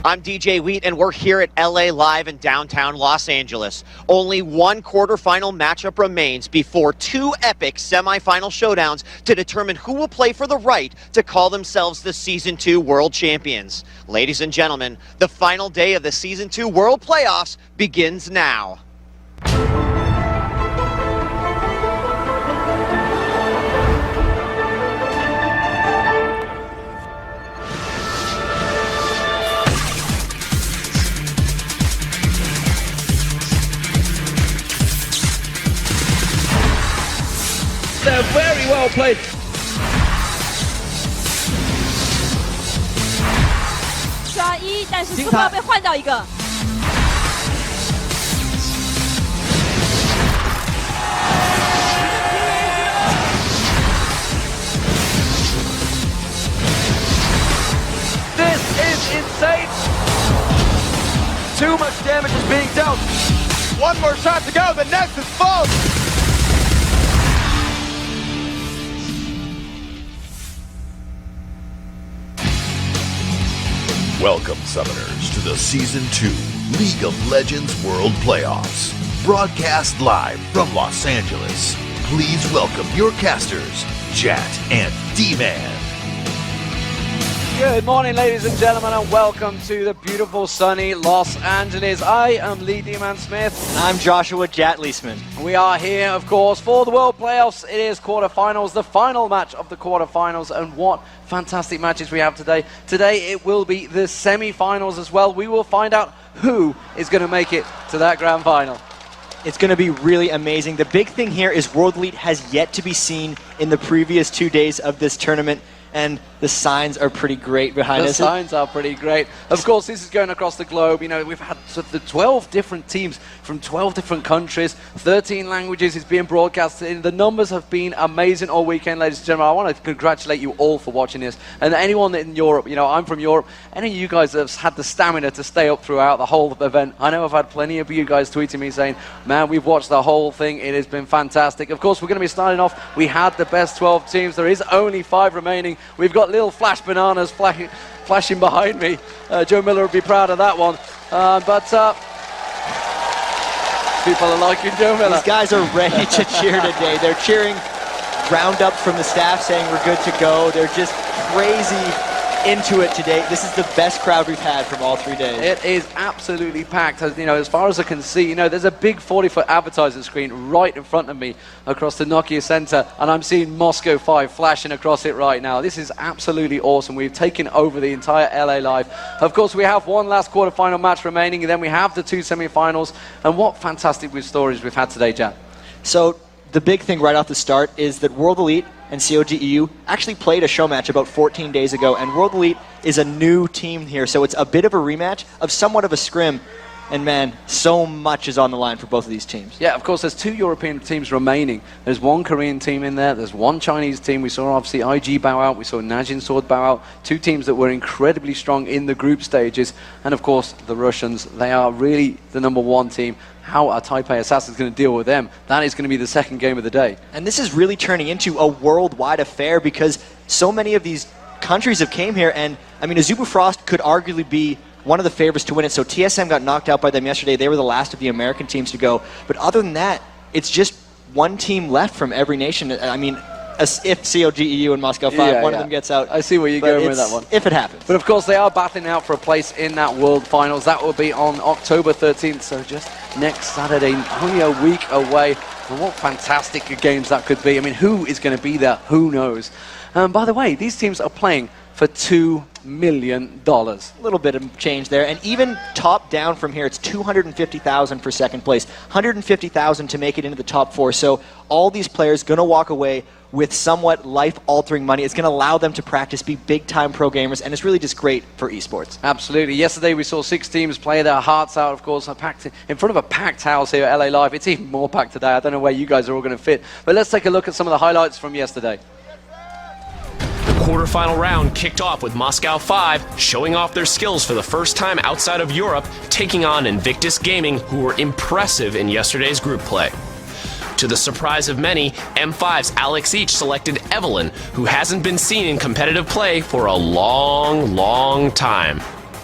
I'm DJ Wheat, and we're here at LA Live in downtown Los Angeles. Only one quarterfinal matchup remains before two epic semifinal showdowns to determine who will play for the right to call themselves the Season 2 World Champions. Ladies and gentlemen, the final day of the Season 2 World Playoffs begins now. They're very well played.抓一，但是Snoopeh被换到一个。This is insane. Too much damage is being dealt. One more shot to go. The nest is full. Welcome, Summoners, to the Season 2 League of Legends World Playoffs. Broadcast live from Los Angeles. Please welcome your casters, Jat and D-Man. Good morning, ladies and gentlemen, and welcome to the beautiful, sunny Los Angeles. I am Lee D-Man Smith. And I'm Joshua Jat Leisman. We are here, of course, for the World Playoffs. It is quarterfinals, the final match of the quarterfinals, and what fantastic matches we have today. Today it will be the semi-finals as well. We will find out who is going to make it to that grand final. It's going to be really amazing. The big thing here is World Elite has yet to be seen in the previous 2 days of this tournament, and the signs are pretty great behind us. The signs are pretty great. Of course, this is going across the globe. You know, we've had the 12 different teams from 12 different countries, 13 languages is being broadcasted. The numbers have been amazing all weekend, ladies and gentlemen. I want to congratulate you all for watching this. And anyone in Europe, you know, I'm from Europe, any of you guys have had the stamina to stay up throughout the whole event. I know I've had plenty of you guys tweeting me saying, man, we've watched the whole thing. It has been fantastic. Of course, we're going to be starting off. We had the best 12 teams. There is only 5 remaining. We've got little flash bananas flashing behind me. Joe Miller would be proud of that one. People are liking Joe Miller. These guys are ready to cheer today. They're cheering roundup from the staff saying we're good to go. They're just crazy into it today. This is the best crowd we've had from all 3 days. It is absolutely packed. As, you know, as far as I can see, you know, there's a big 40-foot advertising screen right in front of me across the Nokia Center, and I'm seeing Moscow 5 flashing across it right now. This is absolutely awesome. We've taken over the entire LA Live. Of course, we have one last quarterfinal match remaining, and then we have the 2 semi-finals. And what fantastic stories we've had today, Jan. So the big thing right off the start is that World Elite and CLG.EU actually played a show match about 14 days ago, and World Elite is a new team here, so it's a bit of a rematch of somewhat of a scrim. And man, so much is on the line for both of these teams. Yeah, of course, there's 2 European teams remaining. There's 1 Korean team in there. There's 1 Chinese team. We saw obviously IG bow out. We saw Najin Sword bow out. 2 teams that were incredibly strong in the group stages. And of course, the Russians, they are really the #1 team. How are Taipei Assassins going to deal with them? That is going to be the second game of the day. And this is really turning into a worldwide affair because so many of these countries have came here, and I mean, Azubu Frost could arguably be one of the favorites to win it. So TSM got knocked out by them yesterday. They were the last of the American teams to go. But other than that, it's just 1 team left from every nation. I mean, if CLG.EU and Moscow 5, one of them gets out. I see where you're going with that one. If it happens. But of course, they are battling out for a place in that World Finals. That will be on October 13th, so just next Saturday, only a week away. And what fantastic games that could be. I mean, who is going to be there? Who knows? By the way, these teams are playing for $2 million. A little bit of change there. And even top down from here, it's $250,000 for second place, $150,000 to make it into the top 4. So all these players going to walk away with somewhat life-altering money. It's going to allow them to practice, be big-time pro gamers, and it's really just great for esports. Absolutely. Yesterday we saw 6 teams play their hearts out, of course, packed in front of a packed house here at LA Live. It's even more packed today. I don't know where you guys are all going to fit. But let's take a look at some of the highlights from yesterday. The quarterfinal round kicked off with Moscow 5 showing off their skills for the first time outside of Europe, taking on Invictus Gaming, who were impressive in yesterday's group play. To the surprise of many, M5's Alex Each selected Evelyn, who hasn't been seen in competitive play for a long time.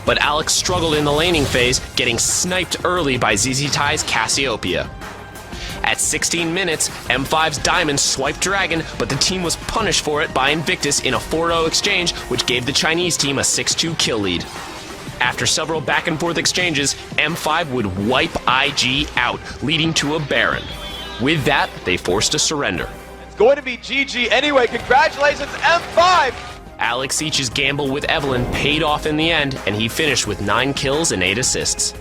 but Alex struggled in the laning phase, getting sniped early by ZZTai's Cassiopeia. At 16 minutes, M5's Diamond swiped Dragon, but the team was punished for it by Invictus in a 4-0 exchange, which gave the Chinese team a 6-2 kill lead. After several back-and-forth exchanges, M5 would wipe IG out, leading to a Baron. With that, they forced a surrender. It's going to be GG anyway. Congratulations, M5! Alex Each's gamble with Evelyn paid off in the end, and he finished with 9 kills and 8 assists.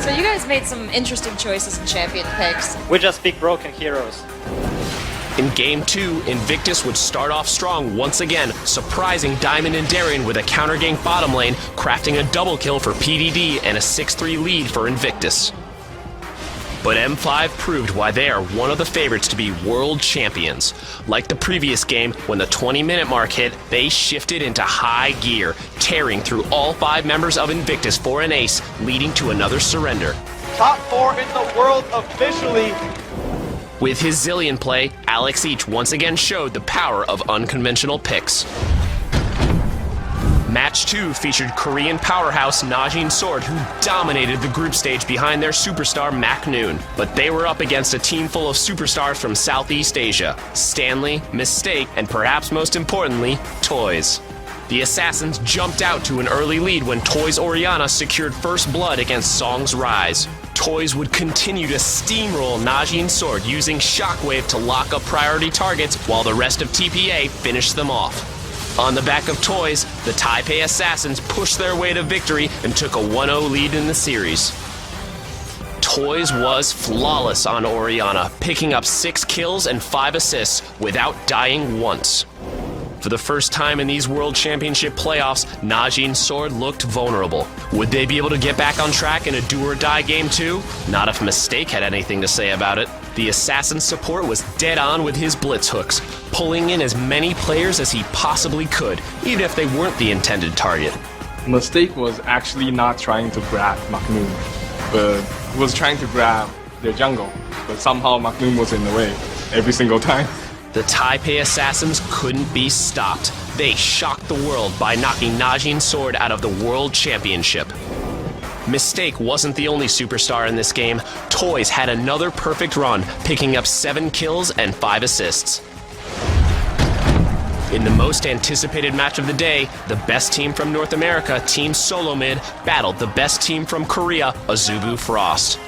So you guys made some interesting choices in champion picks. We just pick broken heroes. In Game 2, Invictus would start off strong once again, surprising Diamond and Darien with a counter-gank bottom lane, crafting a double kill for PDD and a 6-3 lead for Invictus. But M5 proved why they are one of the favorites to be world champions. Like the previous game, when the 20-minute mark hit, they shifted into high gear, tearing through all 5 members of Invictus for an ace, leading to another surrender. Top 4 in the world officially. With his Zillion play, Alex Each once again showed the power of unconventional picks. Match 2 featured Korean powerhouse Najin Sword, who dominated the group stage behind their superstar Mac Noon. But they were up against a team full of superstars from Southeast Asia: Stanley, Mistake, and perhaps most importantly, Toys. The Assassins jumped out to an early lead when Toys Oriana secured first blood against Song's Rise. Toys would continue to steamroll Najin Sword, using Shockwave to lock up priority targets while the rest of TPA finished them off. On the back of Toys, the Taipei Assassins pushed their way to victory and took a 1-0 lead in the series. Toys was flawless on Oriana, picking up 6 kills and 5 assists without dying once. For the first time in these World Championship playoffs, Najin Sword looked vulnerable. Would they be able to get back on track in a do-or-die Game 2? Not if Mistake had anything to say about it. The Assassin's support was dead on with his blitz hooks, pulling in as many players as he possibly could, even if they weren't the intended target. Mistake was actually not trying to grab Maknoon, but was trying to grab their jungle, but somehow Maknoon was in the way every single time. The Taipei Assassins couldn't be stopped. They shocked the world by knocking Najin Sword out of the World Championship. Mistake wasn't the only superstar in this game. Toys had another perfect run, picking up 7 kills and 5 assists. In the most anticipated match of the day, the best team from North America, Team Solo Mid, battled the best team from Korea, Azubu Frost.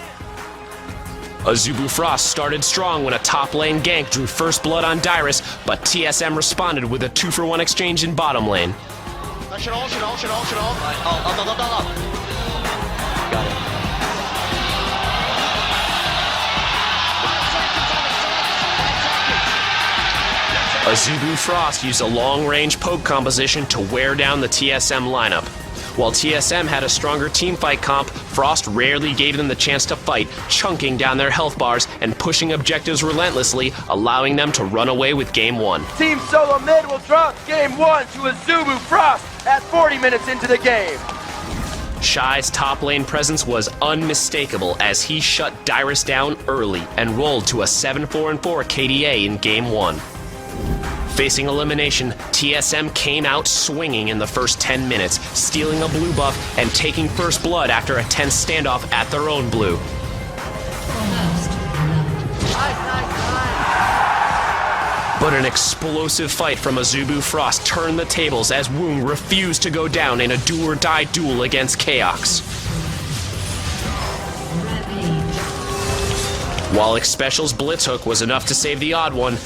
Azubu Frost started strong when a top lane gank drew first blood on Dyrus, but TSM responded with a 2-for-1 exchange in bottom lane. Azubu Frost used a long-range poke composition to wear down the TSM lineup. While TSM had a stronger teamfight comp, Frost rarely gave them the chance to fight, chunking down their health bars and pushing objectives relentlessly, allowing them to run away with Game 1. Team Solo Mid will drop Game 1 to Azubu Frost at 40 minutes into the game. Shy's top lane presence was unmistakable as he shut Dyrus down early and rolled to a 7-4-4 KDA in Game 1. Facing elimination, TSM came out swinging in the first 10 minutes, stealing a blue buff and taking first blood after a tense standoff at their own blue. But an explosive fight from Azubu Frost turned the tables as Woong refused to go down in a do-or-die duel against Chaox. While Xpecial's blitz hook was enough to save the odd one,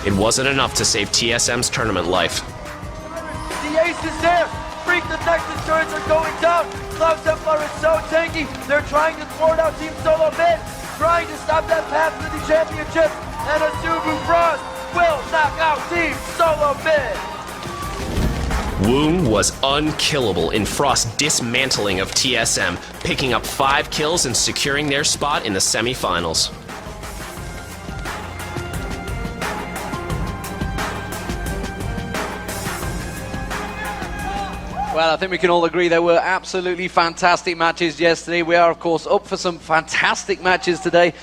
it wasn't enough to save TSM's tournament life. The ace is there! Freak, the Nexus turrets are going down! Cloud Templar is so tanky! They're trying to thwart out Team Solo Mid! Trying to stop that path to the championship! And Azubu Frost will knock out Team Solo Mid! Woong was unkillable in Frost's dismantling of TSM, picking up 5 kills and securing their spot in the semifinals. Well, I think we can all agree there were absolutely fantastic matches yesterday. We are, of course, up for some fantastic matches today.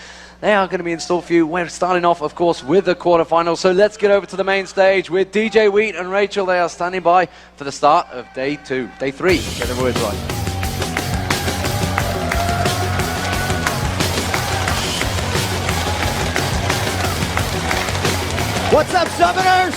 They are going to be in store for you. We're starting off, of course, with the quarterfinals. So let's get over to the main stage with DJ Wheat and Rachel. They are standing by for the start of day 2. Day 3, get the words right. What's up, Summoners?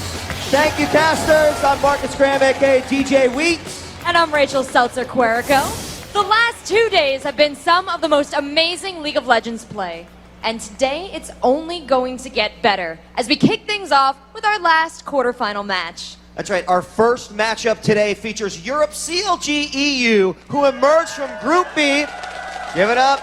Thank you, casters. I'm Marcus Graham, aka DJ Wheat. And I'm Rachel Seltzer-Querico. The last 2 days have been some of the most amazing League of Legends play. And today, it's only going to get better as we kick things off with our last quarterfinal match. That's right, our first matchup today features Europe's CLG.EU, who emerged from Group B. Give it up.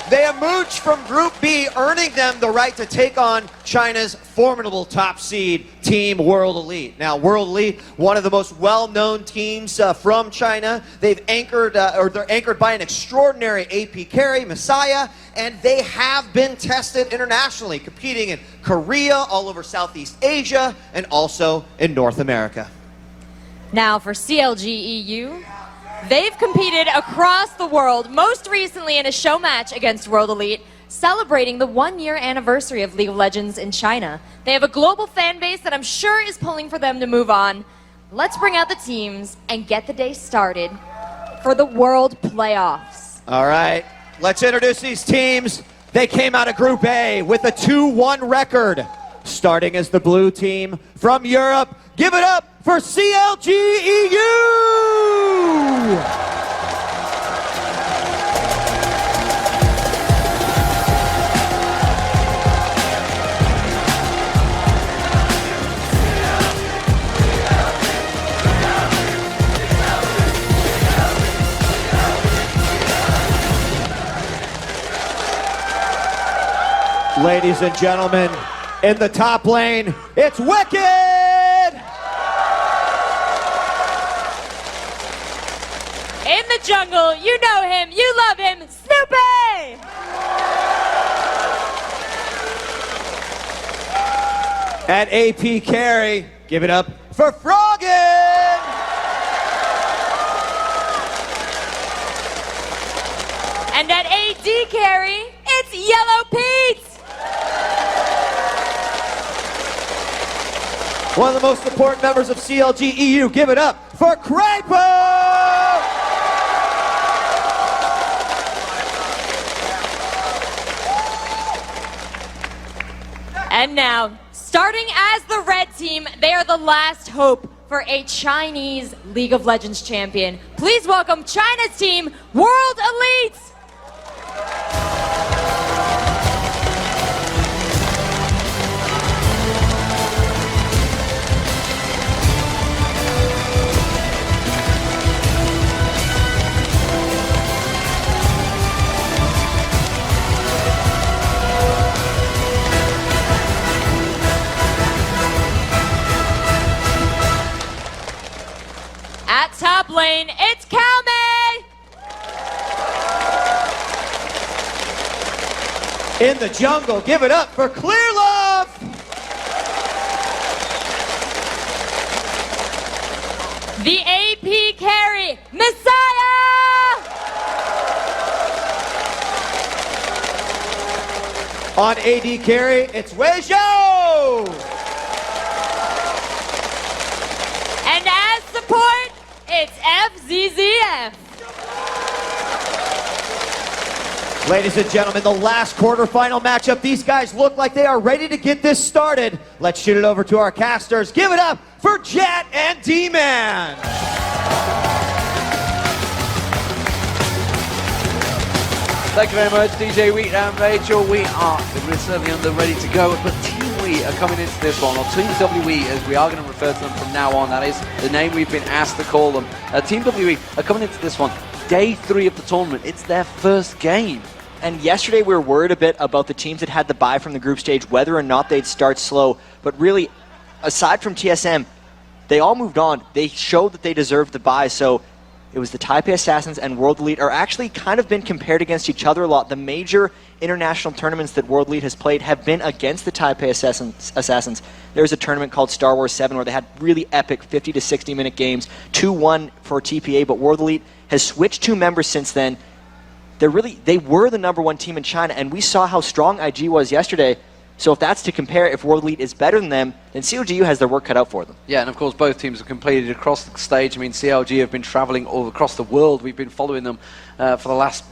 They emerged from Group B, earning them the right to take on China's formidable top seed team, World Elite. Now, World Elite, one of the most well-known teams from China. They're anchored by an extraordinary AP carry, Misaya, and they have been tested internationally, competing in Korea, all over Southeast Asia, and also in North America. Now for CLG.EU. They've competed across the world, most recently in a show match against World Elite, celebrating the 1-year anniversary of League of Legends in China. They have a global fan base that I'm sure is pulling for them to move on. Let's bring out the teams and get the day started for the World Playoffs. All right, let's introduce these teams. They came out of Group A with a 2-1 record. Starting as the blue team from Europe, give it up for CLG.EU! Ladies and gentlemen, in the top lane, it's Wickd! In the jungle, you know him, you love him, Snoopeh! At AP carry, give it up for Froggen! And at AD carry, it's Yellowpete! One of the most important members of CLG.EU, give it up for Krepo! And now, starting as the red team, they are the last hope for a Chinese League of Legends champion. Please welcome China's team, World Elite! At top lane, it's Caomei! In the jungle, give it up for Clearlove! The AP carry, Misaya! On AD carry, it's Weixiao! And as support, it's Fzzf. Ladies and gentlemen, the last quarterfinal matchup. These guys look like they are ready to get this started. Let's shoot it over to our casters. Give it up for Jet and D-Man. Thank you very much, DJ Wheat and Rachel. We are certainly on the ready to go, but Team WE are coming into this one, or Team WE, as we are going to refer to them from now on. That is the name we've been asked to call them. Team WE are coming into this one, day 3 of the tournament. It's their first game. And yesterday we were worried a bit about the teams that had the bye from the group stage, whether or not they'd start slow. But really, aside from TSM, they all moved on. They showed that they deserved the bye. So it was the Taipei Assassins and World Elite are actually kind of been compared against each other a lot. The major international tournaments that World Elite has played have been against the Taipei Assassins. There's a tournament called Star Wars 7 where they had really epic 50 to 60 minute games, 2-1 for TPA, but World Elite has switched 2 members since then. They were the #1 team in China, and we saw how strong IG was yesterday. So if that's to compare, if World Elite is better than them, then CLG.EU has their work cut out for them. Yeah, and of course both teams have completed across the stage. I mean, CLG have been traveling all across the world. We've been following them for the last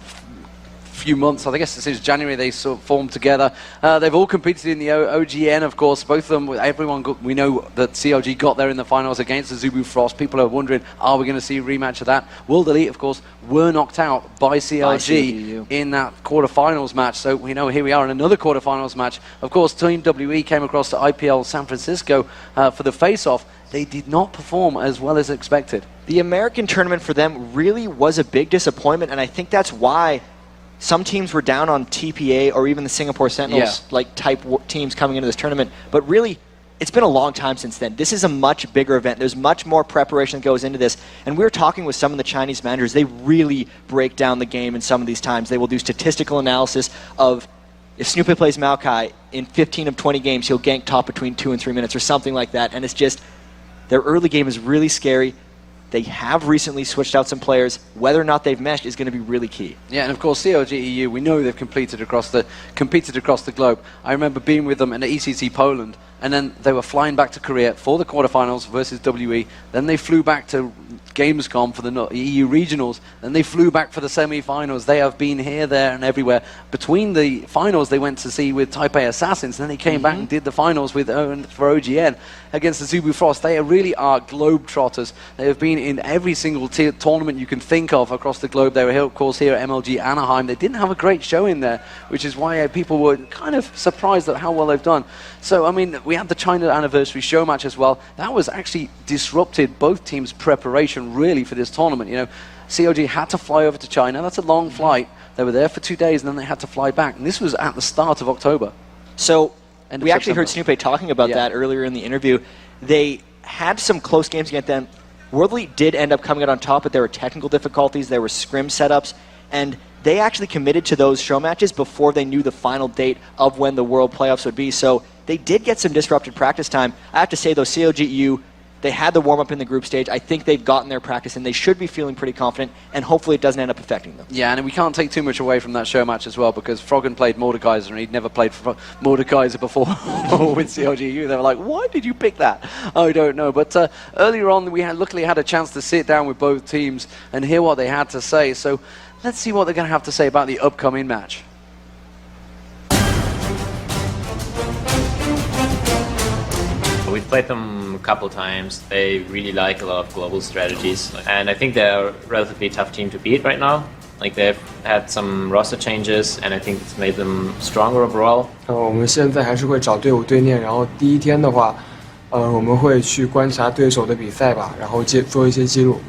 few months. I guess since January they sort of formed together. They've all competed in the OGN, of course. Both of them, we know that CLG got there in the finals against the Zubu Frost. People are wondering, are we going to see a rematch of that? World Elite, of course, were knocked out by CLG in that quarterfinals match. So we know here we are in another quarterfinals match. Of course, Team WE came across to IPL San Francisco for the face-off. They did not perform as well as expected. The American tournament for them really was a big disappointment, and I think that's why some teams were down on TPA or even the Singapore Sentinels type teams coming into this tournament. But really, it's been a long time since then. This is a much bigger event. There's much more preparation that goes into this. And we were talking with some of the Chinese managers. They really break down the game in some of these times. They will do statistical analysis of if Snoopeh plays Maokai in 15 of 20 games, he'll gank top between 2 and 3 minutes or something like that. And it's just, their early game is really scary. They have recently switched out some players. Whether or not they've meshed is going to be really key. Yeah, and of course CLG.EU, we know they've competed across the globe. I remember being with them in the ECC Poland, and then they were flying back to Korea for the quarterfinals versus WE. Then they flew back to Gamescom for the EU regionals. Then they flew back for the semi-finals. They have been here, there, and everywhere. Between the finals, they went to see with Taipei Assassins. Then they came back and did the finals with for OGN against the Zubu Frost. They really are globetrotters. They have been in every single tournament you can think of across the globe. They were here, of course, here at MLG Anaheim. They didn't have a great show in there, which is why people were kind of surprised at how well they've done. So, I mean, we had the China anniversary show match as well. That was actually disrupted both teams' preparation really for this tournament. You know, CLG had to fly over to China. That's a long flight. They were there for 2 days and then they had to fly back. And this was at the start of October. So we actually heard Snoopeh talking about that earlier in the interview. They had some close games against them. World Elite did end up coming out on top, but there were technical difficulties. There were scrim setups. And they actually committed to those show matches before they knew the final date of when the World Playoffs would be. So they did get some disrupted practice time. I have to say, though, CLG.EU, they had the warm-up in the group stage. I think they've gotten their practice, and they should be feeling pretty confident, and hopefully it doesn't end up affecting them. Yeah, and we can't take too much away from that show match as well, because Froggen played Mordekaiser, and he'd never played Mordekaiser before with CLG.EU. They were like, why did you pick that? I don't know. But earlier on, we luckily had a chance to sit down with both teams and hear what they had to say. So let's see what they're going to have to say about the upcoming match. We've played them a couple times. They really like a lot of global strategies, and I think they're a relatively tough team to beat right now. Like, they've had some roster changes, and I think it's made them stronger overall. 我们现在还是会找队伍对练，然后第一天的话，我们会去观察对手的比赛吧，然后做一些记录。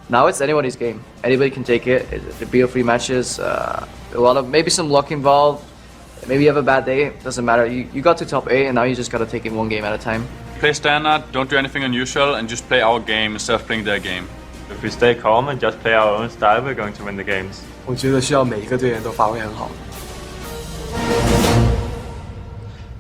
Now it's anybody's game. Anybody can take it. The BO3 matches, a lot of maybe some luck involved. Maybe you have a bad day. Doesn't matter. You got to top 8, and now you just got to take it one game at a time. Play standard, don't do anything unusual, and just play our game instead of playing their game. If we stay calm and just play our own style, we're going to win the games. 我觉得需要每一个队员都发挥很好。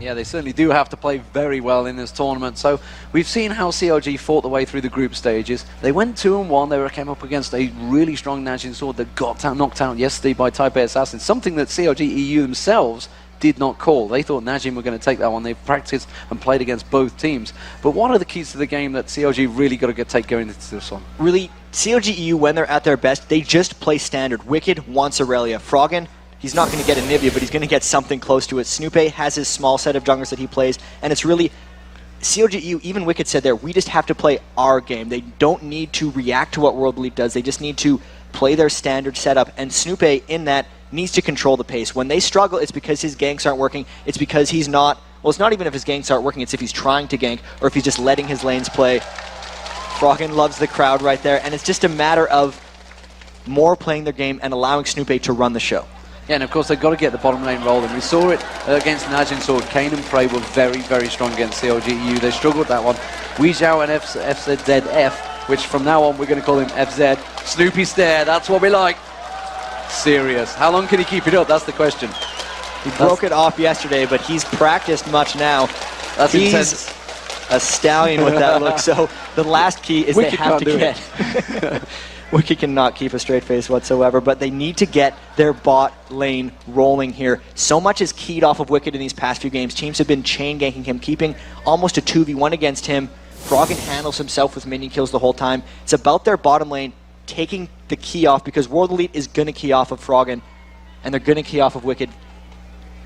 Yeah, they certainly do have to play very well in this tournament. So we've seen how CLG fought the way through the group stages. They went 2-1. They came up against a really strong Najin Sword that got knocked out yesterday by Taipei Assassins, something that CLG.EU themselves did not call. They thought Najin were going to take that one. They've practiced and played against both teams. But what are the keys to the game that CLG really got to take going into this one? Really, CLG.EU, when they're at their best, they just play standard. Wickd wants Aurelia. Froggen, he's not going to get a Nivea, but he's going to get something close to it. Snoopeh has his small set of junglers that he plays, and it's really CLG.EU, even Wickd said there, we just have to play our game. They don't need to react to what World Elite does. They just need to play their standard setup, and Snoopeh in that needs to control the pace. When they struggle, it's because his ganks aren't working. It's because he's not, well, it's not even if his ganks aren't working, it's if he's trying to gank, or if he's just letting his lanes play. Froggen loves the crowd right there, and it's just a matter of more playing their game and allowing Snoopeh to run the show. Yeah, and of course they've got to get the bottom lane rolling. We saw it against Najin Sword. Kane and Prey were very, very strong against CLG.EU. They struggled that one. Weixiao and Fzzf, which from now on we're going to call him FZ. Snoopeh stare, that's what we like. Serious. How long can he keep it up? That's the question. He broke it off yesterday, but he's practiced much now. That's he's intense. A stallion with that look. So the last key is Wickd they have to get. Wickd cannot keep a straight face whatsoever, but they need to get their bot lane rolling here. So much is keyed off of Wickd in these past few games. Teams have been chain ganking him, keeping almost a 2v1 against him. Froggen handles himself with minion kills the whole time. It's about their bottom lane taking the key off, because World Elite is going to key off of Froggen. and they're going to key off of Wickd.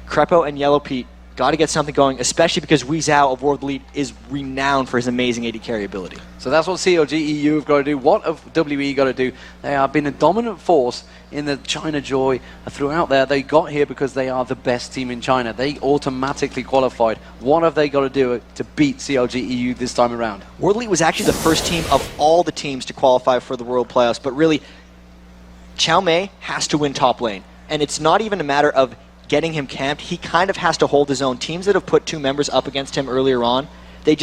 Krepo and Yellowpete got to get something going, especially because Weixiao of World Elite is renowned for his amazing AD carry ability. So that's what CLG.EU have got to do. What have WE got to do? They have been a dominant force in the China Joy throughout there. They got here because they are the best team in China. They automatically qualified. What have they got to do to beat CLG.EU this time around? World Elite was actually the first team of all the teams to qualify for the World Playoffs, but really, Caomei has to win top lane. And it's not even a matter of getting him camped. He kind of has to hold his own. Teams that have put 2 members up against him earlier on, it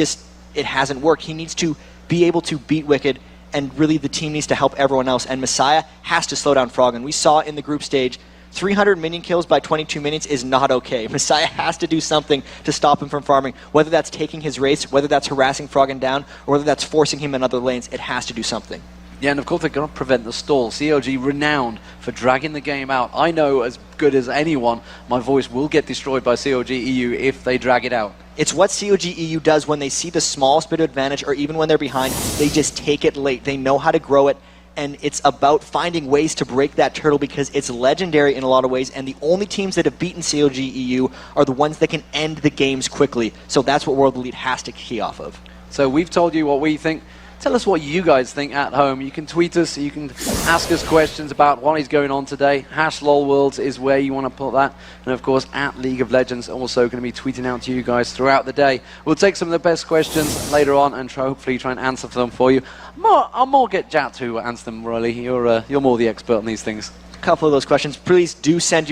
hasn't worked. He needs to be able to beat Wickd, and really the team needs to help everyone else. And Misaya has to slow down Froggen. We saw in the group stage, 300 minion kills by 22 minutes is not okay. Misaya has to do something to stop him from farming, whether that's taking his race, whether that's harassing Froggen down, or whether that's forcing him in other lanes. It has to do something. Yeah, and of course they're going to prevent the stall. CLG renowned for dragging the game out. I know as good as anyone, my voice will get destroyed by CLG.EU if they drag it out. It's what CLG.EU does when they see the smallest bit of advantage, or even when they're behind, they just take it late. They know how to grow it, and it's about finding ways to break that turtle because it's legendary in a lot of ways, and the only teams that have beaten CLG.EU are the ones that can end the games quickly. So that's what World Elite has to key off of. So we've told you what we think. Tell us what you guys think at home. You can tweet us, you can ask us questions about what is going on today. #LOLWorlds is where you want to put that. And of course, at League of Legends, also going to be tweeting out to you guys throughout the day. We'll take some of the best questions later on and hopefully try and answer them for you. I'll more get Jat to answer them, Riley. You're more the expert on these things. A couple of those questions, please do send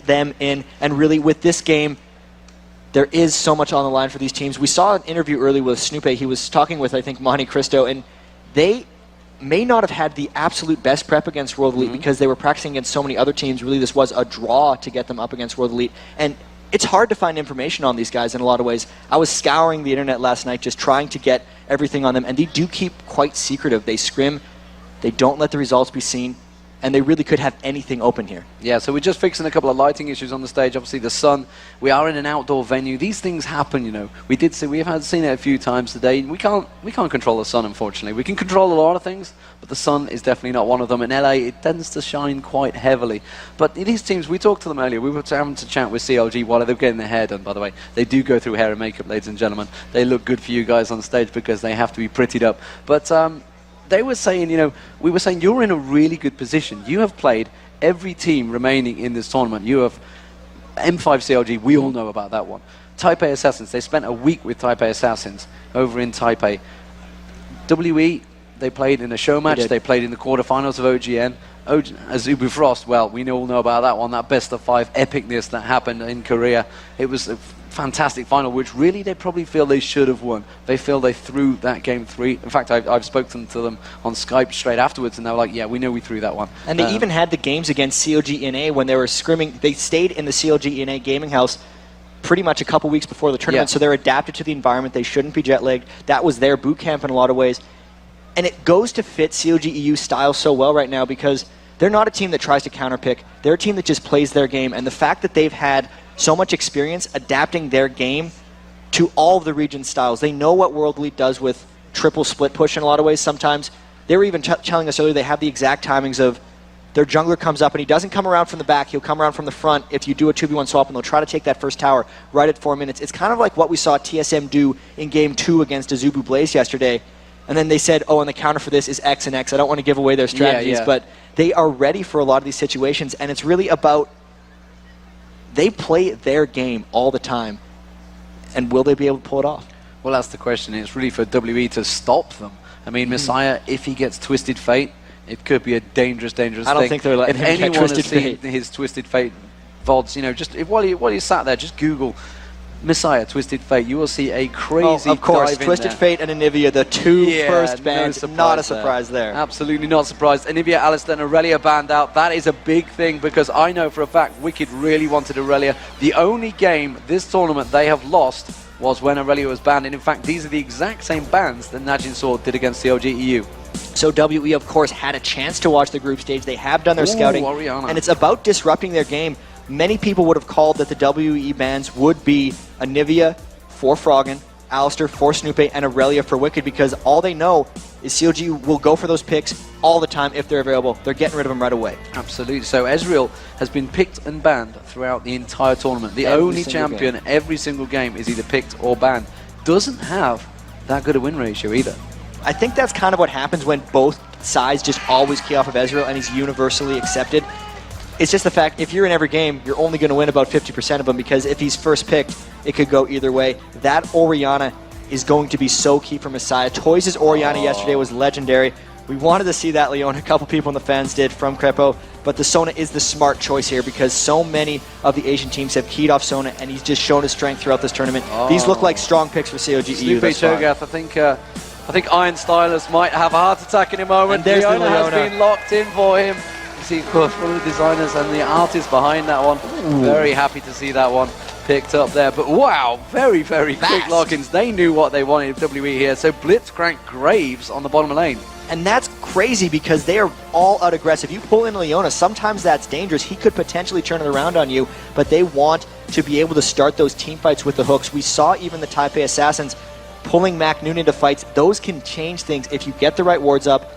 them in. And really, with this game, there is so much on the line for these teams. We saw an interview early with Snoopeh. He was talking with, I think, Monte Cristo, and they may not have had the absolute best prep against World Elite because they were practicing against so many other teams. Really, this was a draw to get them up against World Elite. And it's hard to find information on these guys in a lot of ways. I was scouring the internet last night just trying to get everything on them, and they do keep quite secretive. They scrim, they don't let the results be seen, and they really could have anything open here. Yeah, so we're just fixing a couple of lighting issues on the stage. Obviously, the sun. We are in an outdoor venue. These things happen, you know. We've seen it a few times today. We can't control the sun, unfortunately. We can control a lot of things, but the sun is definitely not one of them. In LA, it tends to shine quite heavily. But these teams, we talked to them earlier. We were having to chat with CLG while they were getting their hair done, by the way. They do go through hair and makeup, ladies and gentlemen. They look good for you guys on stage because they have to be prettied up. But they were saying, you know, we were saying you're in a really good position. You have played every team remaining in this tournament. You have M5 CLG, we all know about that one. Taipei Assassins, they spent a week with Taipei Assassins over in Taipei. WE, they played in a show match. They played in the quarterfinals of OGN. Azubu Frost, well, we all know about that one, that best of 5 epicness that happened in Korea. It was a fantastic final, which really they probably feel they should have won. They feel they threw that game 3. In fact, I've spoken to them on Skype straight afterwards, and they were like, yeah, we know we threw that one. And they even had the games against CLG.NA when they were scrimming. They stayed in the CLG.NA gaming house pretty much a couple weeks before the tournament, so they're adapted to the environment. They shouldn't be jet-lagged. That was their boot camp in a lot of ways. And it goes to fit CLG.EU style so well right now because they're not a team that tries to counterpick. They're a team that just plays their game. And the fact that they've had so much experience adapting their game to all of the region styles. They know what World Elite does with triple split push in a lot of ways. Sometimes they were even telling us earlier they have the exact timings of their jungler comes up and he doesn't come around from the back, he'll come around from the front if you do a 2v1 swap, and they'll try to take that first tower right at 4 minutes. It's kind of like what we saw TSM do in Game 2 against Azubu Blaze yesterday. And then they said, oh, and the counter for this is X and X. I don't want to give away their strategies, but they are ready for a lot of these situations, and it's really about they play their game all the time, and will they be able to pull it off? Well, that's the question. It's really for WE to stop them. I mean, Misaya, if he gets Twisted Fate, it could be a dangerous, dangerous thing. I don't think they're letting him get Twisted Fate. If anyone has seen his Twisted Fate VODs, you know, just while you sat there, just Google Misaya Twisted Fate. You will see a crazy of course, dive Twisted in Fate and Anivia, the two first bans, not a surprise there. Absolutely not surprised. Anivia, Alistair, and Aurelia banned out. That is a big thing because I know for a fact Wickd really wanted Aurelia. The only game this tournament they have lost was when Aurelia was banned, and in fact these are the exact same bans that Najin Sword did against CLG.EU. So WE, of course, had a chance to watch the group stage. They have done their scouting, and it's about disrupting their game. Many people would have called that the WE bans would be Anivia for Froggen, Alistair for Snoopeh, and Aurelia for Wickd, because all they know is CLG will go for those picks all the time if they're available. They're getting rid of them right away. Absolutely. So Ezreal has been picked and banned throughout the entire tournament. The only champion every single game is either picked or banned. Doesn't have that good a win ratio either. I think that's kind of what happens when both sides just always key off of Ezreal and he's universally accepted. It's just the fact, if you're in every game, you're only going to win about 50% of them, because if he's first picked, it could go either way. That Orianna is going to be so key for Misaya. Toys' Orianna yesterday was legendary. We wanted to see that Leona. A couple people in the fans did from Krepo, but the Sona is the smart choice here because so many of the Asian teams have keyed off Sona, and he's just shown his strength throughout this tournament. These look like strong picks for CLG.EU. Snoopeh Cho'Gath, I think Iron Stylus might have a heart attack in a moment. Leona has been locked in for him. You see, of course, one of the designers and the artists behind that one. Ooh. Very happy to see that one picked up there. But wow, very, very quick lock-ins. They knew what they wanted of WE here. So Blitzcrank Graves on the bottom lane. And that's crazy because they are all out aggressive. You pull in Leona, sometimes that's dangerous. He could potentially turn it around on you, but they want to be able to start those team fights with the hooks. We saw even the Taipei Assassins pulling Mac Noon into fights. Those can change things if you get the right wards up,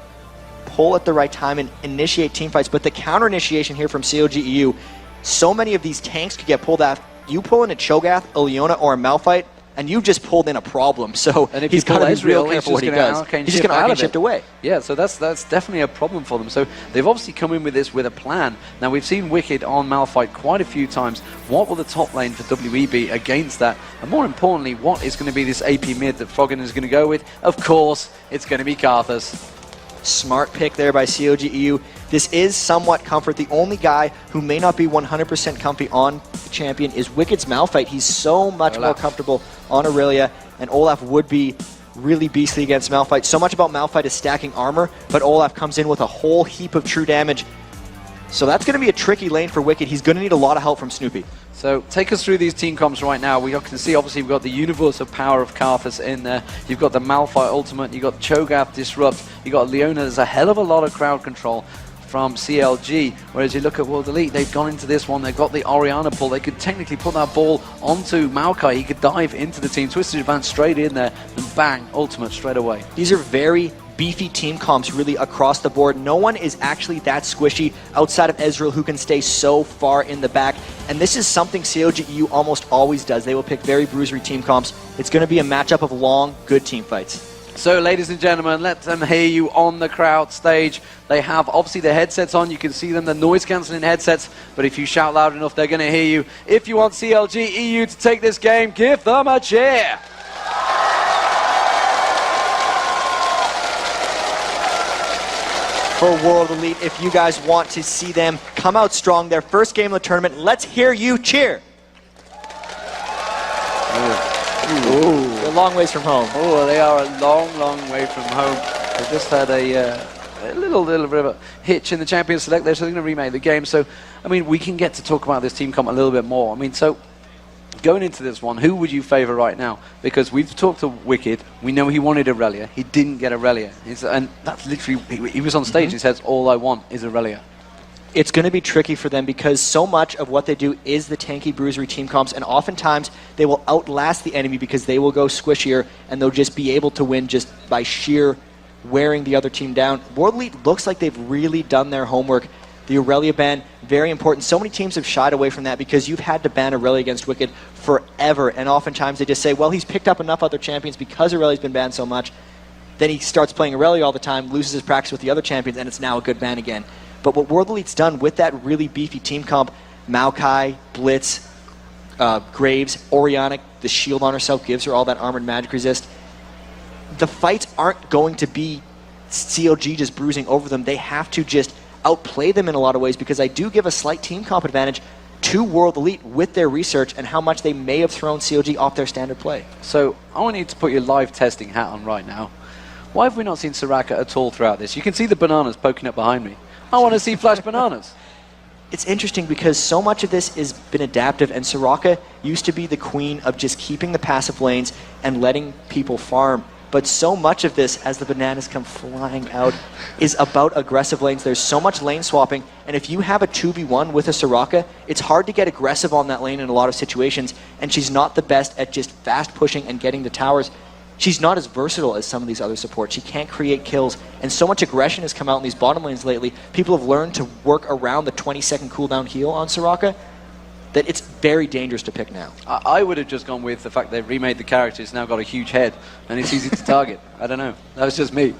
pull at the right time, and initiate team fights. But the counter initiation here from CLG.EU, so many of these tanks could get pulled out. You pull in a Cho'Gath, a Leona, or a Malphite, and you've just pulled in a problem. So and if he's got to be real careful what he does. He's just going to arcane shift away. Yeah, so that's definitely a problem for them. So they've obviously come in with this with a plan. Now we've seen Wickd on Malphite quite a few times. What will the top lane for WE be against that? And more importantly, what is going to be this AP mid that Froggen is going to go with? Of course, it's going to be Karthus. Smart pick there by CLG.EU. This is somewhat comfort. The only guy who may not be 100% comfy on the champion is Wicked's Malphite. He's so much more comfortable on Aurelia, and Olaf would be really beastly against Malphite. So much about Malphite is stacking armor, but Olaf comes in with a whole heap of true damage. So that's going to be a tricky lane for Wickd. He's going to need a lot of help from Snoopeh. So take us through these team comps right now. We can see obviously we've got the universal power of Karthus in there. You've got the Malphite ultimate. You've got Cho'Gath Disrupt. You've got Leona. There's a hell of a lot of crowd control from CLG. Whereas you look at World Elite, they've gone into this one. They've got the Orianna pull. They could technically put that ball onto Maokai. He could dive into the team. Twisted Advance straight in there and bang, ultimate straight away. These are very beefy team comps really across the board. No one is actually that squishy outside of Ezreal, who can stay so far in the back. And this is something CLG.EU almost always does. They will pick very bruisery team comps. It's going to be a matchup of long, good team fights. So ladies and gentlemen, let them hear you on the crowd stage. They have obviously their headsets on. You can see them, the noise cancelling headsets. But if you shout loud enough, they're going to hear you. If you want CLG.EU to take this game, give them a cheer. For World Elite, if you guys want to see them come out strong, their first game of the tournament, let's hear you cheer. Ooh. They're a long ways from home. Oh, they are a long, long way from home. They just had a little bit of a hitch in the Champions Select there, so they're going to remake the game. So, I mean, we can get to talk about this team comp a little bit more. I mean, so going into this one, who would you favor right now? Because we've talked to Wickd. We know he wanted Aurelia. He didn't get Aurelia. And that's literally, he was on stage. He says, all I want is Aurelia. It's going to be tricky for them because so much of what they do is the tanky bruisery team comps, and oftentimes they will outlast the enemy because they will go squishier and they'll just be able to win just by sheer wearing the other team down. World Elite looks like they've really done their homework. The Aurelia ban, very important. So many teams have shied away from that because you've had to ban Aurelia against Wickd forever, and oftentimes they just say, well, he's picked up enough other champions because Aurelia's been banned so much. Then he starts playing Aurelia all the time, loses his practice with the other champions, and it's now a good ban again. But what World Elite's done with that really beefy team comp, Maokai, Blitz, Graves, Orianna, the shield on herself gives her all that armored magic resist. The fights aren't going to be CLG just bruising over them. They have to just outplay them in a lot of ways because I do give a slight team comp advantage to World Elite with their research and how much they may have thrown CLG off their standard play. So I want you to put your live testing hat on right now. Why have we not seen Soraka at all throughout this? You can see the bananas poking up behind me. I want to see flash bananas. It's interesting because so much of this has been adaptive, and Soraka used to be the queen of just keeping the passive lanes and letting people farm. But so much of this, as the bananas come flying out, is about aggressive lanes. There's so much lane swapping, and if you have a 2v1 with a Soraka, it's hard to get aggressive on that lane in a lot of situations, and she's not the best at just fast pushing and getting the towers. she's not as versatile as some of these other supports. She can't create kills, and so much aggression has come out in these bottom lanes lately. People have learned to work around the 20-second cooldown heal on Soraka, that it's very dangerous to pick now. I would have just gone with the fact they've remade the character. It's now got a huge head, and it's easy to target. I don't know. That was just me.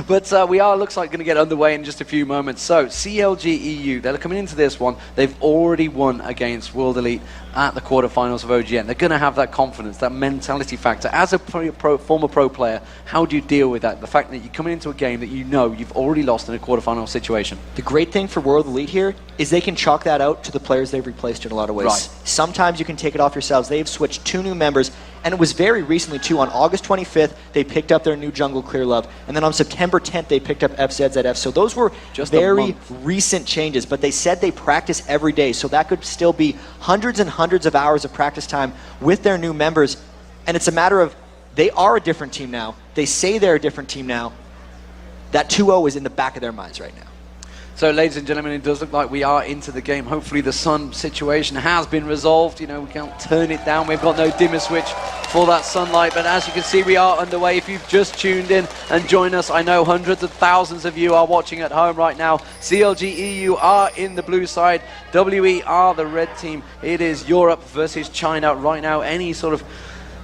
But we are, looks like, going to get underway in just a few moments. So, CLG.EU, they're coming into this one. They've already won against World Elite at the quarterfinals of OGN. They're going to have that confidence, that mentality factor. As a former pro player, how do you deal with that? The fact that you're coming into a game that you know you've already lost in a quarterfinal situation. The great thing for World Elite here is they can chalk that out to the players they've replaced in a lot of ways. Right. Sometimes you can take it off yourselves. They've switched 2 new members, and it was very recently too. On August 25th, they picked up their new jungle Clearlove, and then on September 10th, they picked up Fzzf. So those were just very recent changes, but they said they practice every day, so that could still be hundreds and hundreds of hours of practice time with their new members. And it's a matter of, they are a different team now. They say they're a different team now. That 2-0 is in the back of their minds right now. So, ladies and gentlemen, it does look like we are into the game. Hopefully the sun situation has been resolved. You know, we can't turn it down. We've got no dimmer switch for that sunlight. But as you can see, we are underway. If you've just tuned in and joined us, I know hundreds of thousands of you are watching at home right now. CLG.EU are in the blue side. WE are the red team. It is Europe versus China right now. Any sort of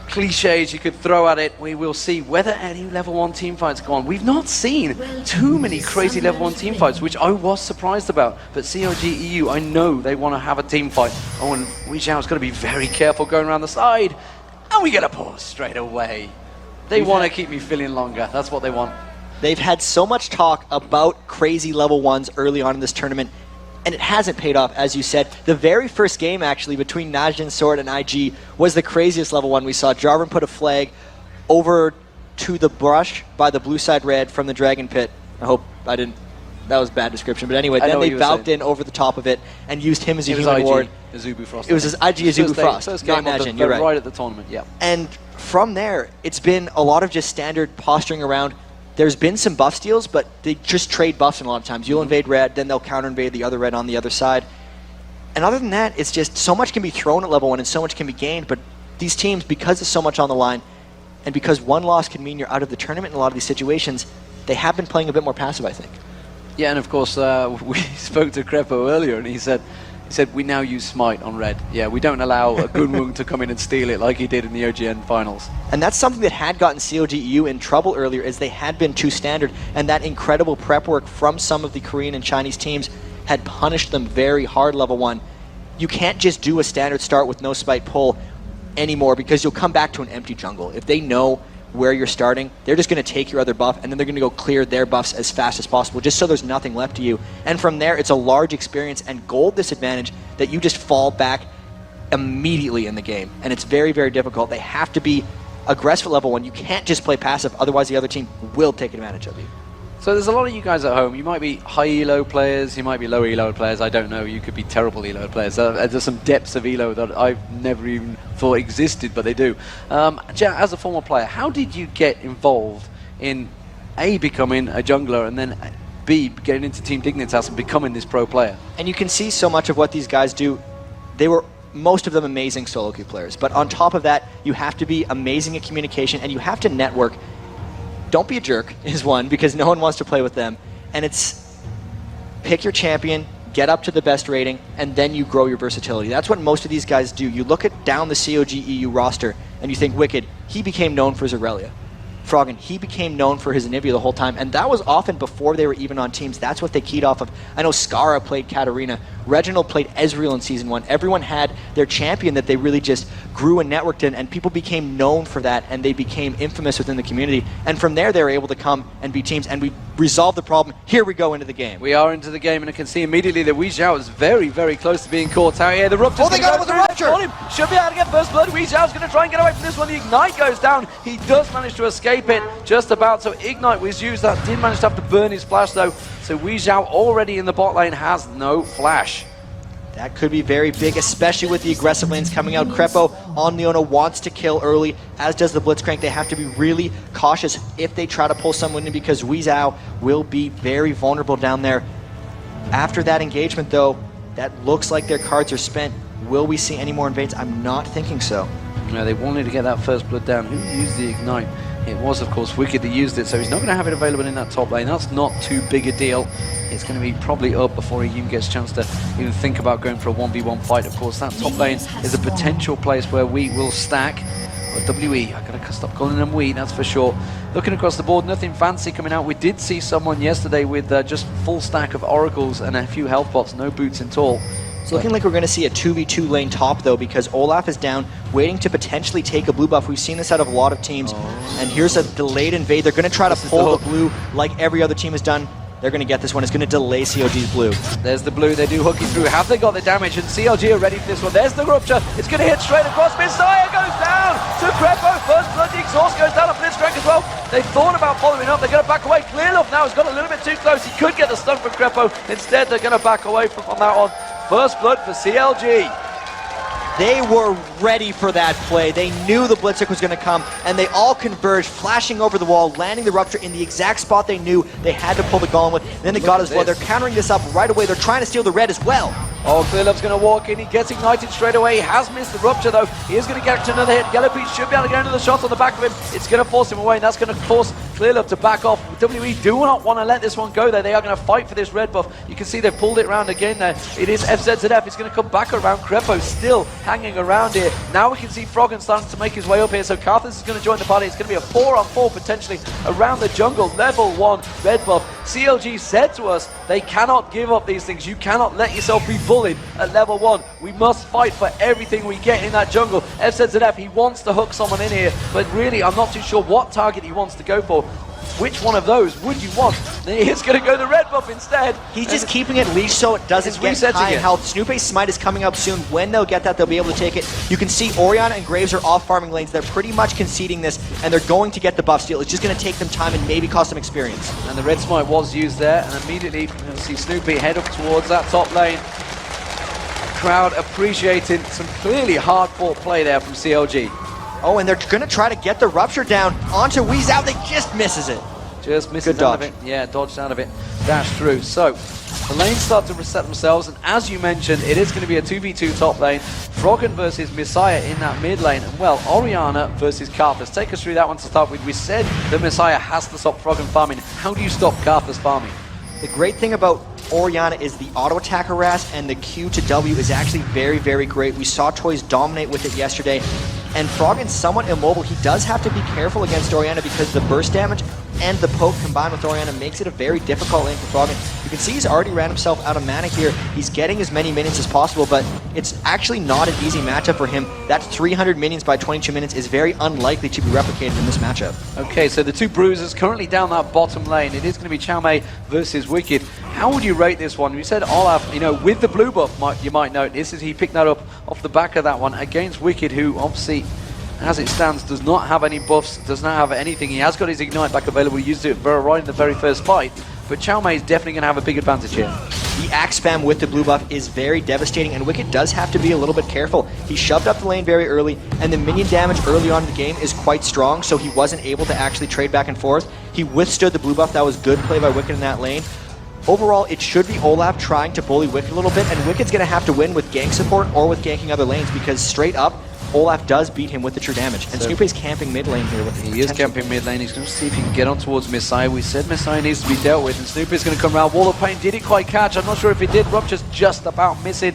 cliches you could throw at it, we will see whether any level 1 team fights go on. We've not seen too many crazy level 1 team fights, which I was surprised about. But CLG.EU, I know they want to have a team fight. Oh, and Weixiao's got to be very careful going around the side. And we get a pause straight away. They want to keep me feeling longer. That's what they want. They've had so much talk about crazy level 1s early on in this tournament, and it hasn't paid off, as you said. The very first game, actually, between Najin Sword and IG was the craziest level 1 we saw. Jarvan put a flag over to the brush by the blue side red from the Dragon Pit. I hope I didn't... That was a bad description. But anyway, then they valked in over the top of it and used him as a human ward. Azubu Frost. It was his IG Azubu Frost, not Najin, you're right. Right at the tournament, yeah. And from there, it's been a lot of just standard posturing around. There's been some buff steals, but they just trade buffs a lot of times. You'll invade red, then they'll counter-invade the other red on the other side. And other than that, it's just so much can be thrown at level 1 and so much can be gained, but these teams, because there's so much on the line, and because one loss can mean you're out of the tournament in a lot of these situations, they have been playing a bit more passive, I think. Yeah, and of course, we spoke to Krepo earlier, and he said, we now use Smite on red. Yeah, we don't allow a Gunwung to come in and steal it like he did in the OGN finals. And that's something that had gotten CLG.EU in trouble earlier, is they had been too standard, and that incredible prep work from some of the Korean and Chinese teams had punished them very hard level 1. You can't just do a standard start with no Smite pull anymore, because you'll come back to an empty jungle. If they know where you're starting, they're just going to take your other buff, and then they're going to go clear their buffs as fast as possible, just so there's nothing left to you. And from there, it's a large experience and gold disadvantage that you just fall back immediately in the game. And it's very, very difficult. They have to be aggressive at level 1. You can't just play passive, otherwise the other team will take advantage of you. So there's a lot of you guys at home. You might be high elo players, you might be low elo players, I don't know. You could be terrible elo players. There's some depths of elo that I've never even thought existed, but they do. As a former player, how did you get involved in A, becoming a jungler, and then B, getting into Team Dignitas and becoming this pro player? And you can see so much of what these guys do. They were, most of them, amazing solo queue players. But on top of that, you have to be amazing at communication, and you have to network. Don't be a jerk is one, because no one wants to play with them. And it's pick your champion, get up to the best rating, and then you grow your versatility. That's what most of these guys do. You look at down the CLG.EU roster, and you think, Wickd, he became known for his Aurelia. Froggen, he became known for his Anivia the whole time, and that was often before they were even on teams. That's what they keyed off of. I know Skara played Katarina, Reginald played Ezreal in Season 1. Everyone had their champion that they really just grew and networked in, and people became known for that, and they became infamous within the community. And from there, they were able to come and be teams, and we resolved the problem. Here we go into the game. We are into the game, and I can see immediately that Weixiao is very, very close to being caught out here. The Rupture's they got him with the Rupture! Should be able to get first blood. Weixiao's going to try and get away from this one. The Ignite goes down. He does manage to escape it just about. So Ignite was used. That did manage to have to burn his flash, though. So Weixiao already in the bot lane has no flash. That could be very big, especially with the aggressive lanes coming out. Krepo on Leona wants to kill early, as does the Blitzcrank. They have to be really cautious if they try to pull someone in, because Weixiao will be very vulnerable down there. After that engagement, though, that looks like their cards are spent. Will we see any more invades? I'm not thinking so. They wanted to get that first blood down. Who used the ignite? It was, of course, Wickd that used it, so he's not going to have it available in that top lane. That's not too big a deal. It's going to be probably up before he even gets a chance to even think about going for a 1v1 fight. Of course, that top lane is a potential place where we will stack. But WE, I gotta stop calling them we, that's for sure. Looking across the board, nothing fancy coming out. We did see someone yesterday with just full stack of oracles and a few health pots, no boots at all. It's looking like we're going to see a 2v2 lane top, though, because Olaf is down, waiting to potentially take a blue buff. We've seen this out of a lot of teams. And here's a delayed invade. They're going to try to pull the blue like every other team has done. They're going to get this one. It's going to delay CLG's blue. There's the blue. They do hook it through. Have they got the damage? And CLG are ready for this one. There's the rupture. It's going to hit straight across. Misaya goes down to Krepo. First blood. The exhaust goes down. A blitzcrank as well. They thought about following up. They're going to back away. Clearlove now has got a little bit too close. He could get the stun from Krepo. Instead, they're going to back away from on that one. First blood for CLG. They were ready for that play. They knew the Blitzkrieg was going to come, and they all converged, flashing over the wall, landing the rupture in the exact spot they knew they had to pull the golem with. And then they got as well. They're countering this up right away. They're trying to steal the red as well. Oh, Clearlove's going to walk in. He gets ignited straight away. He has missed the rupture, though. He is going to get to another hit. Yellowpete should be able to get another shot on the back of him. It's going to force him away, and that's going to force Clearlove to back off. WE do not want to let this one go there. They are going to fight for this red buff. You can see they've pulled it around again there. It is Fzzf. It's going to come back around. Krepo still hanging around here. Now we can see Froggen starting to make his way up here. So Karthus is going to join the party. It's going to be a 4-on-4 potentially around the jungle. Level 1 red buff. CLG said to us, they cannot give up these things. You cannot let yourself be bullied at level 1. We must fight for everything we get in that jungle. Fzzf, he wants to hook someone in here, but really I'm not too sure what target he wants to go for. Which one of those would you want? He's going to go the red buff instead. He's just keeping it leashed so it doesn't get high in health. Snoopeh's smite is coming up soon. When they'll get that, they'll be able to take it. You can see Orianna and Graves are off farming lanes. They're pretty much conceding this, and they're going to get the buff steal. It's just going to take them time and maybe cost them experience. And the red smite was used there, and immediately you'll see Snoopeh head up towards that top lane. Crowd appreciating some clearly hard-fought play there from CLG. Oh, and they're going to try to get the rupture down onto Weixiao. They just misses it. Just misses out of it. Yeah, dodged out of it. Dash through. So, the lanes start to reset themselves, and as you mentioned, it is going to be a 2v2 top lane. Froggen versus Misaya in that mid lane, and well, Orianna versus Karthus. Take us through that one to start with. We said that Misaya has to stop Froggen farming. How do you stop Karthus farming? The great thing about Orianna is the auto attack harass, and the Q to W is actually very, very great. We saw Toys dominate with it yesterday, and Froggen's somewhat immobile. He does have to be careful against Orianna because the burst damage and the poke combined with Orianna makes it a very difficult lane for Froggen. You can see he's already ran himself out of mana here. He's getting as many minions as possible, but it's actually not an easy matchup for him. That 300 minions by 22 minutes is very unlikely to be replicated in this matchup. Okay, so the two bruisers currently down that bottom lane. It is going to be Caomei versus Wickd. How would you rate this one? We said Olaf, you know, with the blue buff, you might note, he picked that up off the back of that one against Wickd, who obviously, as it stands, does not have any buffs, does not have anything. He has got his ignite back available. He used it right in the very first fight, but Caomei is definitely going to have a big advantage here. The axe spam with the blue buff is very devastating, and Wickd does have to be a little bit careful. He shoved up the lane very early, and the minion damage early on in the game is quite strong, so he wasn't able to actually trade back and forth. He withstood the blue buff. That was good play by Wickd in that lane. Overall, it should be Olaf trying to bully Wickd a little bit, and Wicked's going to have to win with gank support or with ganking other lanes, because straight up, Olaf does beat him with the true damage. And so Snoopeh's camping mid lane here. He is camping mid lane. He's going to see if he can get on towards Misaya. We said Misaya needs to be dealt with, and Snoopeh's going to come around. Wall of Pain, did he quite catch? I'm not sure if he did. Rupture's just about missing,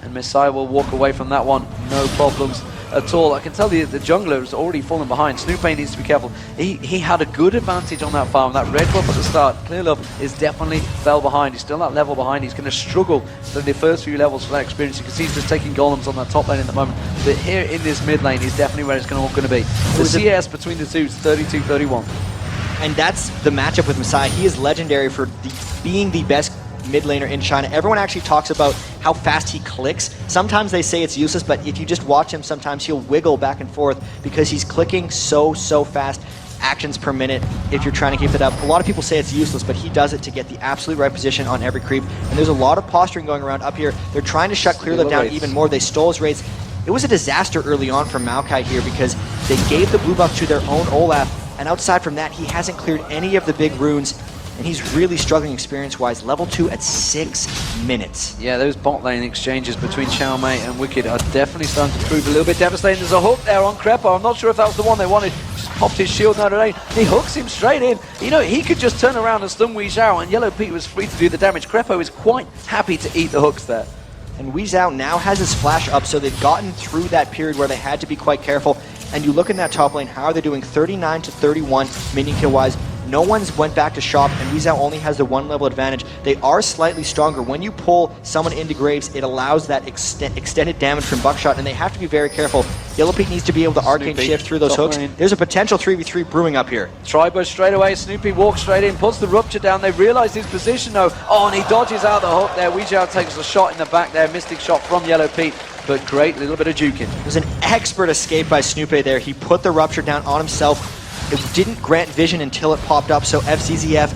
and Misaya will walk away from that one. No problems at all. I can tell you the jungler has already fallen behind. Snoopeh needs to be careful. He had a good advantage on that farm. That red buff at the start. Clearlove is definitely fell behind. He's still that level behind. He's going to struggle for the first few levels for that experience. You can see he's just taking golems on that top lane at the moment. But here in this mid lane, he's definitely where it's going to be. The CS between the two is 32-31. And that's the matchup with Misaya. He is legendary for being the best mid laner in China. Everyone actually talks about how fast he clicks. Sometimes they say it's useless, but if you just watch him, sometimes he'll wiggle back and forth because he's clicking so fast, actions per minute, if you're trying to keep it up. A lot of people say it's useless, but he does it to get the absolute right position on every creep. And there's a lot of posturing going around up here. They're trying to shut Clearlove down even more. They stole his raids. It was a disaster early on for Maokai here because they gave the blue buff to their own Olaf, and outside from that, he hasn't cleared any of the big runes and he's really struggling experience-wise. Level 2 at 6 minutes. Yeah, those bot lane exchanges between Caomei and Wickd are definitely starting to prove a little bit devastating. There's a hook there on Krepo. I'm not sure if that was the one they wanted. Just popped his shield out of lane. He hooks him straight in. You know, he could just turn around and stun Weixiao, and Yellowpete was free to do the damage. Krepo is quite happy to eat the hooks there. And Weixiao now has his flash up, so they've gotten through that period where they had to be quite careful. And you look in that top lane, how are they doing? 39 to 31 minion kill wise. No one's went back to shop, and Weixiao only has the 1 level advantage. They are slightly stronger. When you pull someone into Graves, it allows that extended damage from Buckshot, and they have to be very careful. Yellowpete needs to be able to arcane shift through those hooks. Lane. There's a potential 3v3 brewing up here. Tribo straight away, Snoopeh walks straight in, puts the rupture down. They realize his position though. Oh, and he dodges out the hook there. Weixiao takes a shot in the back there, mystic shot from Yellowpete. But great little bit of juking. It was an expert escape by Snoopeh there. He put the rupture down on himself. It didn't grant vision until it popped up, so Fzzf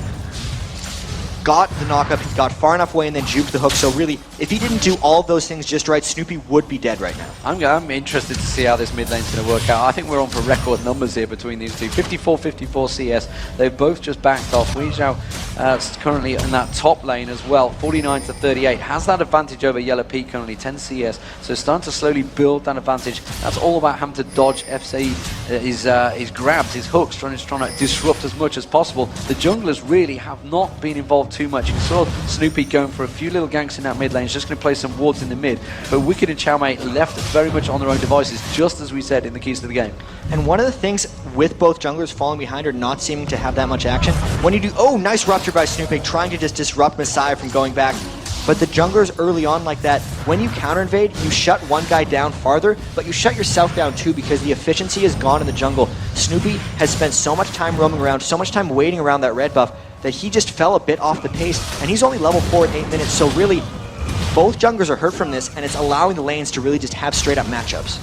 got the knockup, he got far enough away and then juked the hook. So really, if he didn't do all of those things just right, Snoopeh would be dead right now. I'm interested to see how this mid lane's going to work out. I think we're on for record numbers here between these two. 54-54 CS. They've both just backed off. Weixiao currently in that top lane as well, 49 to 38. Has that advantage over Yellowpete currently, 10 CS. So starting to slowly build that advantage. That's all about having to dodge his grabs, his hooks, trying to disrupt as much as possible. The junglers really have not been involved too much. You saw Snoopeh going for a few little ganks in that mid lane. He's just going to play some wards in the mid. But Wickd and Caomei left very much on their own devices, just as we said in the keys to the game. And one of the things with both junglers falling behind or not seeming to have that much action, when you do, oh, nice rupture by Snoopeh, trying to just disrupt Misaya from going back. But the junglers early on like that, when you counter invade, you shut one guy down farther, but you shut yourself down too because the efficiency is gone in the jungle. Snoopeh has spent so much time roaming around, so much time waiting around that red buff, that he just fell a bit off the pace, and he's only level 4 at 8 minutes, so really, both junglers are hurt from this, and it's allowing the lanes to really just have straight-up matchups.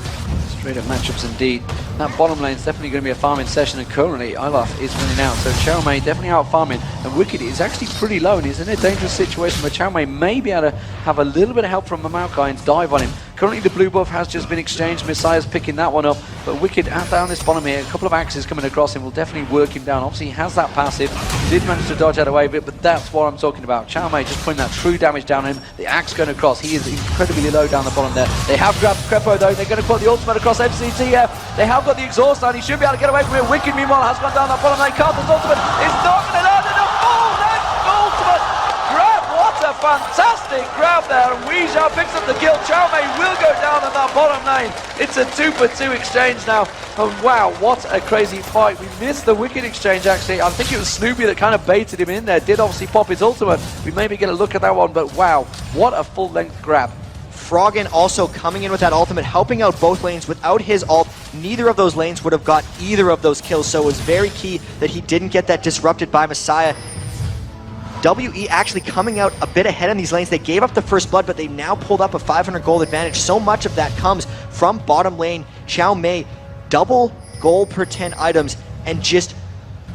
Straight-up matchups indeed. That bottom lane is definitely going to be a farming session, and currently Olaf is running out, so Caomei definitely out farming, and Wickd is actually pretty low, and he's in a dangerous situation where Caomei may be able to have a little bit of help from Maokai and dive on him. Currently the blue buff has just been exchanged, Misaya's picking that one up, but Wickd down this bottom here, a couple of axes coming across him will definitely work him down. Obviously he has that passive, he did manage to dodge out of the way of it, but that's what I'm talking about. Caomei just putting that true damage down on him, the axe going across, he is incredibly low down the bottom there. They have grabbed Krepo though, they're going to put the ultimate across Fzzf, they have got the exhaust on, he should be able to get away from it. Wickd meanwhile has gone down that bottom lane, Carter's ultimate is not going to land in the full length ultimate grab, what a fantastic grab there, and Weixiao picks up the kill. Caomei will go down in that bottom lane. It's a 2-for-2 exchange now, and wow, what a crazy fight. We missed the Wickd exchange actually. I think it was Snoopeh that kind of baited him in there, did obviously pop his ultimate. We maybe get a look at that one, but wow, what a full length grab. Froggen also coming in with that ultimate, helping out both lanes. Without his ult, neither of those lanes would have got either of those kills, so it was very key that he didn't get that disrupted by Misaya. WE actually coming out a bit ahead in these lanes. They gave up the first blood, but they've now pulled up a 500 gold advantage. So much of that comes from bottom lane. Caomei, double gold per 10 items, and just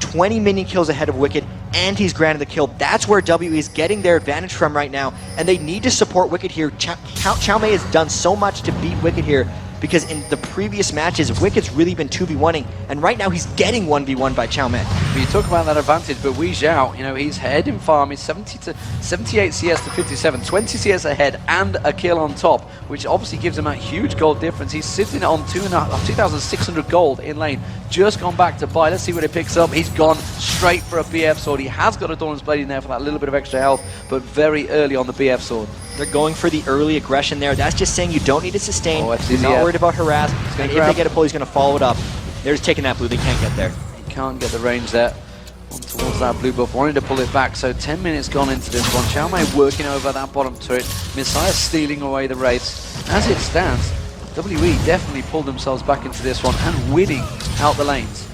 20 minion kills ahead of Wickd, and he's granted the kill. That's where WE is getting their advantage from right now, and they need to support Wickd here. Caomei has done so much to beat Wickd here, because in the previous matches, Wicked's really been 2v1ing, and right now he's getting 1v1 by Caomei. You talk about that advantage, but Weixiao, you know, he's ahead in farm, he's 78 CS to 57, 20 CS ahead, and a kill on top, which obviously gives him a huge gold difference. He's sitting on 2,600 gold in lane, just gone back to buy. Let's see what he picks up. He's gone straight for a BF sword. He has got a Dawn's Blade in there for that little bit of extra health, but very early on the BF sword. They're going for the early aggression there. That's just saying you don't need to sustain. He's not worried about harass. And if they get a pull, he's going to follow it up. They're just taking that blue. They can't get there. He can't get the range there. On towards that blue buff. Wanted to pull it back. So 10 minutes gone into this one. Caomei working over that bottom turret. Misaya stealing away the wraiths. As it stands, WE definitely pulled themselves back into this one and winning out the lanes.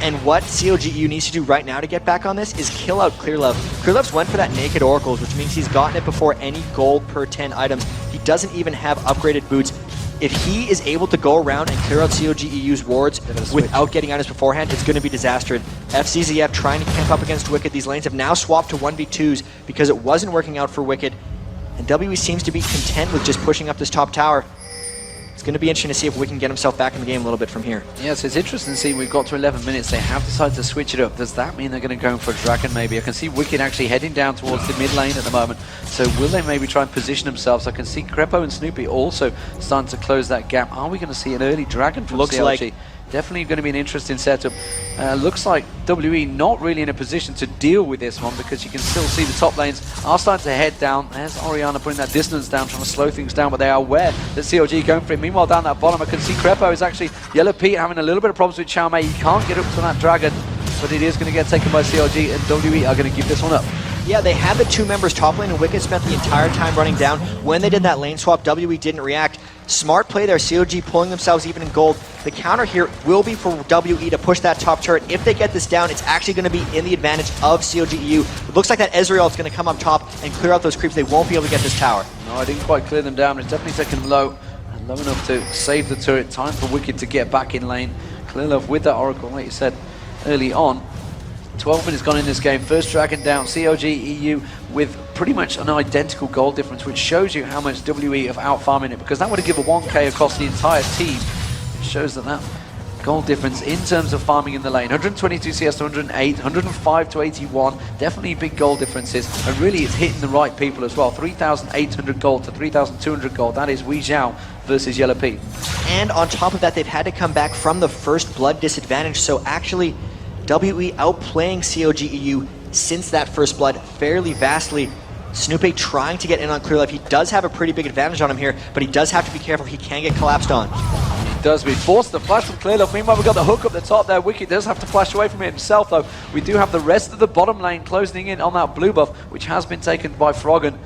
And what CLG.EU needs to do right now to get back on this is kill out Clearlove. Clearlove's went for that naked oracles, which means he's gotten it before any gold per 10 items. He doesn't even have upgraded boots. If he is able to go around and clear out CLG.EU's wards without getting on us beforehand, it's going to be disastrous. Fzzf trying to camp up against Wickd. These lanes have now swapped to 1v2s because it wasn't working out for Wickd. And WE seems to be content with just pushing up this top tower. It's going to be interesting to see if we can get himself back in the game a little bit from here. Yes, it's interesting to see. We've got to 11 minutes. They have decided to switch it up. Does that mean they're going to go for a Dragon maybe? I can see Wickd actually heading down towards the mid lane at the moment. So will they maybe try and position themselves? I can see Krepo and Snoopeh also starting to close that gap. Are we going to see an early Dragon from Looks CLG? like Definitely going to be an interesting setup. Looks like WE not really in a position to deal with this one because you can still see the top lanes are starting to head down. There's Orianna putting that distance down, trying to slow things down, but they are aware that CLG going for it. Meanwhile, down that bottom, I can see Krepo is actually Yellowpete having a little bit of problems with Caomei. He can't get up to that Dragon, but it is going to get taken by CLG, and WE are going to give this one up. Yeah, they had the 2 members top lane, and Wickd spent the entire time running down. When they did that lane swap, WE didn't react. Smart play there, CLG pulling themselves even in gold. The counter here will be for WE to push that top turret. If they get this down, it's actually going to be in the advantage of CLG.EU. It looks like that Ezreal is going to come up top and clear out those creeps. They won't be able to get this tower. No, I didn't quite clear them down. It's definitely taken them low, and low enough to save the turret. Time for Wickd to get back in lane. Clearlove with that Oracle, like you said early on. 12 minutes gone in this game. First Dragon down. CLG.EU with pretty much an identical goal difference, which shows you how much WE have out-farming it, because that would have given 1k across the entire team. It shows that goal difference in terms of farming in the lane. 122 CS to 108, 105 to 81. Definitely big goal differences, and really it's hitting the right people as well. 3,800 gold to 3,200 gold. That is Weixiao versus Yellowpete. And on top of that, they've had to come back from the first blood disadvantage, so actually WE outplaying CLG.EU since that first blood fairly vastly. Snoopeh trying to get in on Clearlove. He does have a pretty big advantage on him here, but he does have to be careful. He can get collapsed on. He does. We forced the flash from Clearlove. Meanwhile, we've got the hook up the top there. Wickd does have to flash away from it himself, though. We do have the rest of the bottom lane closing in on that blue buff, which has been taken by Froggen.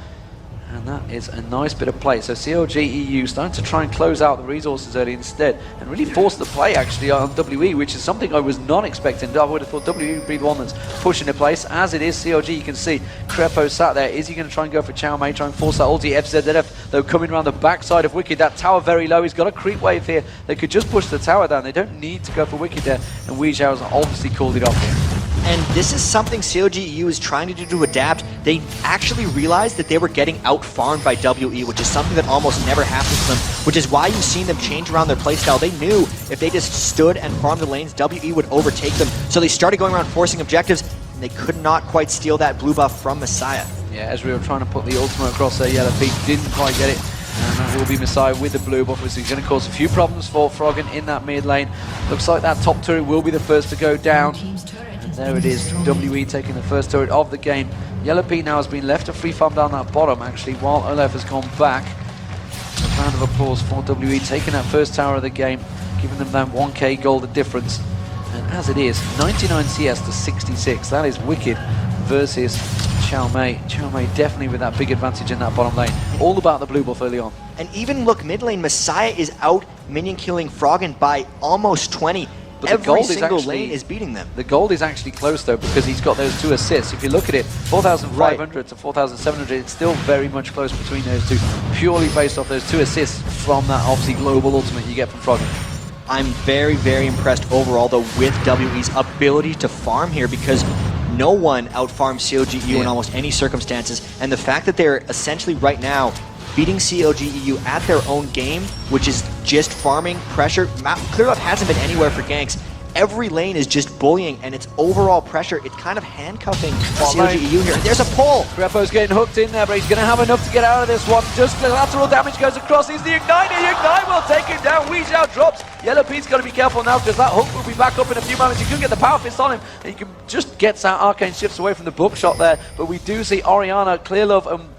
And that is a nice bit of play. So CLG.EU starting to try and close out the resources early instead, and really force the play actually on WE, which is something I was not expecting. I would have thought WE would be the one that's pushing the place. As it is CLG, you can see Krepo sat there. Is he going to try and go for Caomei, try and force that ulti? Fzzf, though, coming around the backside of Wickd. That tower very low. He's got a creep wave here. They could just push the tower down. They don't need to go for Wickd there, and Weixiao's obviously called it off here. And this is something CLG.EU is trying to do to adapt. They actually realized that they were getting out-farmed by WE, which is something that almost never happens to them, which is why you've seen them change around their playstyle. They knew if they just stood and farmed the lanes, WE would overtake them. So they started going around forcing objectives, and they could not quite steal that blue buff from Misaya. Yeah, as we were trying to put the ultimate across there, Yellowpete didn't quite get it. And that will be Misaya with the blue buff, which is going to cause a few problems for Froggen in that mid lane. Looks like that top turret will be the first to go down. There it is, WE taking the first turret of the game. Yellowpete now has been left to free farm down that bottom, actually, while Olaf has gone back. A round of applause for WE taking that first tower of the game, giving them that 1k gold difference. And as it is, 99 CS to 66. That is Wickd versus Caomei. Caomei definitely with that big advantage in that bottom lane. All about the blue buff early on. And even look mid lane, Misaya is out minion killing Froggen by almost 20. But every single lane is beating them. The gold is actually close though, because he's got those 2 assists. If you look at it, 4,500 to 4,700, it's still very much close between those two, purely based off those 2 assists from that obviously global ultimate you get from Froggen. I'm very, very impressed overall though with WE's ability to farm here, because no one out-farms CLG.EU in almost any circumstances, and the fact that they're essentially right now beating CLG.EU at their own game, which is just farming pressure. Clearlove hasn't been anywhere for ganks. Every lane is just bullying, and it's overall pressure. It's kind of handcuffing CLG.EU here. And there's a pull! Krepo's getting hooked in there, but he's going to have enough to get out of this one. Just the lateral damage goes across. He's the Ignite. The Ignite will take him down. Weixiao drops. Yellowpete's got to be careful now, because that hook will be back up in a few moments. You can get the power fist on him, and you can just get that arcane shifts away from the bookshot there. But we do see Orianna, Clearlove, and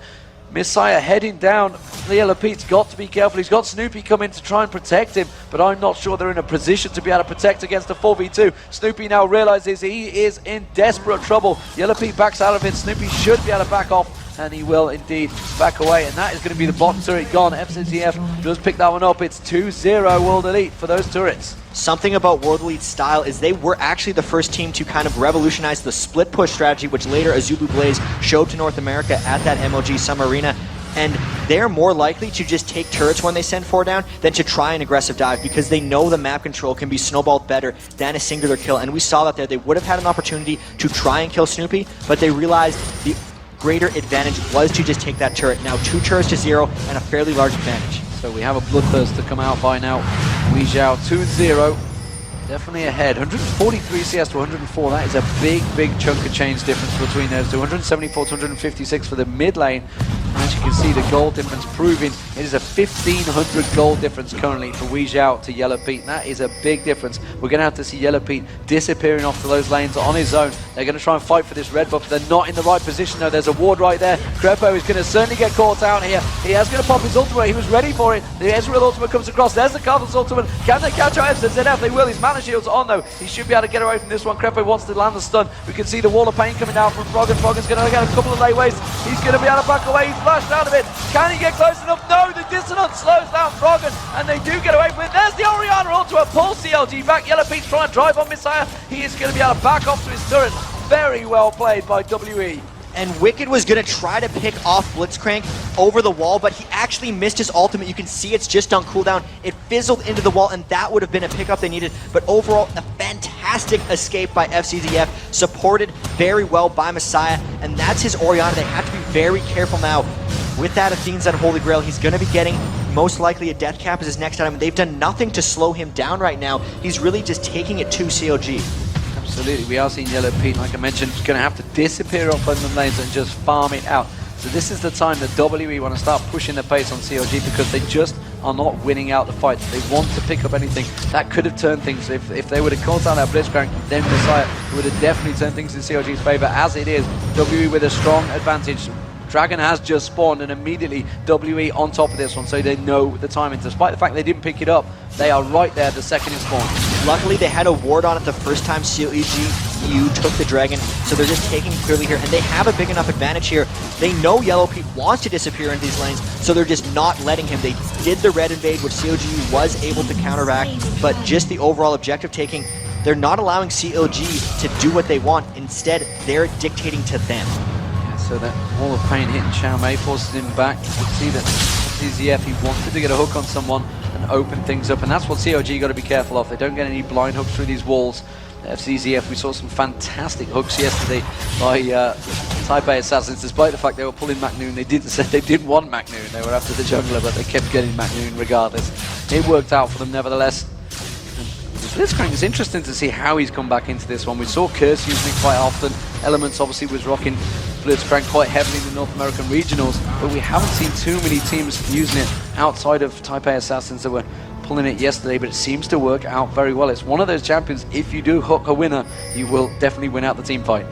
Misaya heading down. Yellowpete's got to be careful. He's got Snoopeh coming to try and protect him, but I'm not sure they're in a position to be able to protect against a 4v2. Snoopeh now realizes he is in desperate trouble. Yellowpete backs out of it. Snoopeh should be able to back off, and he will indeed back away, and that is going to be the bottom turret gone. Fzzf does pick that one up. It's 2-0 World Elite for those turrets. Something about World Elite's style is they were actually the first team to kind of revolutionize the split push strategy, which later Azubu Blaze showed to North America at that MLG Summer Arena. And they're more likely to just take turrets when they send 4 down than to try an aggressive dive, because they know the map control can be snowballed better than a singular kill. And we saw that there. They would have had an opportunity to try and kill Snoopeh, but they realized the greater advantage was to just take that turret. Now 2 turrets to 0 and a fairly large advantage. So we have a bloodthirst to come out by now. Weixiao 2-0. Definitely ahead. 143 CS to 104. That is a big chunk of change difference between those two. 174 to 156 for the mid lane. As you can see, the gold difference proving it is a 1,500 gold difference currently for Weixiao to Yellowpete. That is a big difference. We're going to have to see Yellowpete disappearing off to those lanes on his own. They're going to try and fight for this red buff. They're not in the right position though. There's a ward right there. Krepo is going to certainly get caught out here. He is going to pop his ultimate. He was ready for it. The Ezreal ultimate comes across. There's the Cardinals ultimate. Can they catch out Fzzf? They will. His mana shield's on though. He should be able to get away from this one. Krepo wants to land the stun. We can see the wall of pain coming down from Froggen. Froggen's going to get a couple of late waves. He's going to be able to back away. He's flashed out of it. Can he get close enough? No, the dissonance slows down Froggen, and they do get away from it. There's the Orianna ultimate. Pull CLG back. Yellowpete's trying to drive on Misaya. He is going to be able to back off to his turret. Very well played by WE. And Wickd was going to try to pick off Blitzcrank over the wall, but he actually missed his ultimate. You can see it's just on cooldown. It fizzled into the wall, and that would have been a pickup they needed. But overall, a fantastic escape by Fzzf, supported very well by Misaya, and that's his Orianna. They have to be very careful now. With that Athene's Unholy Grail, he's going to be getting most likely a death cap as his next item. They've done nothing to slow him down right now. He's really just taking it to CLG. Absolutely, we are seeing Yellowpete, like I mentioned, going to have to disappear off on the lanes and just farm it out. So this is the time that WE want to start pushing the pace on CLG because they just are not winning out the fights. They want to pick up anything. That could have turned things. If they would have caught out that Blitzcrank, then Misaya would have definitely turned things in CLG's favor. As it is, WE with a strong advantage. Dragon has just spawned and immediately WE on top of this one, so they know the timing. Despite the fact they didn't pick it up, they are right there the second it spawned. Luckily, they had a ward on it the first time CLG.EU took the Dragon, so they're just taking clearly here, and they have a big enough advantage here. They know Yellowpete wants to disappear into these lanes, so they're just not letting him. They did the red invade, which CLG was able to counteract, but just the overall objective taking, they're not allowing CLG to do what they want. Instead, they're dictating to them. So that wall of pain hitting Caomei forces him back. You can see that Fzzf, he wanted to get a hook on someone and open things up, and that's what CLG got to be careful of. They don't get any blind hooks through these walls. Fzzf, we saw some fantastic hooks yesterday by Taipei Assassins, despite the fact they were pulling McNoon. They didn't want McNoon. They were after the jungler, but they kept getting McNoon regardless. It worked out for them nevertheless. Blitzcrank is interesting to see how he's come back into this one. We saw Curse using it quite often. Elements obviously was rocking Blitzcrank quite heavily in the North American regionals, but we haven't seen too many teams using it outside of Taipei Assassins that were pulling it yesterday, but it seems to work out very well. It's one of those champions, if you do hook a winner, you will definitely win out the team fight.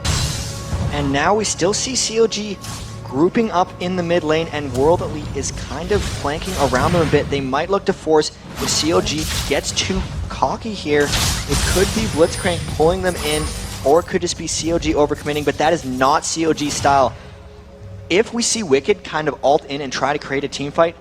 And now we still see CLG grouping up in the mid lane, and World Elite is kind of flanking around them a bit. They might look to force if CLG gets too cocky here. It could be Blitzcrank pulling them in, or it could just be CLG overcommitting, but that is not CLG style. If we see Wickd kind of ult in and try to create a team fight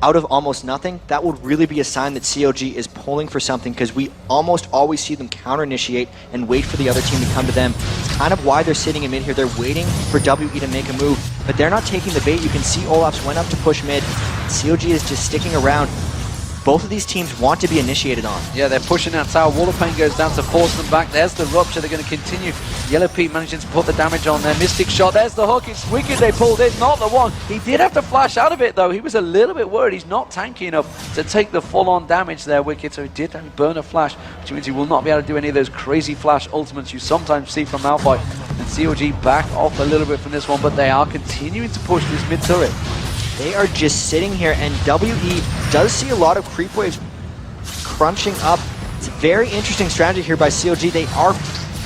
out of almost nothing, that would really be a sign that CLG is pulling for something, because we almost always see them counter-initiate and wait for the other team to come to them. It's kind of why they're sitting in mid here. They're waiting for WE to make a move, but they're not taking the bait. You can see Olaf's went up to push mid. CLG is just sticking around. Both of these teams want to be initiated on. Yeah, they're pushing that tower. Wall of Pain goes down to force them back. There's the rupture. They're going to continue. Yellowpete managing to put the damage on there. Mystic shot. There's the hook. It's Wickd they pulled in, not the one. He did have to flash out of it, though. He was a little bit worried. He's not tanky enough to take the full-on damage there, Wickd. So he did have to burn a flash, which means he will not be able to do any of those crazy flash ultimates you sometimes see from Malphite. And CLG back off a little bit from this one, but they are continuing to push this mid turret. They are just sitting here, and WE does see a lot of creep waves crunching up. It's a very interesting strategy here by CLG. They are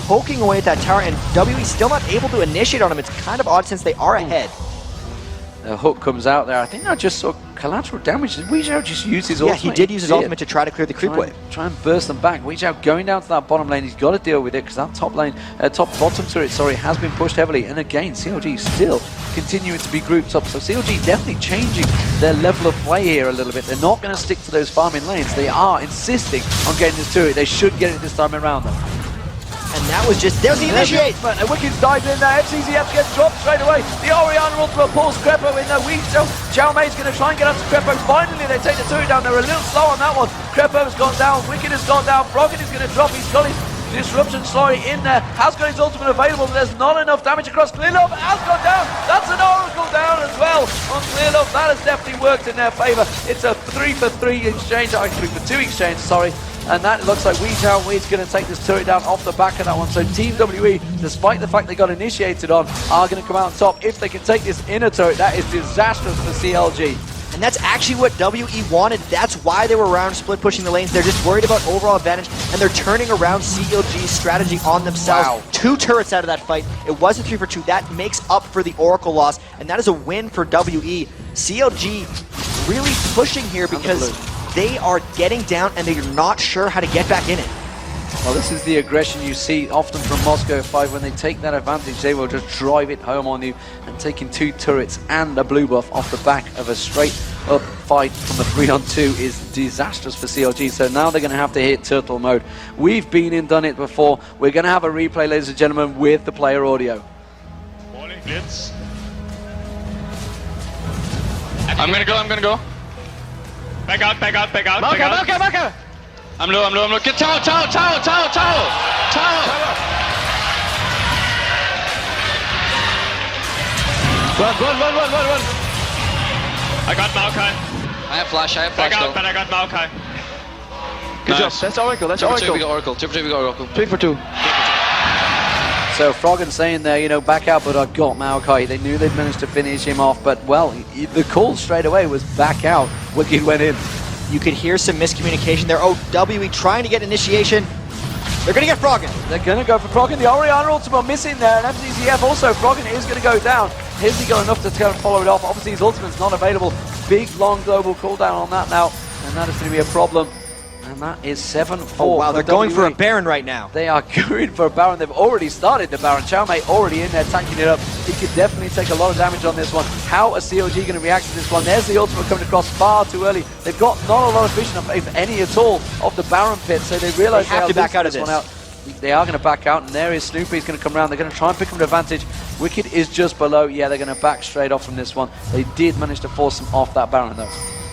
poking away at that tower, and WE still not able to initiate on them. It's kind of odd since they are ahead. The hook comes out there. I think I just saw collateral damage. Did Weixiao just use his ultimate? Yeah, he did use his ultimate to try to clear the creep wave. Try and burst them back. Weixiao going down to that bottom lane. He's got to deal with it because that bottom turret, has been pushed heavily. And again, CLG still continuing to be grouped up. So CLG definitely changing their level of play here a little bit. They're not going to stick to those farming lanes. They are insisting on getting this turret. They should get it this time around though. And that was just, there's the initiate! And Wicked's dived in there, Fzzf gets dropped straight away. The Orianna ultimate pulls Krepo in there. Caomei's going to try and get up to Krepo. Finally, they take the turret down. They're a little slow on that one. Krepo's gone down, Wickd has gone down, Froggen is going to drop his gullies. Disruption slowly in there. Has got his ultimate available, but there's not enough damage across Clearlove. Has gone down. That's an Oracle down as well on Clearlove. That has definitely worked in their favor. It's a 3-for-3 exchange, 3-for-2 exchange, sorry. And that looks like Weixiao and Wee's going to take this turret down off the back of that one. So Team WE, despite the fact they got initiated on, are going to come out on top. If they can take this inner turret, that is disastrous for CLG. And that's actually what WE wanted. That's why they were around split pushing the lanes. They're just worried about overall advantage, and they're turning around CLG's strategy on themselves. Wow. 2 turrets out of that fight. It was a 3-for-2. That makes up for the Oracle loss, and that is a win for WE. CLG really pushing here because they are getting down and they're not sure how to get back in it. Well, this is the aggression you see often from Moscow 5. When they take that advantage, they will just drive it home on you, and taking 2 turrets and a blue buff off the back of a straight up fight from a 3-on-2 is disastrous for CLG. So now they're going to have to hit turtle mode. We've been and done it before. We're going to have a replay, ladies and gentlemen, with the player audio. Morning, Blitz. I'm gonna go. Back out. Marker! I'm low. Get tower. Run. I got Maokai. I have flash Back out, but I got Maokai. Good job. That's Oracle. We got Oracle. 3-for-2. So Froggen saying there, you know, back out, but I got Maokai. They knew they'd managed to finish him off, but well, the call straight away was back out. Wickd went in. You could hear some miscommunication there. Oh, WE trying to get initiation. They're going to get Froggen. They're going to go for Froggen. The Orianna ultimate missing there, and Fzzf also. Froggen is going to go down. Has he got enough to kind of follow it off? Obviously his ultimate's not available. Big, long global cooldown on that now, and that is going to be a problem. And that is 7-4. Oh wow, they're going for a Baron right now. They are going for a Baron. They've already started the Baron. Caomei already in there tanking it up. He could definitely take a lot of damage on this one. How are CLG going to react to this one? There's the ultimate coming across far too early. They've got not a lot of vision, if any at all, of the Baron pit, so they realize they have to back out of this one out. They are going to back out, and there is Snoopeh. He's going to come around. They're going to try and pick up an advantage. Wickd is just below. Yeah, they're going to back straight off from this one. They did manage to force him off that Baron, though.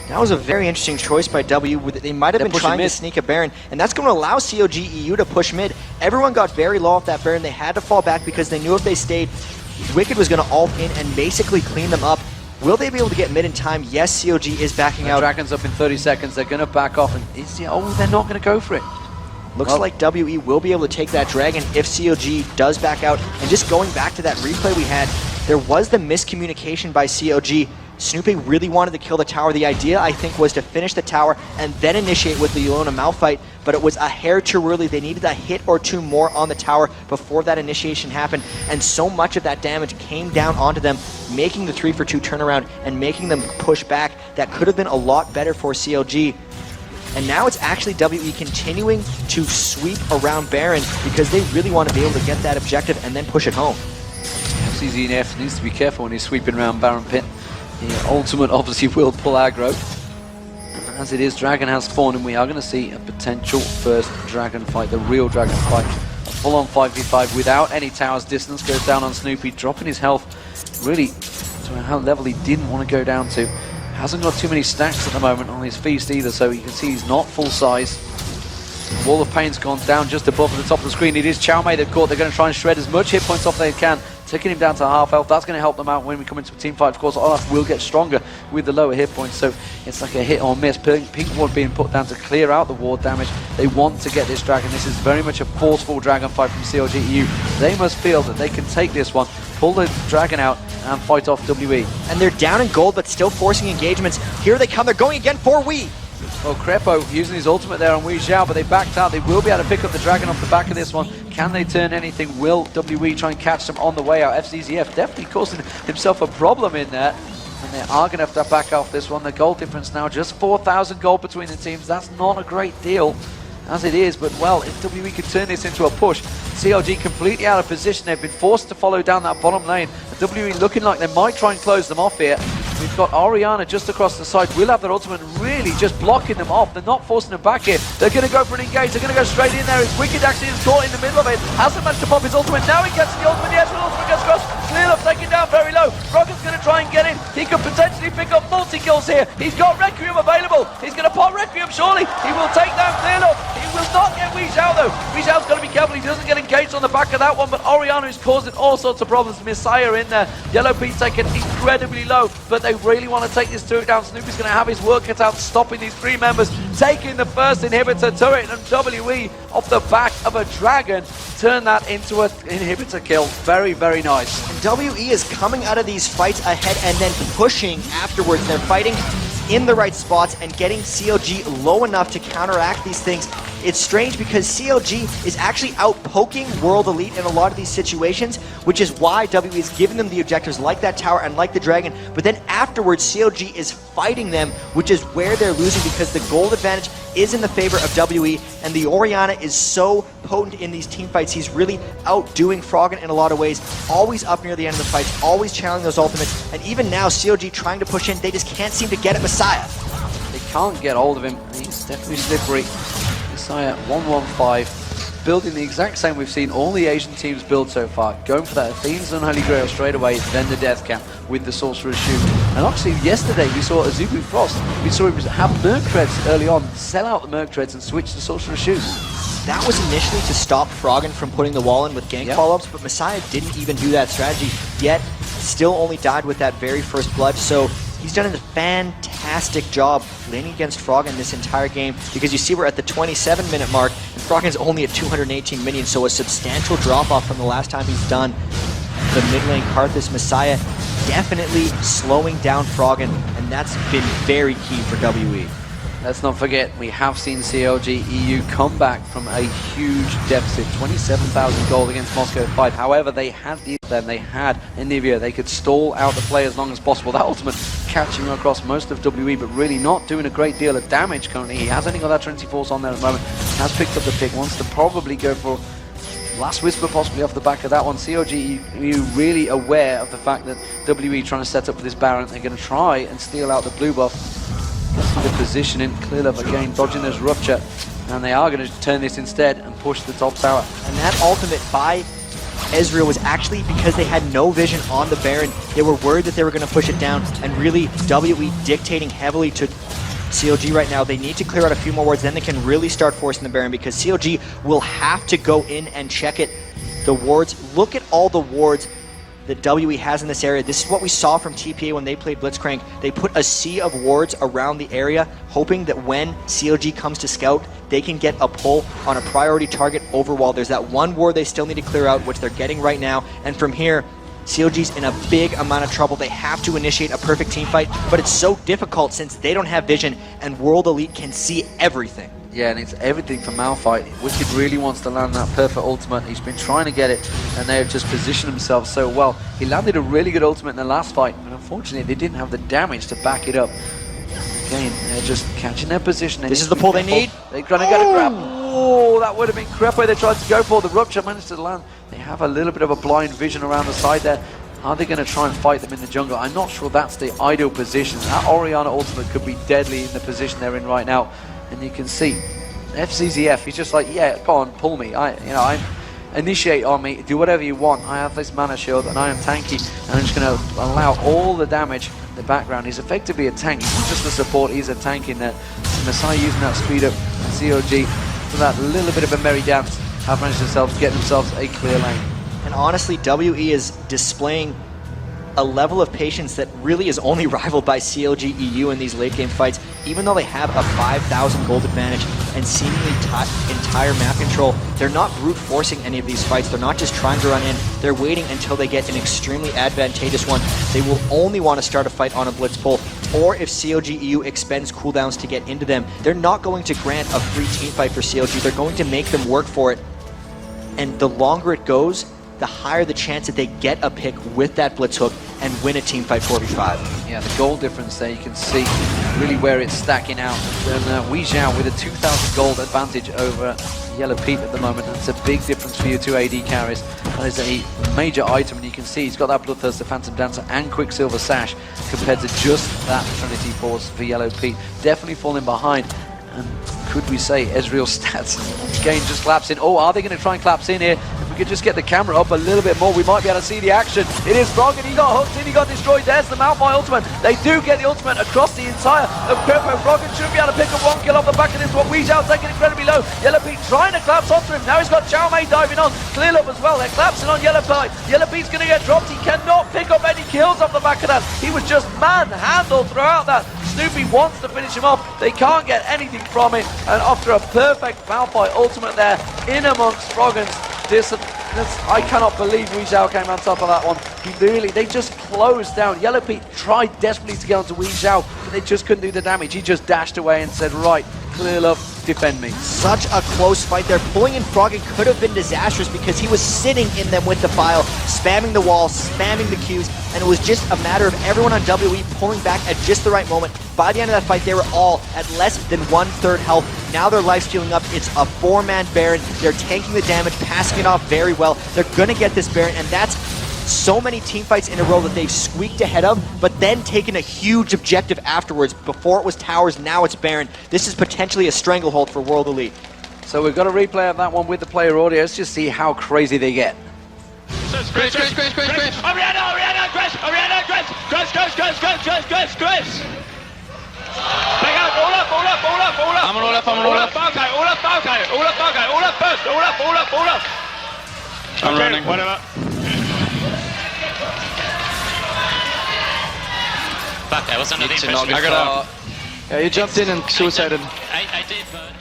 That was a very interesting choice by W. They might have been trying to sneak a Baron, and that's going to allow CLG.EU to push mid. Everyone got very low off that Baron. They had to fall back because they knew if they stayed, Wickd was going to ult in and basically clean them up. Will they be able to get mid in time? Yes, CLG is backing out. Dragon's up in 30 seconds. They're going to back off, and they're not going to go for it. Looks like WE will be able to take that Dragon if CLG does back out. And just going back to that replay we had, there was the miscommunication by CLG. Snoopeh really wanted to kill the tower. The idea, I think, was to finish the tower and then initiate with the Yellowpete Malphite, but it was a hair too early. They needed a hit or two more on the tower before that initiation happened, and so much of that damage came down onto them, making the 3-for-2 turnaround and making them push back. That could have been a lot better for CLG. And now it's actually WE continuing to sweep around Baron because they really want to be able to get that objective and then push it home. Fzzf needs to be careful when he's sweeping around Baron pit. The ultimate obviously will pull aggro. And as it is, Dragon has spawned, and we are going to see a potential first Dragon fight, the real Dragon fight. A full-on 5v5 without any towers. Distance goes down on Snoopeh, dropping his health really to a level he didn't want to go down to. Hasn't got too many stacks at the moment on his feast either, so you can see he's not full size. Wall of Pain's gone down just above at the top of the screen. It is Caomei they've caught. They're going to try and shred as much hit points off as they can, taking him down to half health. That's going to help them out when we come into a team fight. Of course, Olaf will get stronger with the lower hit points, so it's like a hit or miss. Pink ward being put down to clear out the ward damage. They want to get this Dragon. This is very much a forceful Dragon fight from CLG.EU. They must feel that they can take this one, pull the Dragon out, and fight off WE. And they're down in gold, but still forcing engagements. Here they come. They're going again for WE. Well, Krepo using his ultimate there on Weixiao, but they backed out. They will be able to pick up the Dragon off the back of this one. Can they turn anything? Will WE try and catch them on the way out? Fzzf definitely causing himself a problem in there. And they are going to have to back off this one. The gold difference now, just 4,000 gold between the teams. That's not a great deal as it is, but well, if WE could turn this into a push, CLG completely out of position. They've been forced to follow down that bottom lane. The WE looking like they might try and close them off here. We've got Orianna just across the side. We'll have their ultimate really just blocking them off. They're not forcing them back here. They're going to go for an engage. They're going to go straight in there. It's Wickd actually is caught in the middle of it. Hasn't managed to pop his ultimate. Now he gets the ultimate. Yes, the ultimate gets across. Clearlove taken down very low. Froggen's going to try and get in. He could potentially pick up multi-kills here. He's got Requiem available. He's going to pop Requiem surely. He will take down Clearlove. He will not get Weixiao though. Weixiao's got to be careful. he doesn't get engaged on the back of that one, but Oriana is causing all sorts of problems. Misaya in there. Yellowpete taken incredibly low, but they really want to take this turret down. Snoopeh's going to have his work cut out, stopping these three members, taking the first inhibitor turret, and WE off the back of a dragon turn that into an inhibitor kill. Very, very nice. And WE is coming out of these fights ahead and then pushing afterwards. They're fighting in the right spots and getting CLG low enough to counteract these things. It's strange because CLG is actually out poking World Elite in a lot of these situations, which is why WE is giving them the objectives like that tower and like the dragon, but then afterwards CLG is fighting them, which is where they're losing because the gold advantage is in the favor of WE, and the Oriana is so potent in these team fights. He's really outdoing Froggen in a lot of ways, always up near the end of the fights, always channeling those ultimates, and even now CLG trying to push in, they just can't seem to get at Misaya. They can't get hold of him. He's definitely slippery. Misaya 115, building the exact same we've seen all the Asian teams build so far. Going for that Athena's Unholy Grail straight away, then the Death Cap with the Sorcerer's Shoe. And actually yesterday we saw Azubu Frost, we saw him have Merc Treads early on, sell out the Merc Treads and switch to Sorcerer's Shoes. That was initially to stop Froggen from putting the wall in with gank follow-ups, but Misaya didn't even do that strategy, yet still only died with that very first blood, so he's done a fantastic job laning against Froggen this entire game, because you see we're at the 27-minute mark, and Froggen's only at 218 minions, so a substantial drop-off from the last time he's done the mid lane Karthus. Misaya definitely slowing down Froggen, and that's been very key for WE. Let's not forget, we have seen CLG.EU come back from a huge deficit, 27,000 gold against Moscow 5. However, they had Anivia. They could stall out the play as long as possible. That ultimate catching across most of WE, but really not doing a great deal of damage currently. He has only got that Trinity Force on there at the moment. Has picked up the pick, wants to probably go for Last Whisper possibly off the back of that one. CLG.EU really aware of the fact that WE trying to set up for this Baron. They're going to try and steal out the blue buff. The positioning, Clearlove again dodging this rupture, and they are going to turn this instead and push the top tower. And that ultimate by Ezreal was actually because they had no vision on the Baron. They were worried that they were going to push it down, and really WE dictating heavily to CLG right now. They need to clear out a few more wards, then they can really start forcing the Baron, because CLG will have to go in and check it. The wards, look at all the wards that WE has in this area. This is what we saw from TPA when they played Blitzcrank. They put a sea of wards around the area, hoping that when CLG comes to scout, they can get a pull on a priority target over wall. There's that one ward they still need to clear out, which they're getting right now, and from here, CLG's in a big amount of trouble. They have to initiate a perfect team fight, but it's so difficult since they don't have vision, and World Elite can see everything. Yeah, and it's everything for Malphite. Wickd really wants to land that perfect ultimate. He's been trying to get it, and they have just positioned themselves so well. He landed a really good ultimate in the last fight, but unfortunately they didn't have the damage to back it up. Again, they're just catching their position. This is the pull they need. They're going to get a grab. Oh, that would have been Krepo they tried to go for. The rupture managed to land. They have a little bit of a blind vision around the side there. Are they going to try and fight them in the jungle? I'm not sure that's the ideal position. That Oriana ultimate could be deadly in the position they're in right now. And you can see Fzzf, he's just like, yeah, go on, pull me. I'm initiate on me, do whatever you want. I have this mana shield and I am tanky, and I'm just going to allow all the damage in the background. He's effectively a tank. He's not just a support, he's a tank in there. Misaya using that speed up, and CLG for that little bit of a merry dance have managed themselves to get themselves a clear lane. And honestly, WE is displaying a level of patience that really is only rivaled by CLG.EU in these late game fights. Even though they have a 5,000 gold advantage and seemingly entire map control, they're not brute forcing any of these fights. They're not just trying to run in. They're waiting until they get an extremely advantageous one. They will only want to start a fight on a blitz pull, or if CLG.EU expends cooldowns to get into them. They're not going to grant a free team fight for CLG. They're going to make them work for it. And the longer it goes, the higher the chance that they get a pick with that blitz hook and win a team fight 4v5. Yeah, the goal difference there, you can see really where it's stacking out. And Weixiao with a 2,000 gold advantage over Yellowpete at the moment. That's a big difference for your two AD carries. That is a major item, and you can see he's got that Bloodthirster, Phantom Dancer, and Quicksilver Sash compared to just that Trinity Force for Yellowpete. Definitely falling behind. And could we say Ezreal's stats again just collapse in? Oh, are they going to try and collapse in here? we could just get the camera up a little bit more, we might be able to see the action. It is Froggen, he got hooked in, he got destroyed. There's the Malfoy ultimate. They do get the ultimate across the entire of Krepo. Froggen should be able to pick up 1 kill off the back of this one. Weixiao taking incredibly low. Yellowpete trying to collapse onto him. Now he's got Caomei diving on. Clearlove as well. They're collapsing on Yellowpete. Yellowpete's going to get dropped. He cannot pick up any kills off the back of that. He was just manhandled throughout that. Snoopeh wants to finish him off. They can't get anything from it. And after a perfect Malfoy ultimate there, in amongst Froggen's, I cannot believe Weixiao came on top of that one. They just closed down. Yellowpete tried desperately to get onto Weixiao, but they just couldn't do the damage. He just dashed away and said, right, Clearlove, defend me. Such a close fight there. Pulling in Froggen could have been disastrous because he was sitting in them with the file, spamming the wall, spamming the Qs, and it was just a matter of everyone on WE pulling back at just the right moment. By the end of that fight, they were all at less than 1/3 health. Now their life's healing up. It's a 4-man Baron. They're tanking the damage, passing it off very well. They're going to get this Baron, and that's so many team fights in a row that they've squeaked ahead of, but then taken a huge objective afterwards. Before it was towers, now it's Baron. This is potentially a stranglehold for World Elite. So we've got a replay of that one with the player audio. Let's just see how crazy they get. Chris. Oriana, Chris. Back out, all up. I'm all up. All up, first. All up. I'm running. Whatever. Fuck, I was under the impression. I got out. Yeah, you jumped in and suicided. I did, but...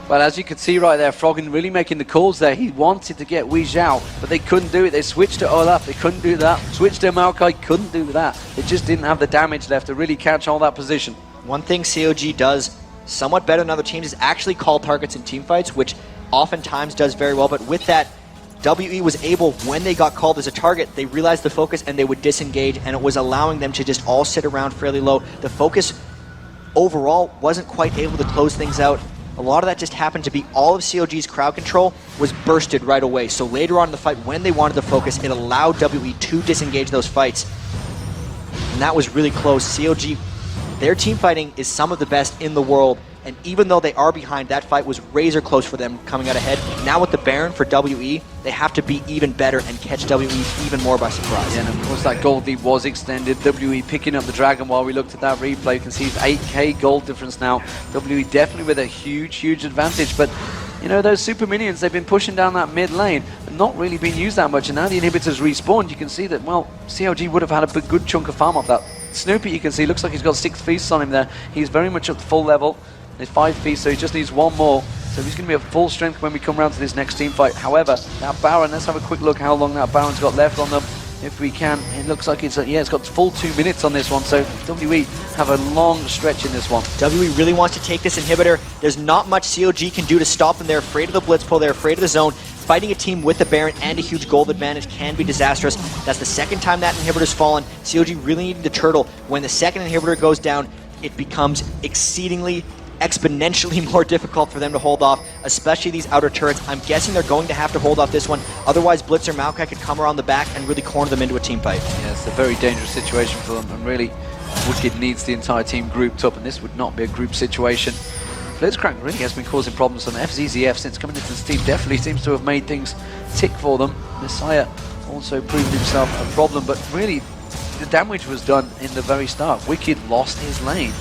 Well, as you can see right there, Froggen really making the calls there. He wanted to get Weixiao, but they couldn't do it. They switched to Olaf, they couldn't do that. Switched to Maokai, couldn't do that. They just didn't have the damage left to really catch all that position. One thing CLG does somewhat better than other teams is actually call targets in team fights, which oftentimes does very well. But with that, WE was able, when they got called as a target, they realized the focus and they would disengage, and it was allowing them to just all sit around fairly low. The focus overall wasn't quite able to close things out. A lot of that just happened to be all of CLG's crowd control was bursted right away. So later on in the fight, when they wanted to focus, it allowed WE to disengage those fights. And that was really close. CLG, their team fighting is some of the best in the world. And even though they are behind, that fight was razor close for them coming out ahead. Now with the Baron for WE, they have to be even better and catch WE even more by surprise. Yeah, and of course that gold lead was extended. WE picking up the Dragon while we looked at that replay. You can see it's 8k gold difference now. WE definitely with a huge advantage. But, you know, those super minions, they've been pushing down that mid lane and not really being used that much. And now the inhibitors respawned. You can see that, well, CLG would have had a good chunk of farm off that. Snoopeh, you can see, looks like he's got 6 feasts on him there. He's very much up to full level. There's 5 feasts, so he just needs 1 more. So he's going to be at full strength when we come around to this next team fight. However, that Baron, let's have a quick look how long that Baron's got left on them. If we can, it looks like it's got full 2 minutes on this one. So WE have a long stretch in this one. WE really wants to take this inhibitor. There's not much CLG can do to stop them. They're afraid of the blitz pull. They're afraid of the zone. Fighting a team with the Baron and a huge gold advantage can be disastrous. That's the second time that inhibitor's fallen. CLG really needing the turtle. When the second inhibitor goes down, it becomes exponentially more difficult for them to hold off, especially these outer turrets. I'm guessing they're going to have to hold off this one. Otherwise, Blitz or Maokai could come around the back and really corner them into a team fight. Yeah, it's a very dangerous situation for them, and really, Wickd needs the entire team grouped up, and this would not be a group situation. Blitzcrank really has been causing problems on Fzzf since coming into this team. Definitely seems to have made things tick for them. Misaya also proven himself a problem, but really, the damage was done in the very start. Wickd lost his lane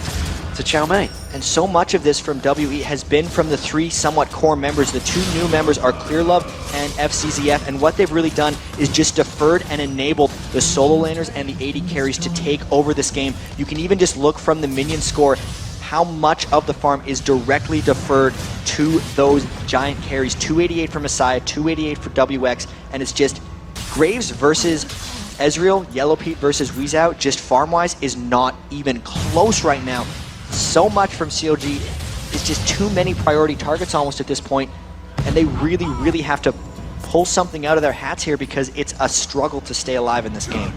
to Caomei. And so much of this from WE has been from the 3 somewhat core members. The 2 new members are Clearlove and Fzzf, and what they've really done is just deferred and enabled the solo laners and the AD carries to take over this game. You can even just look from the minion score how much of the farm is directly deferred to those giant carries. 288 for Misaya, 288 for WX, and it's just Graves versus Ezreal, Yellowpete versus Weixiao, just farm-wise, is not even close right now. So much from CLG is just too many priority targets almost at this point, and they really have to pull something out of their hats here because it's a struggle to stay alive in this game.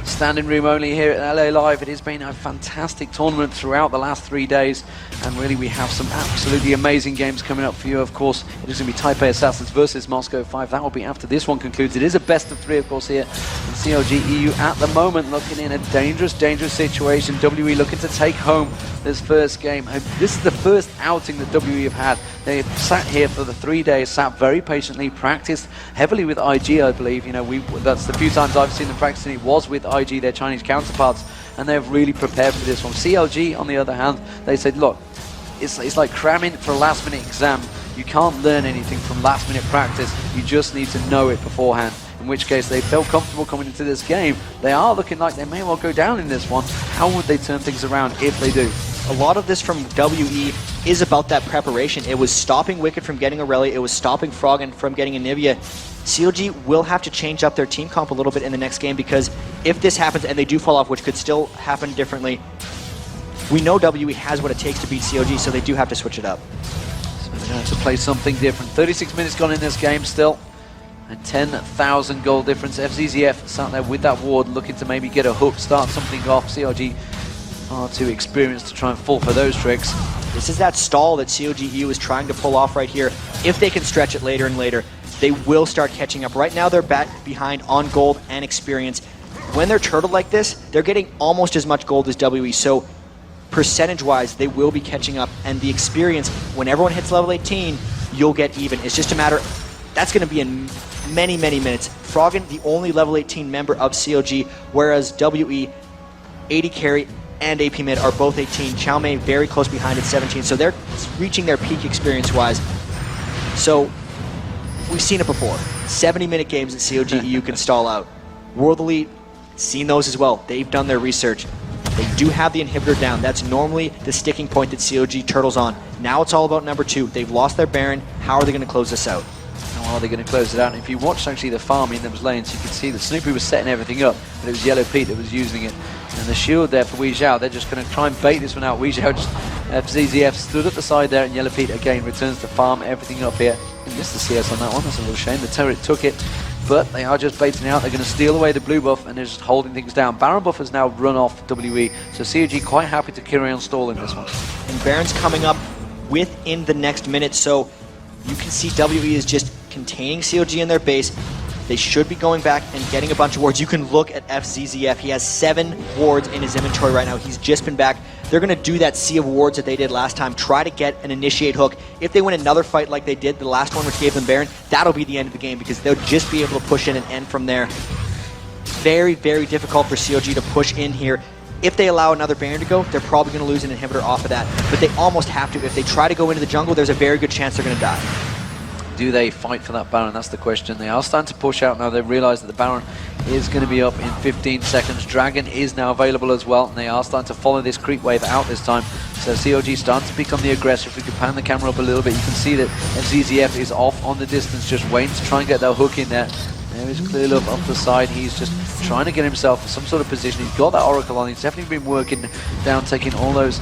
Standing room only here at LA Live. It has been a fantastic tournament throughout the last 3 days. And really, we have some absolutely amazing games coming up for you. Of course, it is going to be Taipei Assassins versus Moscow 5. That will be after this one concludes. It is a best of 3, of course, here. And CLG.EU at the moment looking in a dangerous situation. WE looking to take home this first game. This is the first outing that WE have had. They sat here for the 3 days, sat very patiently, practiced heavily with IG, I believe. You know, that's the few times I've seen them practicing. It was with IG, their Chinese counterparts, and they've really prepared for this one. CLG, on the other hand, they said, look, it's like cramming for a last-minute exam. You can't learn anything from last-minute practice. You just need to know it beforehand. In which case, they felt comfortable coming into this game. They are looking like they may well go down in this one. How would they turn things around if they do? A lot of this from WE is about that preparation. It was stopping Wickd from getting a rally. It was stopping Froggen from getting a Nivea. CLG will have to change up their team comp a little bit in the next game, because if this happens and they do fall off, which could still happen differently, we know WE has what it takes to beat CLG, so they do have to switch it up. So they're going to have to play something different. 36 minutes gone in this game still. And 10,000 goal difference. Fzzf sat there with that ward, looking to maybe get a hook, start something off. CLG far too experienced to try and fall for those tricks. This is that stall that CLG.EU is trying to pull off right here. If they can stretch it later and later, they will start catching up. Right now, they're back behind on gold and experience. When they're turtled like this, they're getting almost as much gold as WE. So percentage-wise, they will be catching up. And the experience, when everyone hits level 18, you'll get even. It's just a matter, that's going to be in many minutes. Froggen, the only level 18 member of CLG, whereas WE, 80 carry, and AP mid are both 18. Caomei very close behind at 17, so they're reaching their peak experience-wise. So, we've seen it before. 70-minute games at CLG.EU can stall out. World Elite, seen those as well. They've done their research. They do have the inhibitor down. That's normally the sticking point that CLG turtles on. Now it's all about number 2. They've lost their Baron. How are they going to close this out? How are they going to close it out? And if you watched actually the farming that was lanes, you can see that Snoopeh was setting everything up, but it was Yellowpete that was using it. And the shield there for Weixiao, they're just going to try and bait this one out. Weixiao just, Fzzf stood at the side there, and Yellowpete again returns to farm everything up here. He missed the CS on that one, that's a little shame. The turret took it, but they are just baiting out. They're going to steal away the blue buff, and they're just holding things down. Baron buff has now run off WE, so CLG quite happy to carry on stalling this one. And Baron's coming up within the next minute, so you can see WE is just containing CLG in their base. They should be going back and getting a bunch of wards. You can look at Fzzf. He has 7 wards in his inventory right now. He's just been back. They're going to do that sea of wards that they did last time. Try to get an initiate hook. If they win another fight like they did, the last one which gave them Baron, that'll be the end of the game, because they'll just be able to push in and end from there. Very difficult for CLG to push in here. If they allow another Baron to go, they're probably going to lose an inhibitor off of that. But they almost have to. If they try to go into the jungle, there's a very good chance they're going to die. Do they fight for that Baron? That's the question. They are starting to push out now. They've realized that the Baron is going to be up in 15 seconds. Dragon is now available as well, and they are starting to follow this creep wave out this time. So CLG starting to become the aggressor. If we could pan the camera up a little bit, you can see that Fzzf is off on the distance, just waiting to try and get that hook in there. There is Clearlove up the side. He's just trying to get himself in some sort of position. He's got that Oracle on. He's definitely been working down, taking all those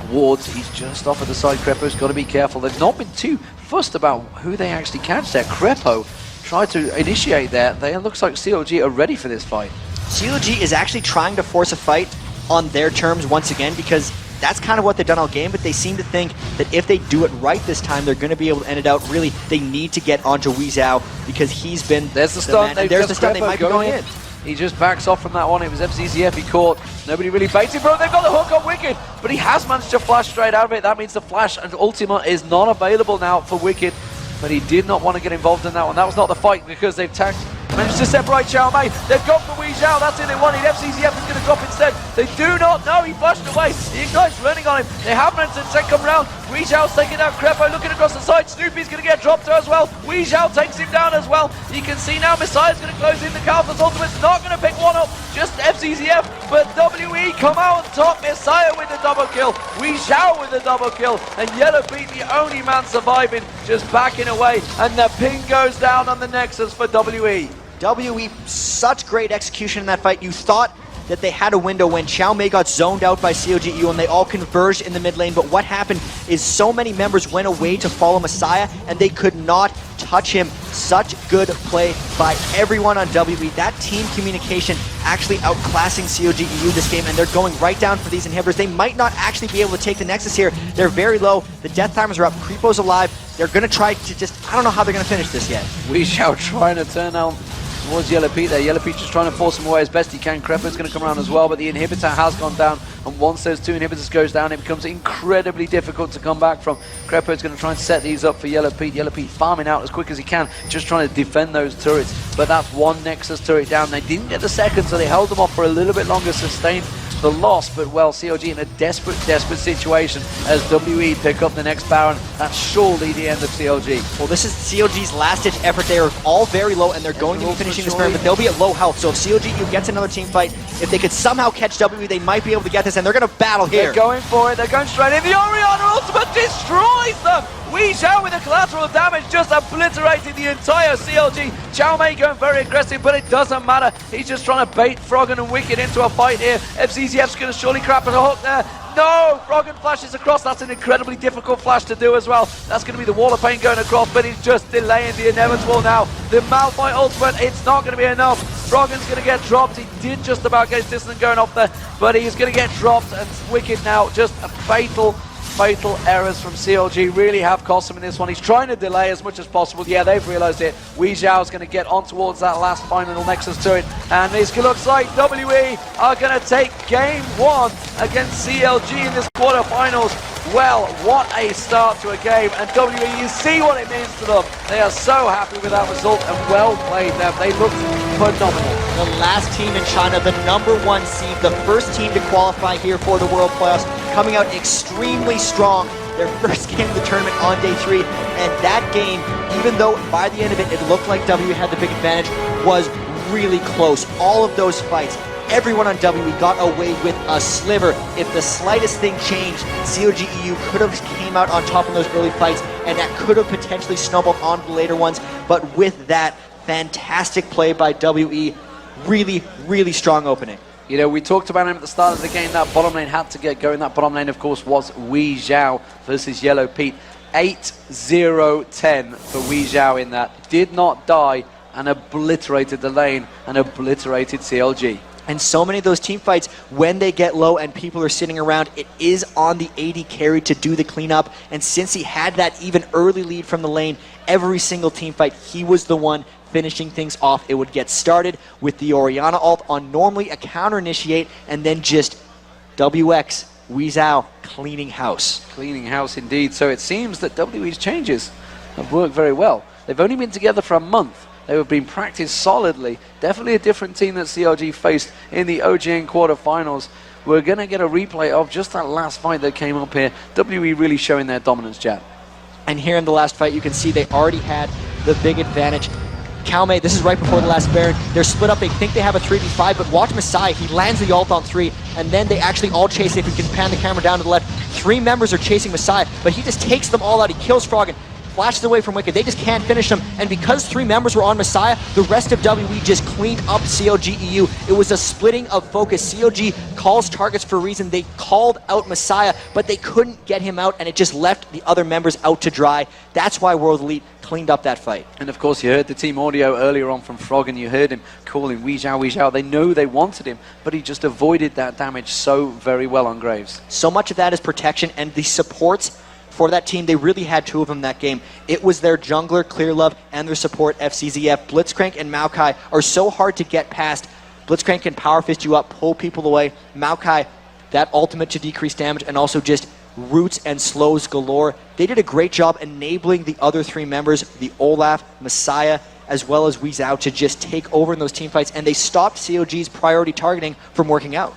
wards. He's just off at the side. Krepo's got to be careful. They've not been too fussed about who they actually catch there. Krepo tried to initiate that. It looks like CLG are ready for this fight. CLG is actually trying to force a fight on their terms once again, because that's kind of what they've done all game, but they seem to think that if they do it right this time, they're going to be able to end it out. Really, they need to get onto Weixiao, because he's been There's the stun. There's the stun. They might be going in. He just backs off from that one. It was Fzzf he caught. Nobody really baited for him. They've got the hook on Wickd, but he has managed to flash straight out of it. That means the flash and ultima is not available now for Wickd, but he did not want to get involved in that one. That was not the fight, because they've managed to separate Caomei. They've gone for Weixiao. That's it they wanted. Fzzf is going to drop instead. They do not know. He flashed away. The Ignite's running on him. They have managed to second round. Weixiao's taking down Krepo, looking across the side. Snoopeh's going to get dropped as well. Weixiao takes him down as well. You can see now Misaya's going to close in the Calphas ultimate's not going to pick one up. Just Fzzf, but WE come out on top. Misaya with the double kill. Weixiao with the double kill. And Yellowpete, the only man surviving, just backing away. And the ping goes down on the Nexus for WE. WE, such great execution in that fight. You thought that they had a window when Caomei got zoned out by CLG.EU and they all converged in the mid lane, but what happened is so many members went away to follow Misaya and they could not touch him. Such good play by everyone on WE. That team communication actually outclassing CLG.EU this game, and they're going right down for these inhibitors. They might not actually be able to take the Nexus here. They're very low. The death timers are up. Krepo's alive. They're going to try to just, I don't know how they're going to finish this yet. Weixiao trying to turn out towards Yellowpete there. Yellowpete just trying to force him away as best he can. Krepo's going to come around as well, but the inhibitor has gone down, and once those two inhibitors goes down, it becomes incredibly difficult to come back from. Krepo's going to try and set these up for Yellowpete. Yellowpete farming out as quick as he can, just trying to defend those turrets, but that's one Nexus turret down. They didn't get the second, so they held them off for a little bit longer, sustained the loss, but well, CLG in a desperate situation as WE pick up the next Baron. That's surely the end of CLG. Well, this is CLG's last-ditch effort. They are all very low, and they're going to be finishing this Baron, but they'll be at low health. So if CLG.EU gets another team fight, if they could somehow catch WE, they might be able to get this, and they're going to battle here. They're going for it. They're going straight in. The Orianna ultimate destroys them. Weixiao with the collateral damage, just obliterating the entire CLG. Caomei going very aggressive, but it doesn't matter. He's just trying to bait Froggen and Wickd into a fight here. Fzzf's going to surely crap at a hook there. No! Froggen flashes across. That's an incredibly difficult flash to do as well. That's going to be the wall of pain going across, but he's just delaying the inevitable now. The Malphite ultimate, it's not going to be enough. Froggen's going to get dropped. He did just about get his distance going off there, but he's going to get dropped, and Wickd now just a fatal errors from CLG really have cost him in this one. He's trying to delay as much as possible. Yeah, they've realized it. Weixiao's going to get on towards that last final Nexus turret, and it looks like WE are going to take game one against CLG in this quarterfinals. Well, what a start to a game, and WE, you see what it means to them. They are so happy with that result, and well played them. They looked phenomenal. The last team in China, the #1 seed, the first team to qualify here for the World Playoffs, coming out extremely strong. Their first game of the tournament on day 3, and that game, even though by the end of it, it looked like WE had the big advantage, was really close. All of those fights, everyone on WE got away with a sliver. If the slightest thing changed, CLG.EU could have came out on top in those early fights, and that could have potentially snowballed on the later ones. But with that, fantastic play by WE. Really, really strong opening. You know, we talked about him at the start of the game. That bottom lane had to get going. That bottom lane, of course, was Weixiao versus Yellowpete. 8-0-10 for Weixiao in that. Did not die and obliterated the lane and obliterated CLG. And so many of those team fights, when they get low and people are sitting around, it is on the AD carry to do the cleanup. And since he had that even early lead from the lane, every single team fight, he was the one finishing things off. It would get started with the Orianna ult on normally a counter initiate, and then just WX, Weixiao, cleaning house. Cleaning house indeed. So it seems that WE's changes have worked very well. They've only been together for a month. They have been practiced solidly. Definitely a different team that CLG faced in the OGN quarterfinals. We're going to get a replay of just that last fight that came up here. WE really showing their dominance, Jat. And here in the last fight, you can see they already had the big advantage. Caomei, this is right before the last Baron. They're split up. They think they have a 3v5, but watch Misaya. He lands the ult on 3, and then they actually all chase. If we can pan the camera down to the left, 3 members are chasing Misaya, but he just takes them all out. He kills Froggen, flashes away from Wickd. They just can't finish him, and because 3 members were on Misaya, the rest of WE just cleaned up CLG.EU. It was a splitting of focus. CLG calls targets for a reason. They called out Misaya, but they couldn't get him out, and it just left the other members out to dry. That's why World Elite cleaned up that fight. And of course, you heard the team audio earlier on from Froggen. You heard him calling Weixiao, Weixiao. They know they wanted him, but he just avoided that damage so very well on Graves. So much of that is protection, and the supports for that team, they really had 2 of them that game. It was their jungler, Clearlove, and their support, Fzzf. Blitzcrank and Maokai are so hard to get past. Blitzcrank can power fist you up, pull people away. Maokai, that ultimate to decrease damage, and also just roots and slows galore. They did a great job enabling the other 3 members, the Olaf, Misaya, as well as Weixiao, to just take over in those team fights, and they stopped CLG's priority targeting from working out.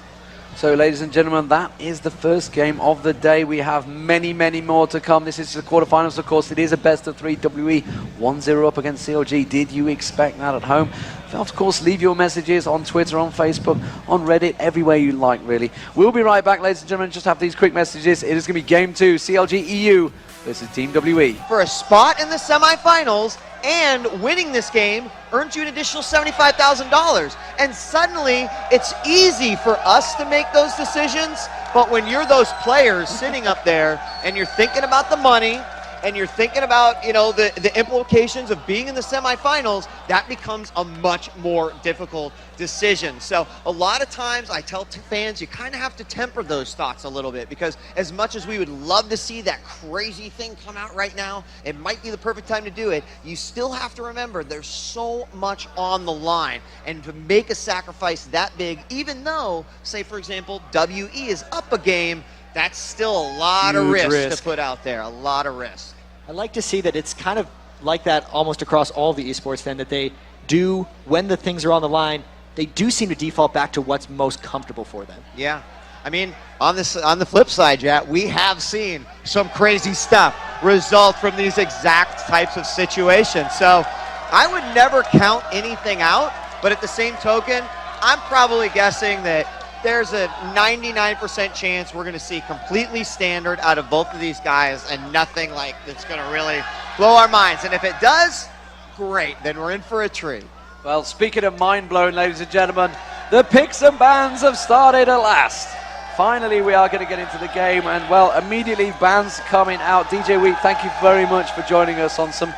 So, ladies and gentlemen, that is the first game of the day. We have many, many more to come. This is the quarterfinals, of course. It is a best-of-3. WE 1-0 up against CLG. Did you expect that at home? Of course, leave your messages on Twitter, on Facebook, on Reddit, everywhere you like, really. We'll be right back, ladies and gentlemen. Just have these quick messages. It is going to be Game 2, CLG.EU versus Team WE. For a spot in the semifinals, and winning this game earns you an additional $75,000. And suddenly, it's easy for us to make those decisions, but when you're those players sitting up there and you're thinking about the money, and you're thinking about, you know, the implications of being in the semifinals, that becomes a much more difficult decision. So a lot of times I tell fans, you kind of have to temper those thoughts a little bit, because as much as we would love to see that crazy thing come out right now, it might be the perfect time to do it, you still have to remember there's so much on the line. And to make a sacrifice that big, even though, say for example, WE is up a game, that's still a lot of risk to put out there, a lot of risk. I like to see that it's kind of like that almost across all the esports then, that they do, when the things are on the line, they do seem to default back to what's most comfortable for them. Yeah. I mean, on the flip side, Jet, we have seen some crazy stuff result from these exact types of situations. So I would never count anything out, but at the same token, I'm probably guessing that there's a 99% chance we're going to see completely standard out of both of these guys and nothing like that's going to really blow our minds. And if it does, great, then we're in for a treat. Well, speaking of mind-blowing, ladies and gentlemen, the picks and bans have started at last. Finally, we are going to get into the game, and well, immediately bans coming out. DJ Wheat, thank you very much for joining us on some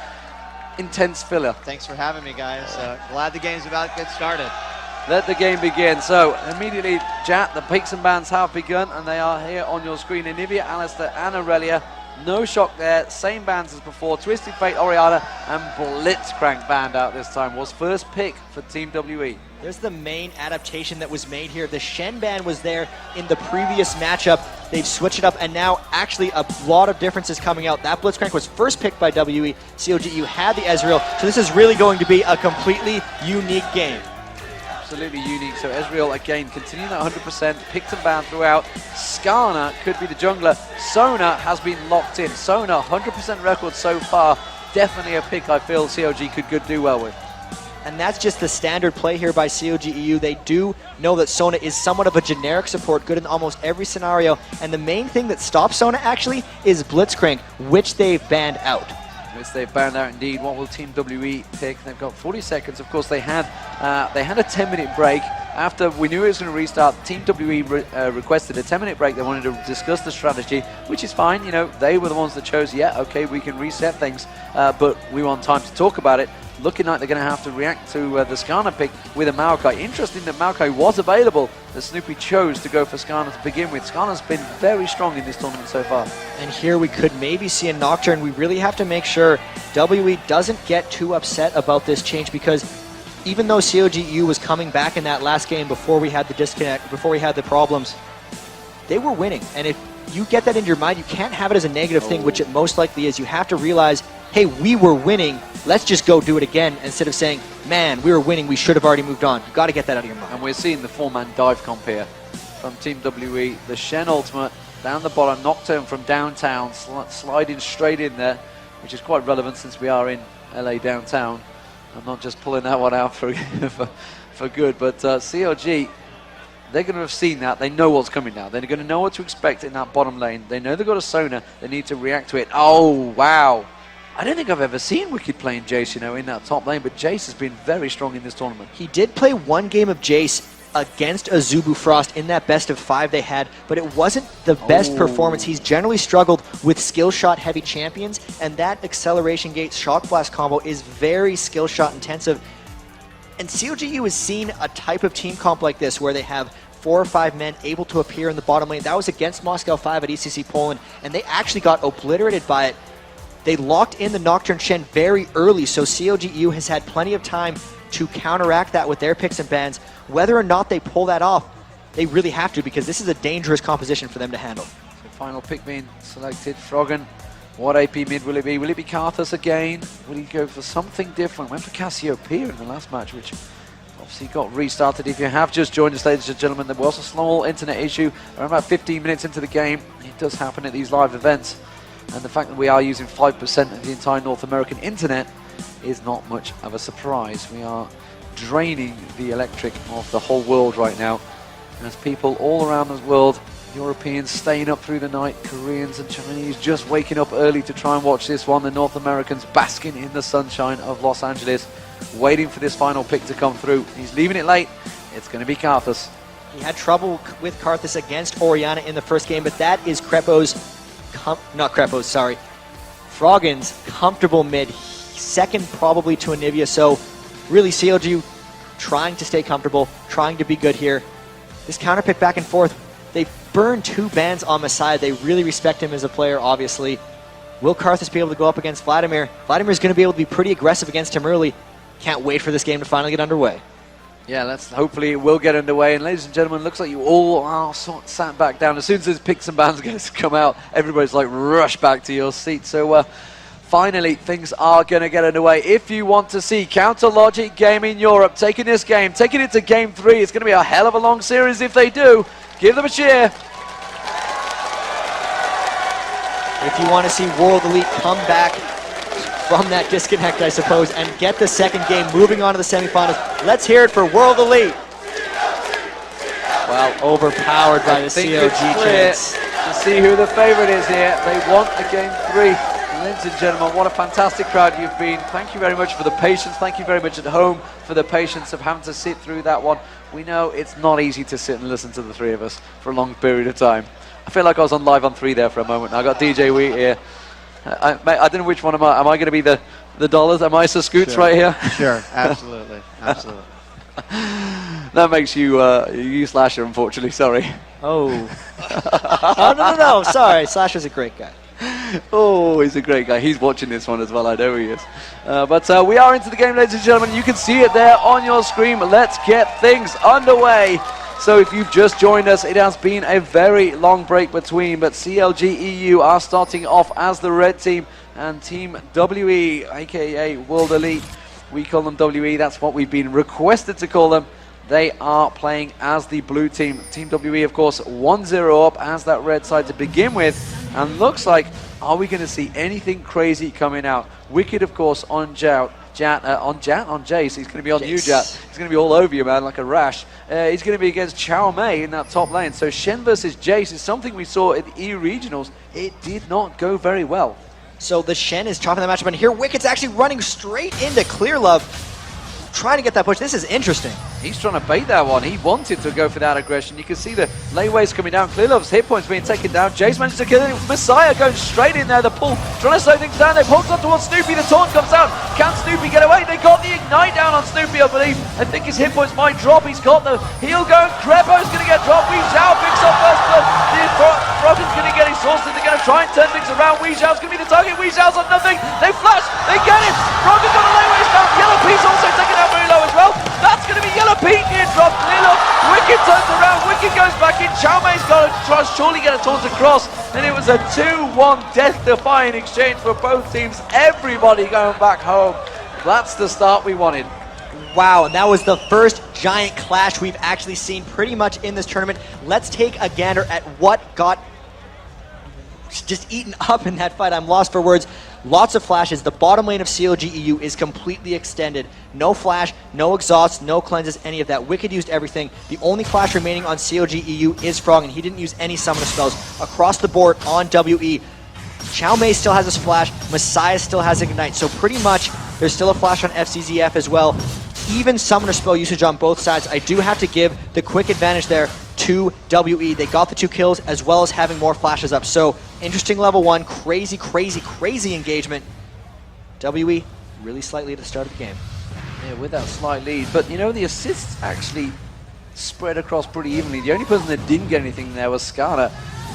intense filler. Thanks for having me, guys. Glad the game's about to get started. Let the game begin. So immediately, Jat, the picks and bans have begun, and they are here on your screen. Anivia, Alistair, and Aurelia. No shock there. Same bans as before. Twisted Fate, Oriana, and Blitzcrank banned out this time. Was first pick for Team WE. There's the main adaptation that was made here. The Shen ban was there in the previous matchup. They've switched it up, and now actually a lot of differences coming out. That Blitzcrank was first picked by WE. CLG.EU had the Ezreal, so this is really going to be a completely unique game. Absolutely unique. So Ezreal again continuing that 100%, picked and banned throughout. Skarner could be the jungler. Sona has been locked in. Sona 100% record so far. Definitely a pick I feel CLG could do well with. And that's just the standard play here by CLG.EU. They do know that Sona is somewhat of a generic support, good in almost every scenario. And the main thing that stops Sona actually is Blitzcrank, which they've banned out. Which they've banned out indeed. What will Team WE pick? They've got 40 seconds. Of course, they had a 10-minute break. After we knew it was going to restart, Team WE requested a 10-minute break. They wanted to discuss the strategy, which is fine. You know, they were the ones that chose, yeah, okay, we can reset things, but we want time to talk about it. Looking like they're going to have to react to the Skarner pick with a Maokai. Interesting that Maokai was available, that Snoopeh chose to go for Skarner to begin with. Skarner's been very strong in this tournament so far. And here we could maybe see a Nocturne. We really have to make sure WE doesn't get too upset about this change, because even though CLG.EU was coming back in that last game before we had the disconnect, before we had the problems, they were winning. And if you get that in your mind, you can't have it as a negative thing, which it most likely is. You have to realize, hey, we were winning, let's just go do it again, instead of saying, man, we were winning, we should have already moved on. You've got to get that out of your mind. And we're seeing the four-man dive comp here from Team WE. The Shen ultimate down the bottom, Nocturne from downtown, sliding straight in there, which is quite relevant since we are in LA downtown. I'm not just pulling that one out for good, but CLG, they're going to have seen that. They know what's coming now. They're going to know what to expect in that bottom lane. They know they've got a Sona. They need to react to it. Oh, wow. I don't think I've ever seen Wickd playing Jace, you know, in that top lane, but Jace has been very strong in this tournament. He did play one game of Jace against a Zubufrost in that best of 5 they had, but it wasn't the best performance. He's generally struggled with skill shot heavy champions, and that acceleration gate shock blast combo is very skill shot intensive. And CLG.EU has seen a type of team comp like this where they have 4 or 5 men able to appear in the bottom lane. That was against Moscow 5 at ECC Poland, and they actually got obliterated by it. They locked in the Nocturne Shen very early, so CLG.EU has had plenty of time to counteract that with their picks and bans. Whether or not they pull that off, they really have to, because this is a dangerous composition for them to handle. So final pick being selected, Froggen. What AP mid will it be? Will it be Karthus again? Will he go for something different? Went for Cassiopeia in the last match, which obviously got restarted. If you have just joined us, ladies and gentlemen, there was a small internet issue around about 15 minutes into the game. It does happen at these live events. And the fact that we are using 5% of the entire North American internet is not much of a surprise. We are draining the electric of the whole world right now, as people all around the world Europeans staying up through the night, Koreans and Chinese just waking up early to try and watch this one. The North Americans basking in the sunshine of Los Angeles, waiting for this final pick to come through. He's leaving it late. It's going to be Karthus. He had trouble with Karthus against Orianna in the first game, but that is Froggen's comfortable mid. Second probably to Anivia, so really CLG trying to stay comfortable, trying to be good here. This counter pick back and forth. They burned 2 bans on Misaya. They really respect him as a player, obviously. Will Karthus be able to go up against Vladimir? Vladimir's going to be able to be pretty aggressive against him early. Can't wait for this game to finally get underway. Yeah, hopefully it will get underway. And ladies and gentlemen, looks like you all are sat back down. As soon as those picks and bans going to come out, everybody's like rush back to your seat. So finally, things are going to get underway. If you want to see Counter Logic Gaming Europe taking this game, taking it to game 3, it's going to be a hell of a long series if they do. Give them a cheer. If you want to see World Elite come back from that disconnect, I suppose, and get the second game moving on to the semifinals, let's hear it for World Elite. Well, overpowered by the CLG chance. To see who the favorite is here. They want a game 3. Ladies and gentlemen, what a fantastic crowd you've been. Thank you very much for the patience. Thank you very much at home for the patience of having to sit through that one. We know it's not easy to sit and listen to the 3 of us for a long period of time. I feel like I was on live on 3 there for a moment. I got DJ Wheat here. I don't know which one am I. Am I going to be the dollars? Am I Scoots right here? Sure, absolutely, absolutely. That makes you you Slasher, unfortunately. Sorry. Oh. Oh no! Sorry, Slasher's a great guy. Oh, he's a great guy. He's watching this one as well. I know he is. But we are into the game, ladies and gentlemen. You can see it there on your screen. Let's get things underway. So if you've just joined us, it has been a very long break between, but CLG.EU are starting off as the red team, and Team WE, aka World Elite, we call them WE, that's what we've been requested to call them. They are playing as the blue team. Team WE, of course, 1-0 up as that red side to begin with, and looks like, are we going to see anything crazy coming out? Wickd, of course, on Jace. He's going to be on you, Jat. He's going to be all over you, man, like a rash. He's going to be against Caomei in that top lane. So Shen versus Jace is something we saw at the E-Regionals. It did not go very well. So the Shen is chopping the matchup, and here Wicked's actually running straight into Clearlove, trying to get that push. This is interesting. He's trying to bait that one. He wanted to go for that aggression. You can see the laneways coming down. Clearlove's hit points being taken down. Jace managed to kill it. Misaya going straight in there. The pull, trying to slow things down. They pulled on towards Snoopeh. The taunt comes out. Can Snoopeh get away? They got the ignite down on Snoopeh, I believe. I think his hit points might drop. He's got the heal going. Krepo's going to get dropped. Weixiao picks up first blood. Froggen's going to get his sources. They're going to try and turn things around. Weixiao's going to be the target. Weixiao's on nothing. They flash. They get it. Froggen got the laneways down. Yellowpete's also taken out very low as well. That's going to be Yellowpete near drop. Clearlove. Wickd turns around. Wickd goes back in. Caomei's got to try surely get a taunt across. And it was a 2-1 death-defying exchange for both teams. Everybody going back home. That's the start we wanted. Wow, and that was the first giant clash we've actually seen pretty much in this tournament. Let's take a gander at what got just eaten up in that fight. I'm lost for words. Lots of flashes. The bottom lane of CLG.EU is completely extended. No flash, no exhaust, no cleanses, any of that. Wicked used everything. The only flash remaining on CLG.EU is Froggen. He didn't use any summoner spells. Across the board on WE, Caomei still has a splash. Misaya still has ignite. So pretty much there's still a flash on Fzzf as well. Even summoner spell usage on both sides. I do have to give the quick advantage there to WE. They got the 2 kills as well as having more flashes up. So interesting level 1, crazy, crazy, crazy engagement. WE really slightly at the start of the game. Yeah, with that slight lead. But you know, the assists actually spread across pretty evenly. The only person that didn't get anything there was Skarner.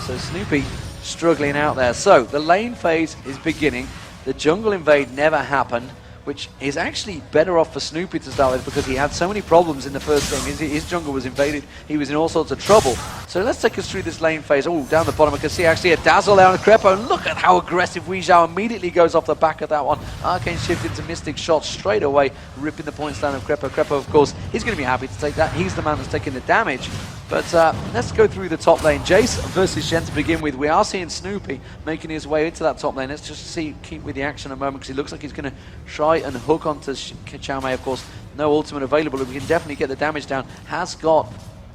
So Snoopeh struggling out there. So the lane phase is beginning. The jungle invade never happened, which is actually better off for Snoopeh to start with because he had so many problems in the first game. His jungle was invaded. He was in all sorts of trouble. So let's take us through this lane phase. Oh, down the bottom, I can see actually a dazzle there on Krepo. And look at how aggressive Weixiao immediately goes off the back of that one. Arcane shift into Mystic shot straight away, ripping the points down of Krepo. Krepo, of course, he's going to be happy to take that. He's the man that's taking the damage. But let's go through the top lane. Jace versus Shen to begin with. We are seeing Snoopeh making his way into that top lane. Let's just keep with the action a moment because he looks like he's going to try and hook onto Caomei. Of course, no ultimate available, but we can definitely get the damage down. Has got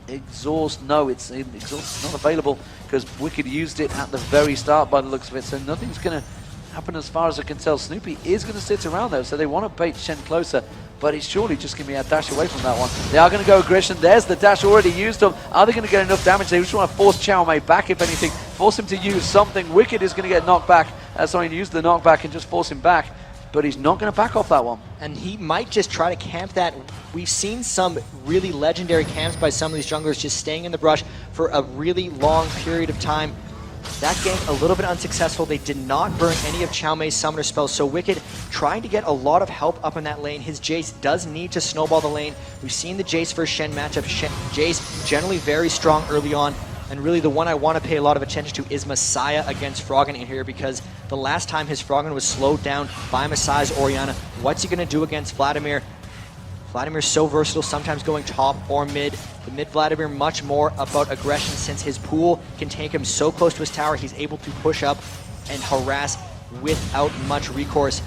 exhaust. No, it's exhaust not available because Wickd used it at the very start by the looks of it, so nothing's going to happen as far as I can tell. Snoopeh is going to sit around though, so they want to bait Shen closer, but it's surely just going to be a dash away from that one. They are going to go aggression. There's the dash already used on. Are they going to get enough damage? They just want to force Caomei back, if anything. Force him to use something. Wickd is going to get knocked back. Use the knockback and just force him back, but he's not going to back off that one. And he might just try to camp that. We've seen some really legendary camps by some of these junglers just staying in the brush for a really long period of time. That gank a little bit unsuccessful. They did not burn any of Caomei's summoner spells, so Wickd trying to get a lot of help up in that lane. His Jace does need to snowball the lane. We've seen the Jace versus Shen matchup. Jace generally very strong early on, and really the one I want to pay a lot of attention to is Misaya against Froggen in here, because the last time his Froggen was slowed down by Misaya's Orianna, what's he going to do against Vladimir? Vladimir's so versatile, sometimes going top or mid. The mid Vladimir much more about aggression, since his pool can take him so close to his tower, he's able to push up and harass without much recourse.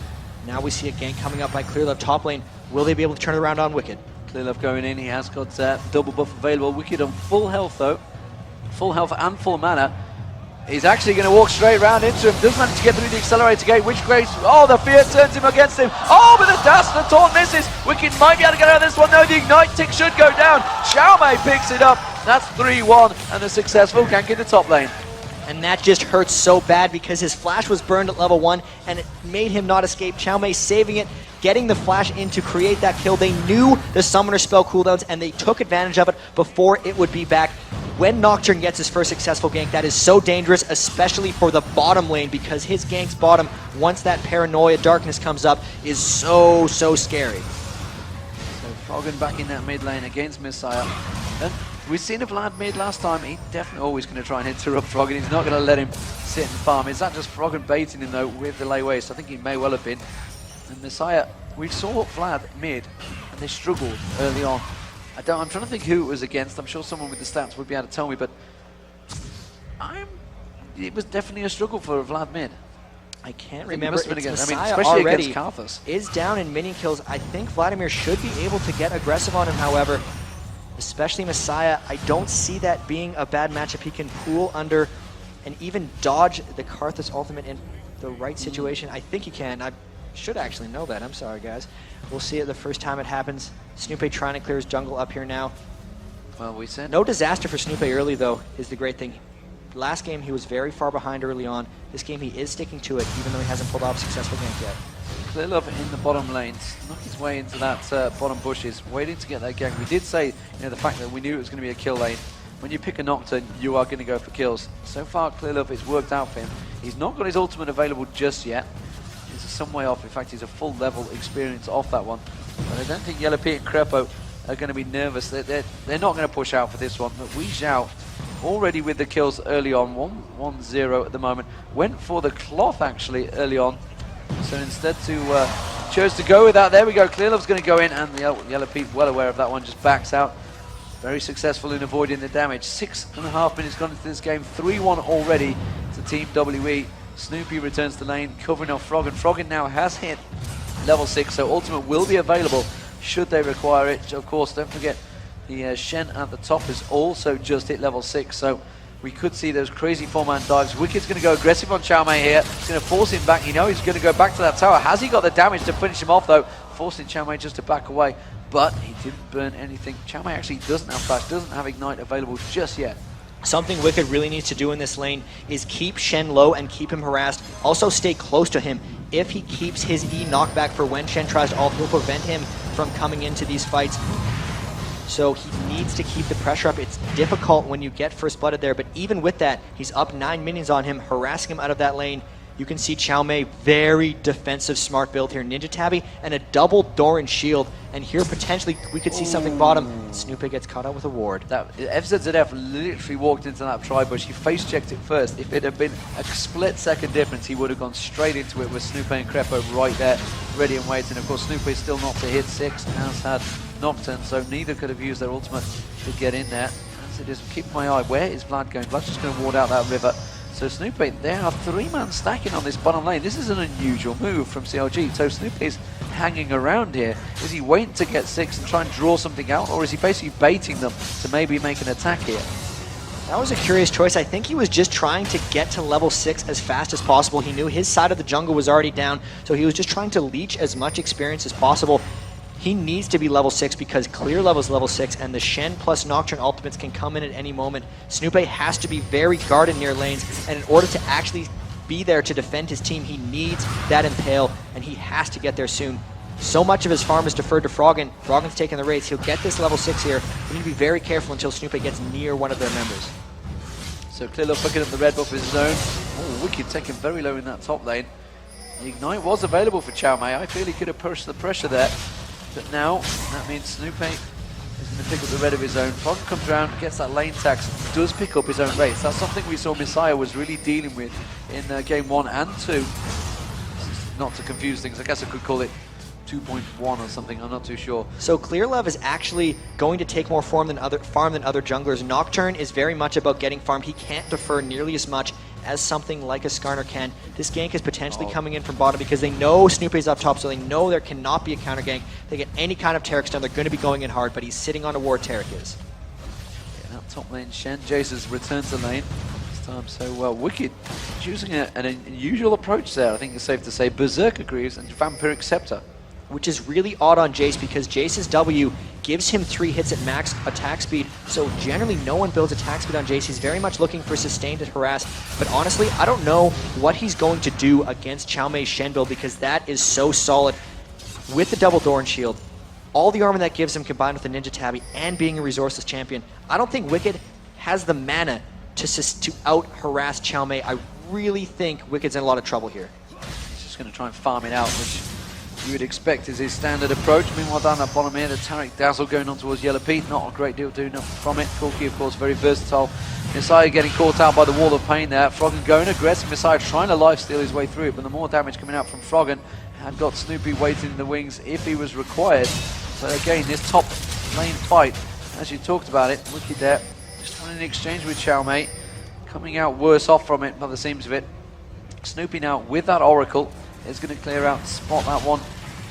Now we see a gank coming up by Clearlove top lane. Will they be able to turn it around on Wickd? Clearlove going in, he has got double buff available. Wickd on full health though. Full health and full mana. He's actually going to walk straight round into him. Does manage to get through the accelerator gate. Which Grace? Oh, the fear turns him against him. Oh, but the dash, the taunt misses. Wickd might be able to get out of this one. No, the ignite tick should go down. Caomei picks it up. That's 3-1 and a successful gank in the top lane. And that just hurts so bad because his flash was burned at level 1 and it made him not escape. Caomei saving it, getting the flash in to create that kill. They knew the summoner spell cooldowns and they took advantage of it before it would be back. When Nocturne gets his first successful gank, that is so dangerous, especially for the bottom lane, because his gank's bottom, once that paranoia darkness comes up, is so scary. So Froggen back in that mid lane against Misaya. And we've seen a Vlad mid last time. He's definitely always going to try and interrupt Froggen. He's not going to let him sit and farm. Is that just Froggen baiting him though with the lay waste? I think he may well have been. And Misaya, we saw Vlad mid, and they struggled early on. I'm trying to think who it was against. I'm sure someone with the stats would be able to tell me, but it was definitely a struggle for Vlad mid. I can't remember. It's against, Misaya especially already against Karthus. Is down in minion kills. I think Vladimir should be able to get aggressive on him, however, especially Misaya. I don't see that being a bad matchup. He can pool under and even dodge the Karthus ultimate in the right situation. I think he can. I should actually know that. I'm sorry, guys. We'll see it the first time it happens. Snoopeh trying to clear his jungle up here now. Well, we said no disaster for Snoopeh early, though, is the great thing. Last game, he was very far behind early on. This game, he is sticking to it, even though he hasn't pulled off a successful gank yet. Clearlove in the bottom lane, snuck his way into that bottom bushes, waiting to get that gank. We did say, the fact that we knew it was going to be a kill lane. When you pick a Nocturne, you are going to go for kills. So far, Clearlove, it's worked out for him. He's not got his ultimate available just yet. He's some way off. In fact, he's a full level experience off that one. But I don't think Yellowpete and Krepo are going to be nervous. They're not going to push out for this one. But Weixiao, already with the kills early on, 1-0 at the moment. Went for the cloth actually early on. So instead chose to go with that. There we go. Clearlove's going to go in, and Yellowpete, well aware of that one, just backs out. Very successful in avoiding the damage. 6.5 minutes gone into this game. 3-1 already to Team WE. Snoopeh returns to lane, covering off Froggen. Froggen now has hit level 6, so ultimate will be available should they require it. Of course, don't forget the Shen at the top has also just hit level 6, so we could see those crazy 4-man dives. Wicked's going to go aggressive on Caomei here. He's going to force him back. You know he's going to go back to that tower. Has he got the damage to finish him off, though? Forcing Caomei just to back away, but he didn't burn anything. Caomei actually doesn't have flash, doesn't have ignite available just yet. Something Wickd really needs to do in this lane is keep Shen low and keep him harassed. Also stay close to him. If he keeps his E knockback for when Shen tries to ult, he'll prevent him from coming into these fights. So he needs to keep the pressure up. It's difficult when you get first blooded there, but even with that, he's up 9 minions on him, harassing him out of that lane. You can see Caomei, very defensive, smart build here. Ninja Tabby and a double Doran shield. And here, potentially, we could see something bottom. Snoopeh gets caught out with a ward. Fzzf literally walked into that tri-bush. He face-checked it first. If it had been a split-second difference, he would have gone straight into it with Snoopeh and Krepo right there, ready and waiting. Of course, Snoopeh is still not to hit 6, has had Nocturne, so neither could have used their ultimate to get in there. As it is, keep my eye. Where is Vlad going? Vlad's just going to ward out that river. So Snoopeh, they are 3-man stacking on this bottom lane. This is an unusual move from CLG. So Snoopeh is hanging around here? Is he waiting to get 6 and try and draw something out, or is he basically baiting them to maybe make an attack here? That was a curious choice. I think he was just trying to get to level 6 as fast as possible. He knew his side of the jungle was already down, so he was just trying to leech as much experience as possible. He needs to be level 6 because Clearlove is level 6 and the Shen plus Nocturne ultimates can come in at any moment. Snoopeh has to be very guarded near lanes, and in order to actually be there to defend his team, he needs that Impale, and he has to get there soon. So much of his farm is deferred to Froggen. Froggen's taking the race. He'll get this level 6 here. We need to be very careful until Snoopeh gets near one of their members. So Clearlove picking up the red buff of his own. Oh, Wickd taken very low in that top lane. The Ignite was available for Caomei. I feel he could have pushed the pressure there. But now, that means Snoopeh is going to pick up the red of his own. Froggen comes around, gets that lane tax, does pick up his own race. That's something we saw Misaya was really dealing with in game 1 and 2. Not to confuse things, I guess I could call it 2.1 or something, I'm not too sure. So Clearlove is actually going to take more farm than other junglers. Nocturne is very much about getting farmed. He can't defer nearly as much as something like a Skarner can. This gank is potentially coming in from bottom because they know Snoopeh's up top, so they know there cannot be a counter gank. They get any kind of Taric stun, they're going to be going in hard, but he's sitting on a ward. Taric is. Yeah, that top lane, Shen Jace has returned to lane this time, so Wickd choosing an unusual approach there, I think it's safe to say. Berserker Greaves and Vampiric Scepter. Which is really odd on Jace because Jace's W gives him 3 hits at max attack speed, so generally no one builds attack speed on Jace. He's very much looking for sustained and harass, but honestly, I don't know what he's going to do against Caomei's Shen build because that is so solid. With the double Thorn Shield, all the armor that gives him combined with the Ninja Tabby and being a resourceless champion, I don't think Wickd has the mana to out-harass Caomei. I really think Wicked's in a lot of trouble here. He's just going to try and farm it out, which you would expect is his standard approach. Meanwhile, down that bottom here, the Taric Dazzle going on towards Yellowpete. Not a great deal doing from it. Corki, of course, very versatile. Misaya getting caught out by the wall of pain there. Froggen going aggressive. Misaya trying to lifesteal his way through it, but the more damage coming out from Froggen had got Snoopeh waiting in the wings if he was required. So again, this top lane fight, as you talked about it, Wickd there, just wanting an exchange with Caomei, coming out worse off from it by the seams of it. Snoopeh now with that Oracle is going to clear out, spot that one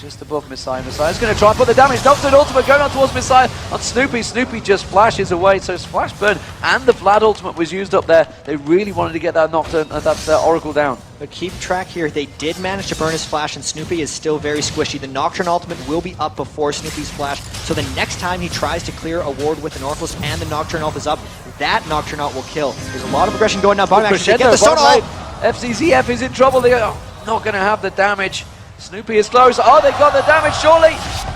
just above Misaya. Misaya's going to try and put the damage. Nocturne ultimate going on towards Misaya on Snoopeh. Snoopeh just flashes away, so Splash Burn and the Vlad ultimate was used up there. They really wanted to get that Nocturne, that Oracle down. But keep track here, they did manage to burn his flash, and Snoopeh is still very squishy. The Nocturne ultimate will be up before Snoopeh's flash, so the next time he tries to clear a ward with an Oracle's and the Nocturne ult is up, that Nocturne ult will kill. There's a lot of aggression going down bottom. Actually, get the stun ult! Fzzf is in trouble. They are not going to have the damage. Snoopeh is close. Oh, they got the damage, surely.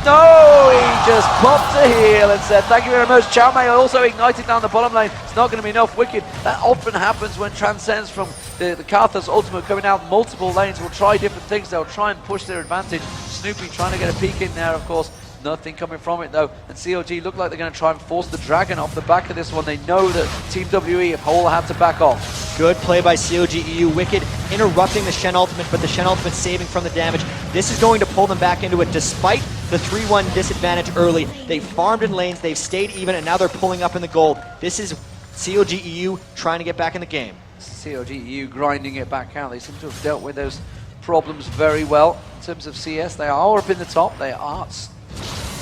No, he just popped a heal and said, thank you very much. Caomei also ignited down the bottom lane. It's not going to be enough. Wickd, that often happens when Transcends from the Karthus ultimate coming out multiple lanes will try different things. They'll try and push their advantage. Snoopeh trying to get a peek in there, of course. Nothing coming from it though, and CLG look like they're going to try and force the Dragon off the back of this one. They know that Team WE have all had to back off. Good play by CLG.EU. Wickd interrupting the Shen ultimate, but the Shen ultimate saving from the damage. This is going to pull them back into it despite the 3-1 disadvantage early. They farmed in lanes, they've stayed even, and now they're pulling up in the gold. This is CLG.EU trying to get back in the game. CLG.EU grinding it back out. They seem to have dealt with those problems very well. In terms of CS, they are up in the top. They are,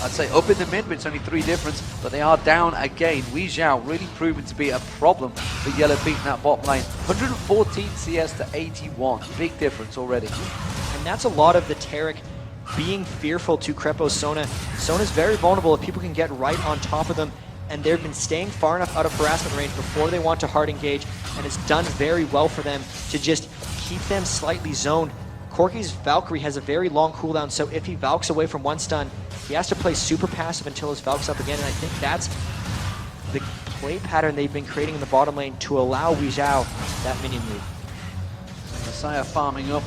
I'd say, up in the mid, but it's only 3 difference, but they are down again. Weixiao really proven to be a problem for Yellowpete in that bot lane. 114 CS to 81. Big difference already. And that's a lot of the Taric being fearful to Krepo's Sona. Sona's very vulnerable if people can get right on top of them, and they've been staying far enough out of harassment range before they want to hard engage, and it's done very well for them to just keep them slightly zoned. Corki's Valkyrie has a very long cooldown, so if he Valks away from one stun, he has to play super passive until his Valk's up again, and I think that's the play pattern they've been creating in the bottom lane to allow Weixiao that minion lead. Misaya farming up,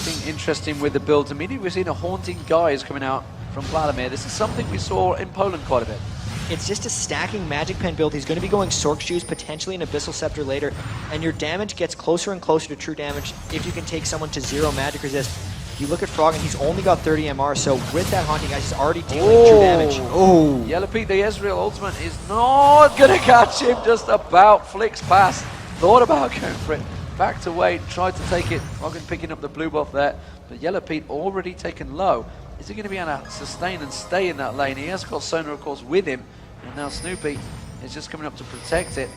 being interesting with the builds. Immediately we've seen a Haunting Guise coming out from Vladimir. This is something we saw in Poland quite a bit. It's just a stacking Magic Pen build. He's going to be going Sork Shoes, potentially an Abyssal Scepter later, and your damage gets closer and closer to true damage if you can take someone to 0 magic resist. You look at Froggen, he's only got 30 MR, so with that Haunting Guise, he's already dealing true damage. Oh! Yellowpete, the Ezreal ultimate is not going to catch him, just about flicks past. Thought about going for it, backed away, tried to take it. Froggen picking up the blue buff there, but Yellowpete already taken low. Is he going to be able to sustain and stay in that lane? He has got Sona, of course, with him. And now Snoopeh is just coming up to protect it.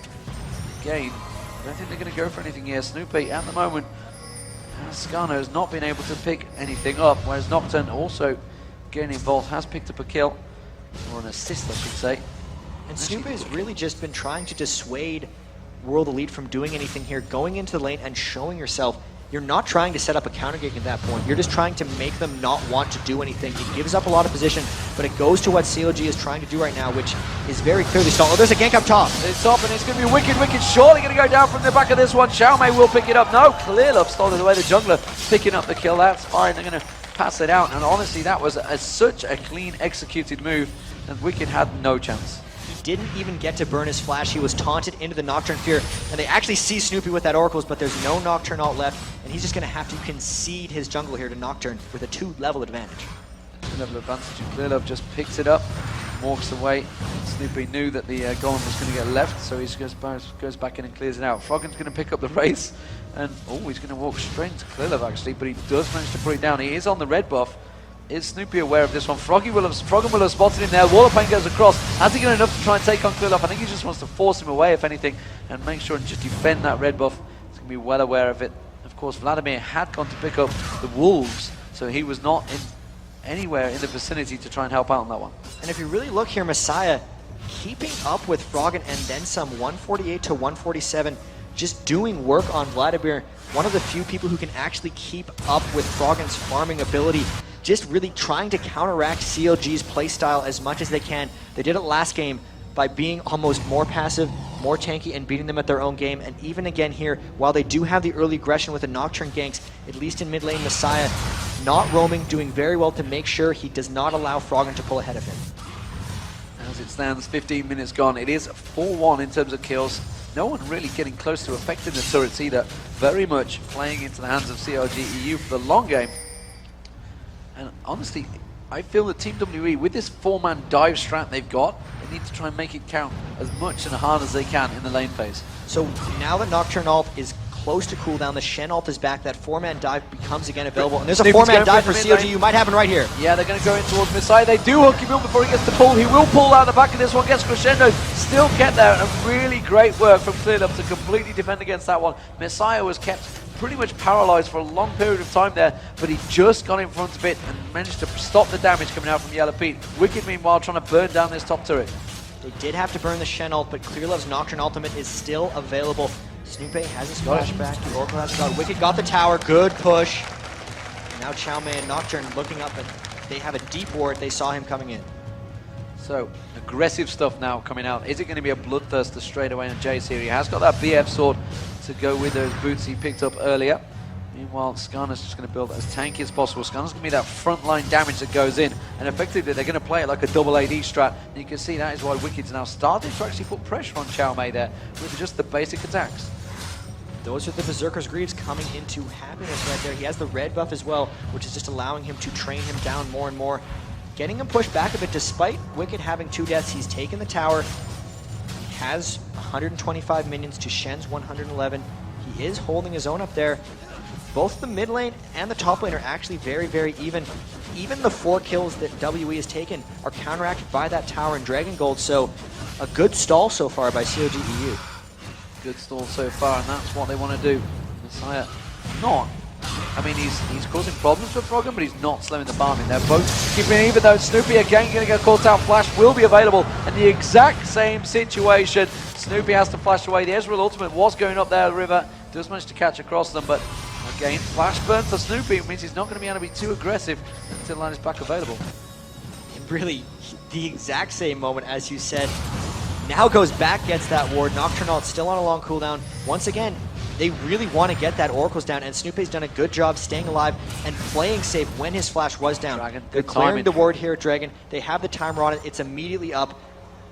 Again, I don't think they're going to go for anything here. Snoopeh, at the moment, Skarner has not been able to pick anything up, whereas Nocturne also getting involved, has picked up a kill, or an assist, I should say. And Snoopeh has really just been trying to dissuade World Elite from doing anything here, going into the lane and showing yourself. You're not trying to set up a counter gank at that point. You're just trying to make them not want to do anything. He gives up a lot of position, but it goes to what CLG is trying to do right now, which is very clearly stalled. Oh, there's a gank up top. It's up, and it's going to be Wickd. Wickd surely going to go down from the back of this one. Caomei will pick it up. No, Clearlove stole it away. The jungler picking up the kill. That's fine. They're going to pass it out, and honestly, that was such a clean executed move, and Wickd had no chance. Didn't even get to burn his flash. He was taunted into the Nocturne Fear, and they actually see Snoopeh with that Oracles, but there's no Nocturne ult left, and he's just going to have to concede his jungle here to Nocturne with a 2-level advantage. 2-level advantage, and Clearlove just picks it up, walks away. Snoopeh knew that the Golem was going to get left, so he goes back in and clears it out. Froggen's going to pick up the race, and he's going to walk straight into Clearlove actually, but he does manage to put it down. He is on the red buff. Is Snoopeh aware of this one? Froggen will have spotted him there. Wall of Pain goes across. Has he got enough to try and take on Clearlove? I think he just wants to force him away, if anything, and make sure and just defend that red buff. He's going to be well aware of it. Of course, Vladimir had gone to pick up the Wolves, so he was not anywhere in the vicinity to try and help out on that one. And if you really look here, Misaya keeping up with Froggen and then some, 148 to 147, just doing work on Vladimir. One of the few people who can actually keep up with Froggen's farming ability, just really trying to counteract CLG's playstyle as much as they can. They did it last game by being almost more passive, more tanky, and beating them at their own game. And even again here, while they do have the early aggression with the Nocturne ganks, at least in mid lane, Misaya not roaming, doing very well to make sure he does not allow Froggen to pull ahead of him. As it stands, 15 minutes gone. It is 4-1 in terms of kills. No one really getting close to affecting the turrets either. Very much playing into the hands of CLG.EU for the long game. And honestly, I feel that Team WE, with this 4-man dive strat they've got, they need to try and make it count as much and hard as they can in the lane phase. So now that Nocturne ult is close to cooldown, the Shen ult is back, that 4-man dive becomes again available, and there's a 4-man dive for CLG. You might happen right here. Yeah, they're going to go in towards Misaya. They do hook him in before he gets the pull. He will pull out the back of this one, gets crescendo, still get there, and really great work from Clearlove to completely defend against that one. Misaya was kept pretty much paralyzed for a long period of time there, but he just got in front of it and managed to stop the damage coming out from Yellowpete. Wickd, meanwhile, trying to burn down this top turret. They did have to burn the Shen ult, but Clearlove's Nocturne ultimate is still available. Snoopeh has his flashback, the Oracle has got. Wickd got the tower, good push. Now Caomei and Nocturne looking up, and they have a deep ward. They saw him coming in. So, aggressive stuff now coming out. Is it going to be a bloodthirster straight away on Jace here? He has got that BF sword to go with those boots he picked up earlier. Meanwhile, Skarner's just going to build as tanky as possible. Skarner's going to be that frontline damage that goes in, and effectively they're going to play it like a double AD strat. And you can see that is why Wicked's now starting to actually put pressure on Caomei there with just the basic attacks. Those are the Berserker's Greaves coming into happiness right there. He has the red buff as well, which is just allowing him to train him down more and more. Getting him pushed back a bit, despite Wickd having 2 deaths. He's taken the tower. He has 125 minions to Shen's 111. He is holding his own up there. Both the mid lane and the top lane are actually very, very even. Even the 4 kills that WE has taken are counteracted by that tower and Dragon Gold, so a good stall so far by CLG.EU. Good stall so far, and that's what they want to do. Misaya not. I mean, he's causing problems for Froggen, but he's not slowing the farming. They're both keeping even though Snoopeh again going to get caught out. Flash will be available, and the exact same situation. Snoopeh has to flash away. The Ezreal ultimate was going up there the river. Does manage to catch across them, but again, flash burn for Snoopeh means he's not going to be able to be too aggressive until line is back available. And really, the exact same moment as you said. Now goes back, gets that ward. Nocturne ult still on a long cooldown. Once again, they really want to get that Oracles down, and Snoopeh's done a good job staying alive and playing safe when his flash was down. Dragon, they're clearing the ward here, Dragon. They have the timer on it. It's immediately up.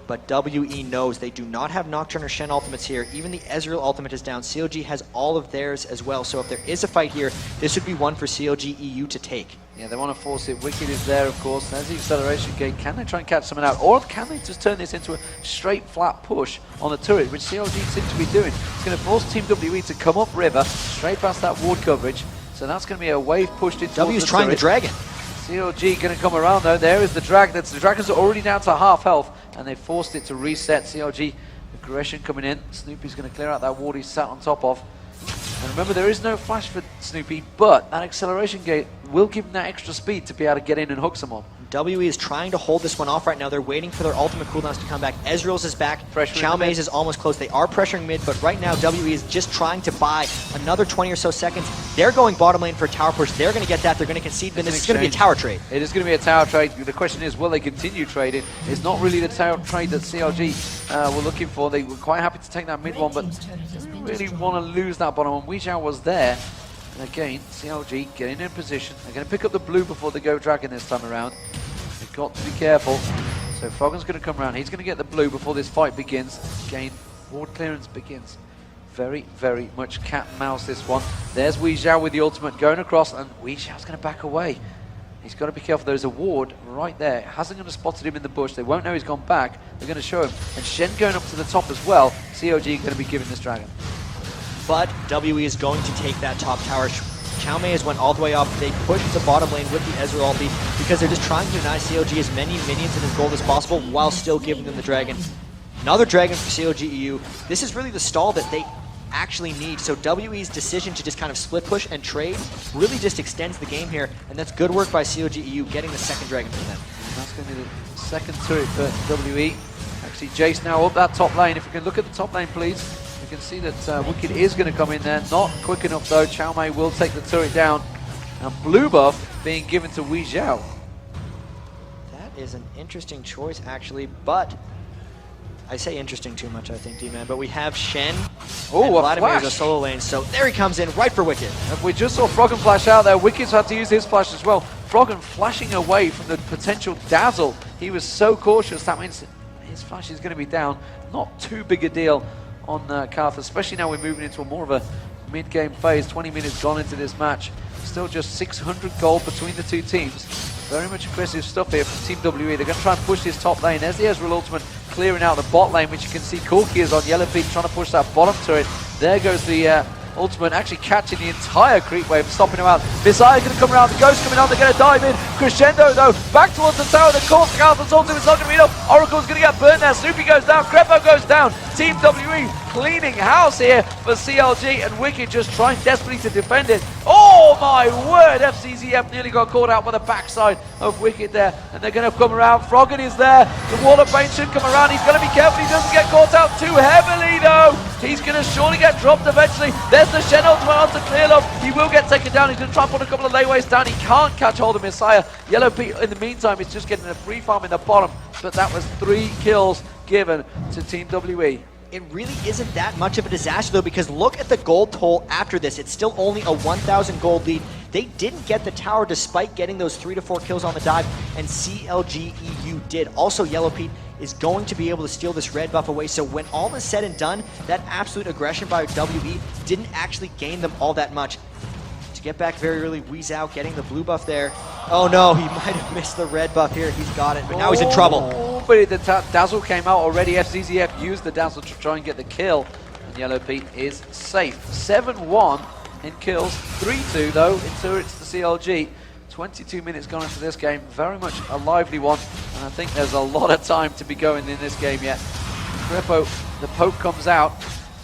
But WE knows they do not have Nocturne or Shen ultimates here. Even the Ezreal ultimate is down. CLG has all of theirs as well. So if there is a fight here, this would be one for CLG.EU to take. Yeah, they want to force it. Wicked is there, of course. There's the acceleration gate. Can they try and catch someone out? Or can they just turn this into a straight, flat push on the turret, which CLG seems to be doing? It's going to force Team WE to come up river, straight past that ward coverage. So that's going to be a wave pushed into W's trying the dragon. CLG going to come around though. There is the Dragon. The Dragons are already down to half health, and they forced it to reset. CLG aggression coming in. Snoopeh's going to clear out that ward he's sat on top of. And remember, there is no flash for Snoopeh, but that acceleration gate will give him that extra speed to be able to get in and hook someone. WE is trying to hold this one off right now. They're waiting for their ultimate cooldowns to come back. Ezreal's is back. Caomei's is almost close. They are pressuring mid, but right now WE is just trying to buy another 20 or so seconds. They're going bottom lane for a tower push. They're going to get that. They're going to concede. Then this is going to be a tower trade. It is going to be a tower trade. The question is, will they continue trading? It's not really the tower trade that CLG were looking for. They were quite happy to take that mid one, but didn't really want to lose that bottom one. Weixiao was there. And again, CLG getting in position. They're going to pick up the blue before they go Dragon this time around. They've got to be careful. So Froggen's going to come around. He's going to get the blue before this fight begins. Again, ward clearance begins. Very, very much cat and mouse this one. There's Weixiao with the ultimate going across, and Weixiao's going to back away. He's got to be careful. There's a ward right there. Hasn't going to spotted him in the bush. They won't know he's gone back. They're going to show him. And Shen going up to the top as well. CLG going to be giving this Dragon. But WE is going to take that top tower. Caomei has went all the way up. They pushed the bottom lane with the Ezreal ulti because they're just trying to deny CLG as many minions in his gold as possible while still giving them the Dragon. Another Dragon for CLG.EU. This is really the stall that they actually need. So WE's decision to just kind of split push and trade really just extends the game here, and that's good work by CLG.EU getting the second Dragon for them. And that's going to be the second turret for WE. Actually, Jace now up that top lane. If we can look at the top lane, please. You can see that Wickd is going to come in there. Not quick enough though. Caomei will take the turret down. And blue buff being given to Weixiao. That is an interesting choice actually, but I say interesting too much, I think, D-Man. But we have Shen. Oh, a Vladimir's flash. a solo lane, so there he comes in right for Wickd. And we just saw Froggen flash out there. Wicked's had to use his flash as well. Froggen flashing away from the potential dazzle. He was so cautious. That means his flash is going to be down. Not too big a deal on Karth, especially now we're moving into a more of a mid-game phase. 20 minutes gone into this match. Still just 600 gold between the two teams. Very much aggressive stuff here from Team WE. They're going to try and push this top lane. There's the Ezreal ultimate clearing out the bot lane, which you can see Corki is on Yellowpete trying to push that bottom turret. There goes the ultimate, actually catching the entire creep wave, stopping him out. Misaya going to come around, the Ghost coming on, they're going to dive in. Crescendo though, back towards the tower, the course Alpha's ultimate is not going to be enough. Oracle's going to get burnt now, Snoopeh goes down, Krepo goes down. Team WE cleaning house here for CLG, and Wickd just trying desperately to defend it. Oh my word, Fzzf nearly got caught out by the backside of Wickd there, and they're going to come around. Froggen is there, the wall of pain should come around. He's going to be careful he doesn't get caught out too heavily though. He's going to surely get dropped eventually. There's the Shen ultimate onto Clearlove. He will get taken down. He's going to try and put a couple of layways down. He can't catch hold of Misaya. Yellowpete in the meantime is just getting a free farm in the bottom, but that was 3 kills given to Team WE. It really isn't that much of a disaster though, because look at the gold toll after this. It's still only a 1,000 gold lead. They didn't get the tower despite getting those 3 to 4 kills on the dive, and CLG.EU did. Also, Yellowpete is going to be able to steal this red buff away, so when all is said and done, that absolute aggression by WE didn't actually gain them all that much. To get back very early, Weixiao getting the blue buff there. Oh no, he might have missed the red buff here. He's got it, but now he's in trouble. But the dazzle came out already. Fzzf used the dazzle to try and get the kill, and Yellowpete is safe. 7-1 in kills, 3-2 though in turrets to CLG. 22 minutes gone into this game, very much a lively one, and I think there's a lot of time to be going in this game yet. Krepo, the poke comes out,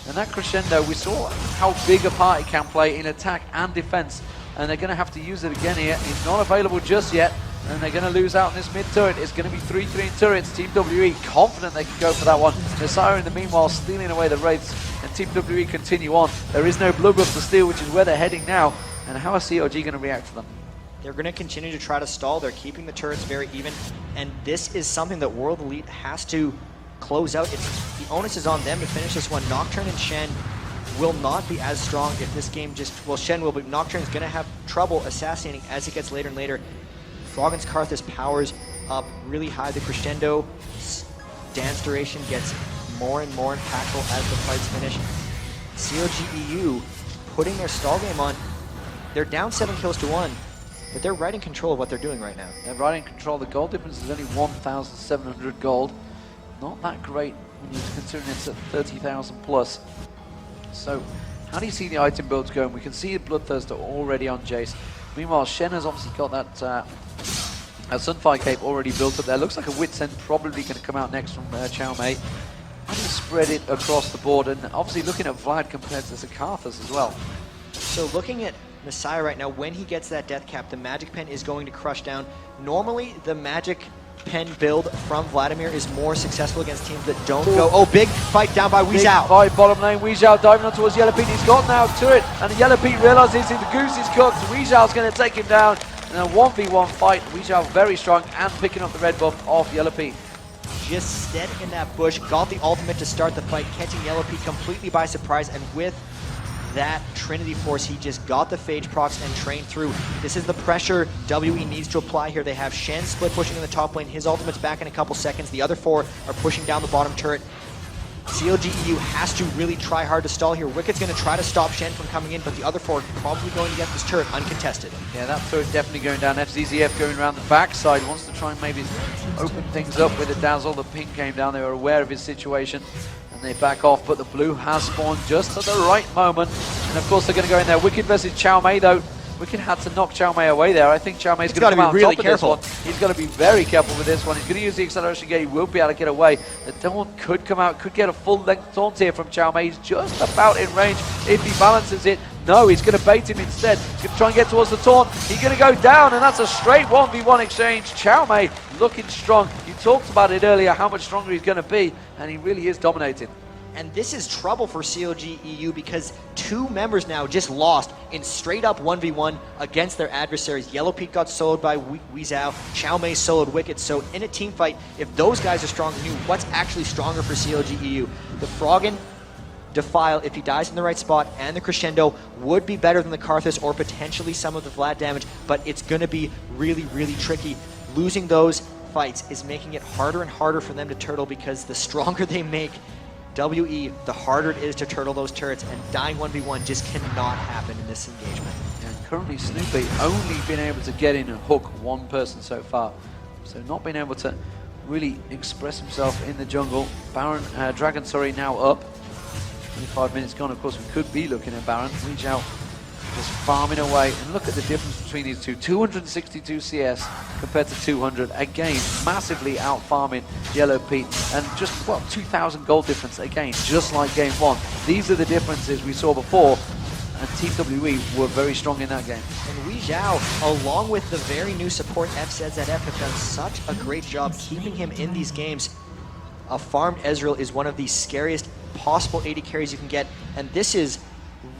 and that crescendo, we saw how big a part it can play in attack and defense, and they're going to have to use it again here. It's not available just yet, and they're going to lose out in this mid turret. It's going to be 3-3 in turrets. Team WE confident they can go for that one. Misaya in the meanwhile stealing away the wraiths, and Team WE continue on. There is no blue buff to steal, which is where they're heading now, and how is CLG going to react to them? They're going to continue to try to stall. They're keeping the turrets very even, and this is something that World Elite has to close out. The onus is on them to finish this one. Nocturne and Shen will not be as strong if this game just... Well, Shen will, but Nocturne is going to have trouble assassinating as it gets later and later. Froggen's Karthus powers up really high. The crescendo dance duration gets more and more impactful as the fights finish. CLG.EU putting their stall game on. They're down 7 kills to 1. But they're right in control of what they're doing right now. They're right in control. The gold difference is only 1,700 gold. Not that great when you're considering it's at 30,000 plus. So, how do you see the item builds going? We can see the Bloodthirster already on Jace. Meanwhile, Shen has obviously got that Sunfire Cape already built up there. Looks like a Wit's End probably going to come out next from Caomei. How do you spread it across the board? And obviously looking at Vlad compared to Zakarthus as well. So looking at Misaya right now, when he gets that death cap, the Magic Pen is going to crush down. Normally, the Magic Pen build from Vladimir is more successful against teams that don't go. Oh, big fight down by Weixiao. Big fight, bottom lane. Weixiao diving on towards Yellowpete. He's got now to it, and Yellowpete realizes the goose is cooked. Weixiao's going to take him down. And a 1v1 fight. Weixiao very strong and picking up the red buff off Yellowpete. Just stead in that bush, got the ultimate to start the fight, catching Yellowpete completely by surprise, and with that Trinity Force, he just got the Phage procs and trained through. This is the pressure WE needs to apply here. They have Shen split pushing in the top lane. His ultimate's back in a couple seconds. The other 4 are pushing down the bottom turret. CLG.EU has to really try hard to stall here. Wicked's going to try to stop Shen from coming in, but the other 4 are probably going to get this turret uncontested. Yeah, that turret definitely going down. Fzzf going around the backside, wants to try and maybe open things up with a dazzle. The ping came down, they were aware of his situation, and they back off, but the blue has spawned just at the right moment. And of course they're going to go in there. Wicked versus Caomei though. Wicked had to knock Caomei away there. I think Caomei's going to come out really careful. He's got to be very careful with this one. He's going to use the acceleration gate. He will be able to get away. The taunt could come out, could get a full length taunt here from Caomei. He's just about in range if he balances it. No, he's going to bait him instead. He's going to try and get towards the taunt. He's going to go down, and that's a straight 1v1 exchange. Caomei looking strong. You talked about it earlier, how much stronger he's going to be, and he really is dominating. And this is trouble for CLG.EU because 2 members now just lost in straight up 1v1 against their adversaries. Yellowpete got soloed by Weixiao, Caomei soloed Wicked. So in a team fight, if those guys are stronger than you, what's actually stronger for CLG.EU? The Froggen Defile, if he dies in the right spot, and the Crescendo would be better than the Karthus or potentially some of the Vlad damage, but it's going to be really, really tricky. Losing those fights is making it harder and harder for them to turtle because the stronger they make WE, the harder it is to turtle those turrets, and dying 1v1 just cannot happen in this engagement. And currently Snoopeh only been able to get in and hook 1 person so far, so not being able to really express himself in the jungle. Baron, Dragon, sorry, now up. 25 minutes gone, of course we could be looking at Baron. Weixiao just farming away, and look at the difference between these two. 262 CS compared to 200. Again, massively out-farming Yellowpete, and just, well, 2,000 gold difference again, just like game 1. These are the differences we saw before, and Team WE were very strong in that game. And Weixiao, along with the very new support Fzzf, have done such a great job keeping him in these games. A farmed Ezreal is one of the scariest possible AD carries you can get, and this is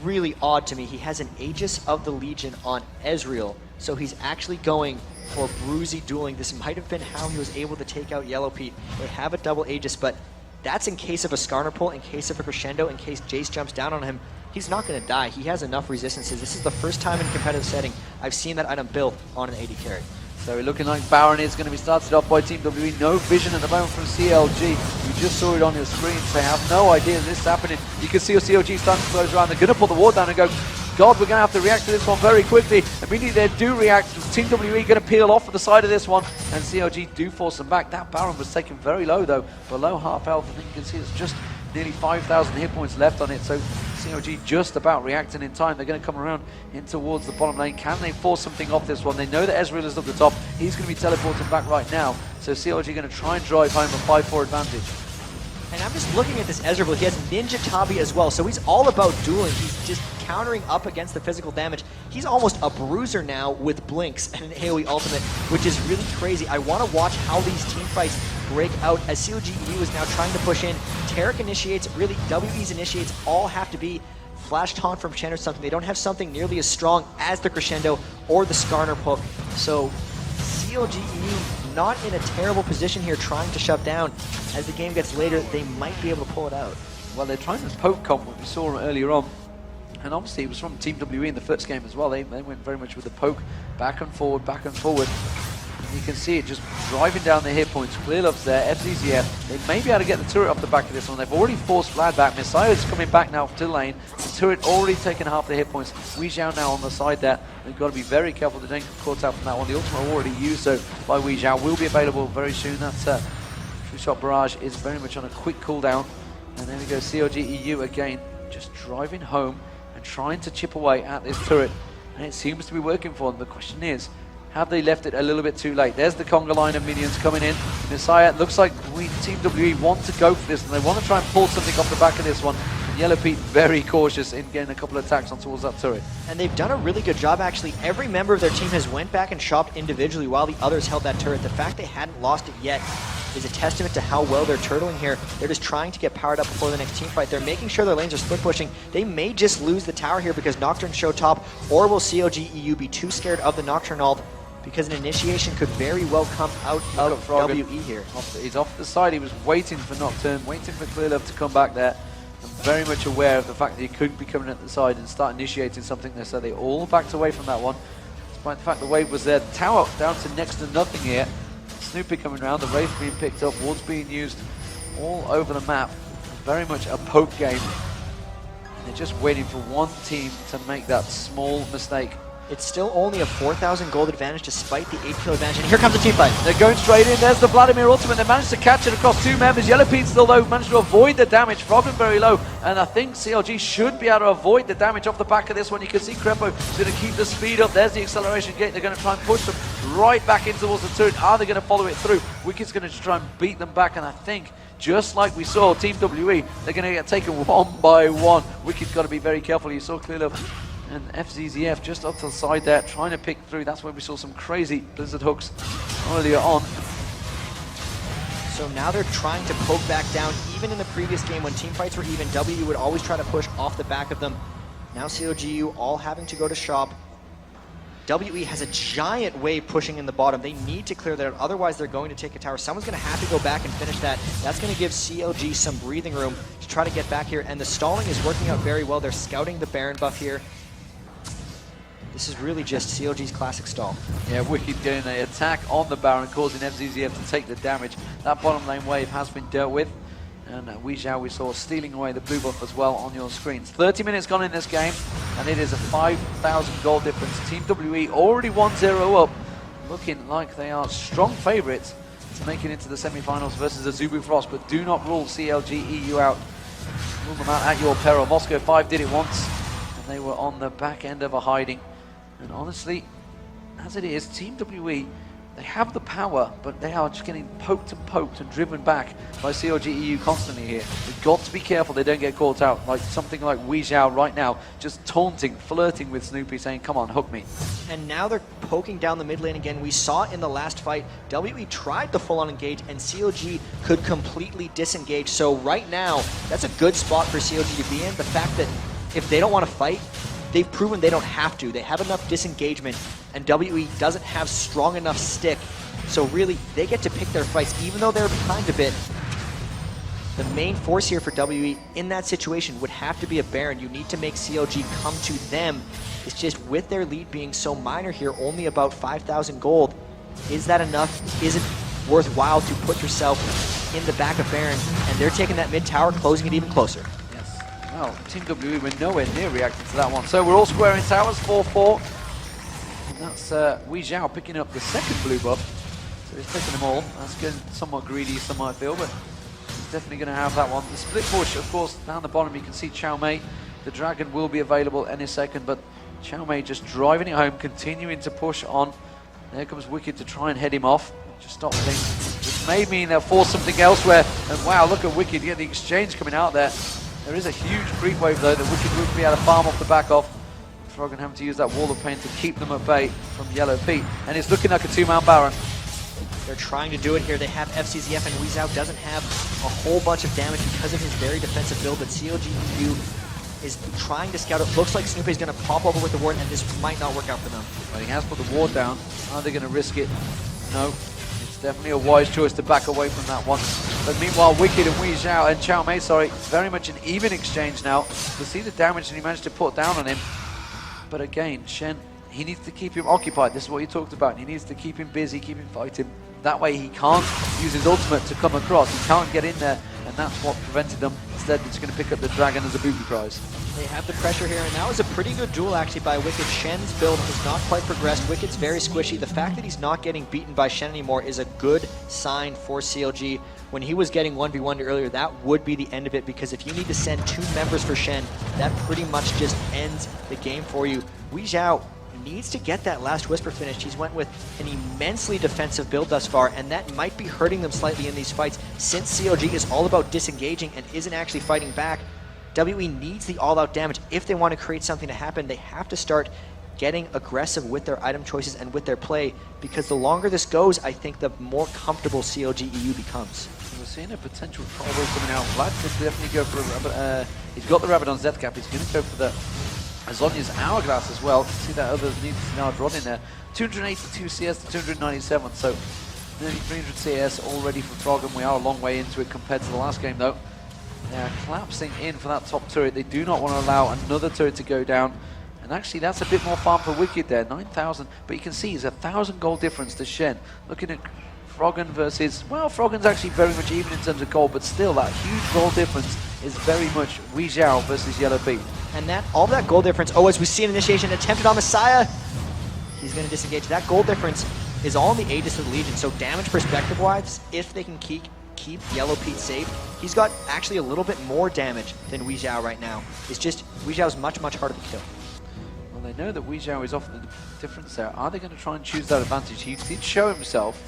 really odd to me. He has an Aegis of the Legion on Ezreal, so he's actually going for Bruzy dueling. This might have been how he was able to take out Yellowpete. They have a double Aegis, but that's in case of a Skarner pull, in case of a Crescendo, in case Jace jumps down on him. He's not going to die. He has enough resistances. This is the first time in a competitive setting I've seen that item built on an AD carry. So we're looking like Baron is going to be started off by Team WE. No vision at the moment from CLG. You just saw it on your screen, so they have no idea this is happening. You can see CLG starting to close around. They're going to put the ward down and go, God, we're going to have to react to this one very quickly. Immediately they do react. Team WE going to peel off of the side of this one, and CLG do force them back. That Baron was taken very low though, below half health. I think you can see it's just nearly 5,000 hit points left on it, so CLG just about reacting in time. They're going to come around in towards the bottom lane. Can they force something off this one? They know that Ezreal is at the top. He's going to be teleporting back right now, so CLG going to try and drive home a 5-4 advantage. And I'm just looking at this Ezreal. He has Ninja Tabi as well, so he's all about dueling. He's just countering up against the physical damage. He's almost a bruiser now with Blinks and an AoE ultimate, which is really crazy. I want to watch how these team fights break out as CLG.EU is now trying to push in. Taric initiates, really WE's initiates all have to be flash taunt from Chen or something. They don't have something nearly as strong as the Crescendo or the Skarner poke. So CLG.EU not in a terrible position here trying to shut down. As the game gets later, they might be able to pull it out. Well, they're trying to poke comp, what we saw earlier on. And obviously it was from Team WE in the first game as well. They went very much with the poke, back and forward, back and forward. And you can see it just driving down the hit points. Clearlove's there, Fzzf. They may be able to get the turret off the back of this one. They've already forced Vlad back. Misaya's coming back now to lane. The turret already taken half the hit points. Weixiao now on the side there. They've got to be very careful to don't get caught out from that one. The ultimate already used though by Weixiao will be available very soon. That's True Shot Barrage is very much on a quick cooldown. And there we go, CLG.EU again, just driving home and trying to chip away at this turret. And it seems to be working for them. The question is, Have they left it a little bit too late? There's the conga line of minions coming in. Misaya, looks like Team WE want to go for this, and they want to try and pull something off the back of this one. And Yellowpete very cautious in getting a couple of attacks on towards that turret. And they've done a really good job, actually. Every member of their team has went back and shopped individually while the others held that turret. The fact they hadn't lost it yet is a testament to how well they're turtling here. They're just trying to get powered up before the next team fight. They're making sure their lanes are split pushing. They may just lose the tower here because Nocturne show top, or will CLG.EU be too scared of the Nocturne ult? Because an initiation could very well come out of WE here. He's off the side. He was waiting for Nocturne, waiting for Clearlove to come back there. I'm very much aware of the fact that he could be coming at the side and start initiating something there. So they all backed away from that one. Despite the fact the wave was there. The tower down to next to nothing here. Snoopeh coming around. The Wraith being picked up. Wards being used all over the map. Very much a poke game. And they're just waiting for one team to make that small mistake. It's still only a 4,000 gold advantage despite the 8 kill advantage. And here comes the team fight. They're going straight in. There's the Vladimir ultimate. They managed to catch it across two members. Yellowpete still though managed to avoid the damage. Froggen very low. And I think CLG should be able to avoid the damage off the back of this one. You can see Krepo is going to keep the speed up. There's the acceleration gate. They're going to try and push them right back in towards the turret. Are they going to follow it through? Wickid's going to try and beat them back. And I think, just like we saw Team WE, they're going to get taken one by one. Wickid's got to be very careful. You saw Clearlove and Fzzf just up to the side there, trying to pick through. That's where we saw some crazy Blizzard hooks earlier on. So now they're trying to poke back down. Even in the previous game when team fights were even, WE would always try to push off the back of them. Now CLG.EU all having to go to shop. WE has a giant wave pushing in the bottom. They need to clear that, otherwise they're going to take a tower. Someone's going to have to go back and finish that. That's going to give CLG some breathing room to try to get back here. And the stalling is working out very well. They're scouting the Baron buff here. This is really just CLG's classic stall. Yeah, Wickd getting an attack on the Baron, causing Fzzf to take the damage. That bottom lane wave has been dealt with. And Weixiao, we saw stealing away the blue buff as well on your screens. 30 minutes gone in this game, and it is a 5,000 gold difference. Team WE already 1-0 up, looking like they are strong favourites to make it into the semi-finals versus Azubu Frost, but do not rule CLG.EU out. Rule them out at your peril. Moscow 5 did it once, and they were on the back end of a hiding. And honestly, as it is, Team WE, they have the power, but they are just getting poked and driven back by CLG.EU constantly here. They've got to be careful they don't get caught out, like something like Weixiao right now, just taunting, flirting with Snoopeh, saying, come on, hook me. And now they're poking down the mid lane again. We saw in the last fight, WE tried the full-on engage, and CLG could completely disengage. So right now, that's a good spot for CLG to be in. The fact that if they don't want to fight, they've proven they don't have to. They have enough disengagement, and WE doesn't have strong enough stick. So really, they get to pick their fights, even though they're behind a bit. The main force here for WE in that situation would have to be a Baron. You need to make CLG come to them. It's just with their lead being so minor here, only about 5,000 gold, is that enough? Is it worthwhile to put yourself in the back of Baron? And they're taking that mid tower, closing it even closer. Well, Team WE were nowhere near reacting to that one. So we're all squaring towers, 4-4. And that's Weixiao picking up the second blue buff. So he's taking them all. That's getting somewhat greedy, some might feel, but he's definitely going to have that one. The split push, of course, down the bottom, you can see Caomei. The dragon will be available any second, but Caomei just driving it home, continuing to push on. There comes Wickd to try and head him off. Just stop things, which may mean they'll force something elsewhere. And wow, look at Wickd, get the exchange coming out there. There is a huge creep wave though that Wickd will be able to farm off the back of. Froggen having to use that wall of pain to keep them at bay from Yellowpete. And it's looking like a two-man Baron. They're trying to do it here. They have Fzzf, and Weixiao doesn't have a whole bunch of damage because of his very defensive build, but CLG.EU is trying to scout it. Looks like Snoopeh is going to pop over with the ward, and this might not work out for them. Well, he has put the ward down. Are they going to risk it? No. It's definitely a wise choice to back away from that one. But meanwhile, Wickd and Weixiao and Caomei, sorry, very much an even exchange now. We'll see the damage that he managed to put down on him. But again, Shen, he needs to keep him occupied. This is what you talked about. He needs to keep him busy, keep him fighting. That way he can't use his ultimate to come across. He can't get in there, and that's what prevented them. Instead, he's going to pick up the dragon as a booby prize. They have the pressure here, and that was a pretty good duel actually by Wickd. Shen's build has not quite progressed. Wicked's very squishy. The fact that he's not getting beaten by Shen anymore is a good sign for CLG. When he was getting 1v1'd earlier, that would be the end of it, because if you need to send 2 members for Shen, that pretty much just ends the game for you. Weixiao needs to get that last Whisper finished. He's went with an immensely defensive build thus far, and that might be hurting them slightly in these fights since CLG is all about disengaging and isn't actually fighting back. WE needs the all-out damage. If they want to create something to happen, they have to start getting aggressive with their item choices and with their play, because the longer this goes, I think the more comfortable CLG.EU becomes. We're seeing a potential trouble coming out. Vlad could definitely go for a rabbit. He's got the rabbit on Zcap. He's going to go for the Azonia's Hourglass as well. See that other needs now drawn in there. 282 CS to 297, so nearly 300 CS already for Froggen. We are a long way into it compared to the last game though. They are collapsing in for that top turret. They do not want to allow another turret to go down. And actually that's a bit more farm for Wickd there, 9,000. But you can see it's 1,000 gold difference to Shen. Looking at Froggen versus, well, Froggen's actually very much even in terms of gold, but still that huge gold difference is very much Weixiao versus Yellowpete. And that all that gold difference, oh, as we see an initiation attempted on Misaya, he's going to disengage. That gold difference is all in the Aegis of the Legion, so damage perspective-wise, if they can keep Yellowpete safe, he's got actually a little bit more damage than Weixiao right now. It's just, Weixiao's much, much harder to kill. Well, they know that Weixiao is off the difference there. Are they going to try and choose that advantage? He did show himself.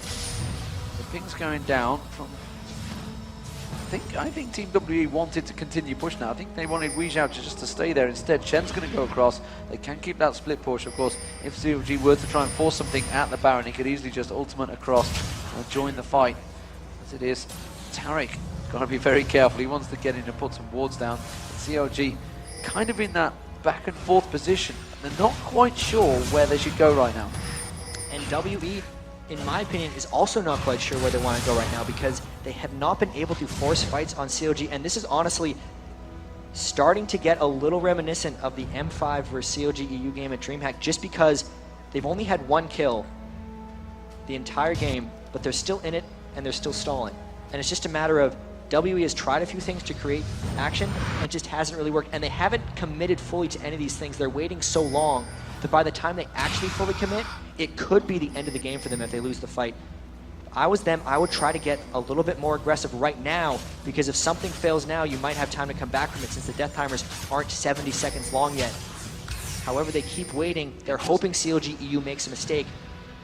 The ping's going down from... I think Team WE wanted to continue push now. I think they wanted Weixiao just to stay there. Instead, Shen's going to go across. They can keep that split push. Of course, if CLG were to try and force something at the Baron, he could easily just ultimate across and join the fight. As it is, Tariq got to be very careful. He wants to get in and put some wards down. CLG kind of in that back and forth position. They're not quite sure where they should go right now. And WE, in my opinion, is also not quite sure where they want to go right now, because they have not been able to force fights on CLG, and this is honestly starting to get a little reminiscent of the M5 versus CLG.EU game at DreamHack, just because they've only had one kill the entire game, but they're still in it and they're still stalling. And it's just a matter of WE has tried a few things to create action, and it just hasn't really worked, and they haven't committed fully to any of these things. They're waiting so long that by the time they actually fully commit, it could be the end of the game for them if they lose the fight. If I was them, I would try to get a little bit more aggressive right now, because if something fails now, you might have time to come back from it, since the death timers aren't 70 seconds long yet. However, they keep waiting. They're hoping CLG.EU makes a mistake,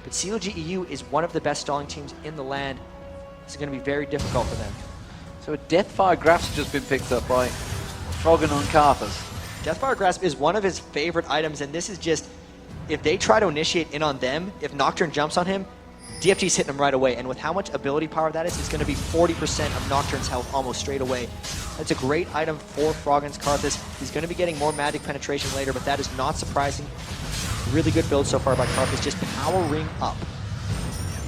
but CLG.EU is one of the best stalling teams in the land. It's going to be very difficult for them. So a Deathfire Grasp has just been picked up by Froggen on Karthus. Deathfire Grasp is one of his favorite items, and this is just, if they try to initiate in on them, if Nocturne jumps on him, DFG's hitting him right away, and with how much ability power that is, it's going to be 40% of Nocturne's health almost straight away. That's a great item for Froggen's Karthus. He's going to be getting more magic penetration later, but that is not surprising. Really good build so far by Karthus, just powering up.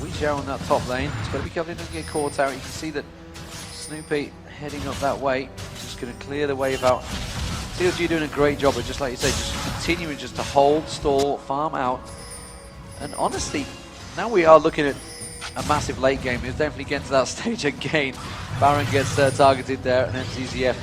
Weixiao on that top lane. He's got to be careful he doesn't get caught out. You can see that Snoopeh heading up that way, just going to clear the wave out. CLG doing a great job of, just like you say, just continuing just to hold, stall, farm out. And honestly, now we are looking at a massive late game. It's definitely getting to that stage again. Baron gets targeted there, and then Fzzf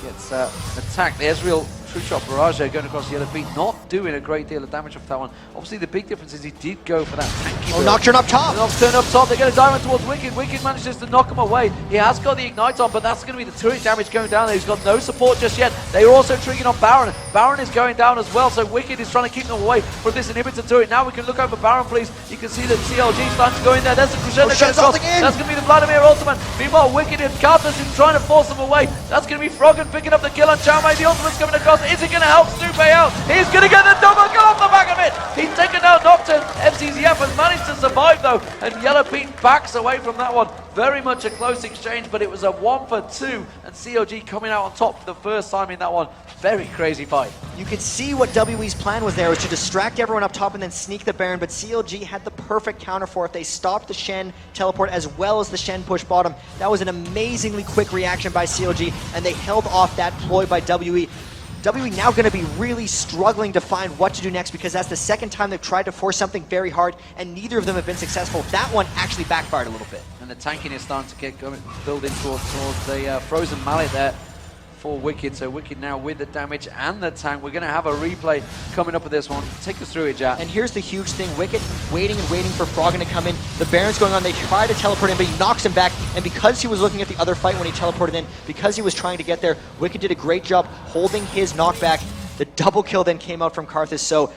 gets attacked. The Ezreal True Shot Barrage there going across Yellowpete, not doing a great deal of damage off that one. Obviously, the big difference is he did go for that tanky build. Nocturne up top! Nocturne up top, they're going to dive towards Wickd. Wickd manages to knock him away. He has got the Ignite on, but that's going to be the turret damage going down there. He's got no support just yet. They are also triggering on Baron. Baron is going down as well, so Wickd is trying to keep them away from this inhibitor turret. Now we can look over Baron, please. You can see that CLG starting to go in there. There's the Crescendo going across. That's going to be the Vladimir ultimate. Meanwhile, Wickd and Karthus is trying to force them away. That's going to be Froggen picking up the kill on Caomei. The ultimate's coming across. Is it going to help Snoopeh out? He's going to get the double kill off the back of it. He's taken down Nocturne. Fzzf has managed to survive though, and Yellowpete backs away from that one. Very much a close exchange, but it was a 1-for-2, and CLG coming out on top for the first time in that one. Very crazy fight. You could see what WE's plan was there, was to distract everyone up top and then sneak the Baron, but CLG had the perfect counter for it. They stopped the Shen teleport as well as the Shen push bottom. That was an amazingly quick reaction by CLG, and they held off that ploy by WE. WE now going to be really struggling to find what to do next, because that's the second time they've tried to force something very hard, and neither of them have been successful. That one actually backfired a little bit. And the tanking is starting to get building towards the Frozen Mallet there for Wickd. So Wickd now with the damage and the tank. We're going to have a replay coming up with this one. Take us through it, Jack. And here's the huge thing. Wickd waiting and waiting for Froggen to come in. The Baron's going on. They try to teleport in, but he knocks him back. And because he was looking at the other fight when he teleported in, because he was trying to get there, Wickd did a great job holding his knockback. The double kill then came out from Karthus. So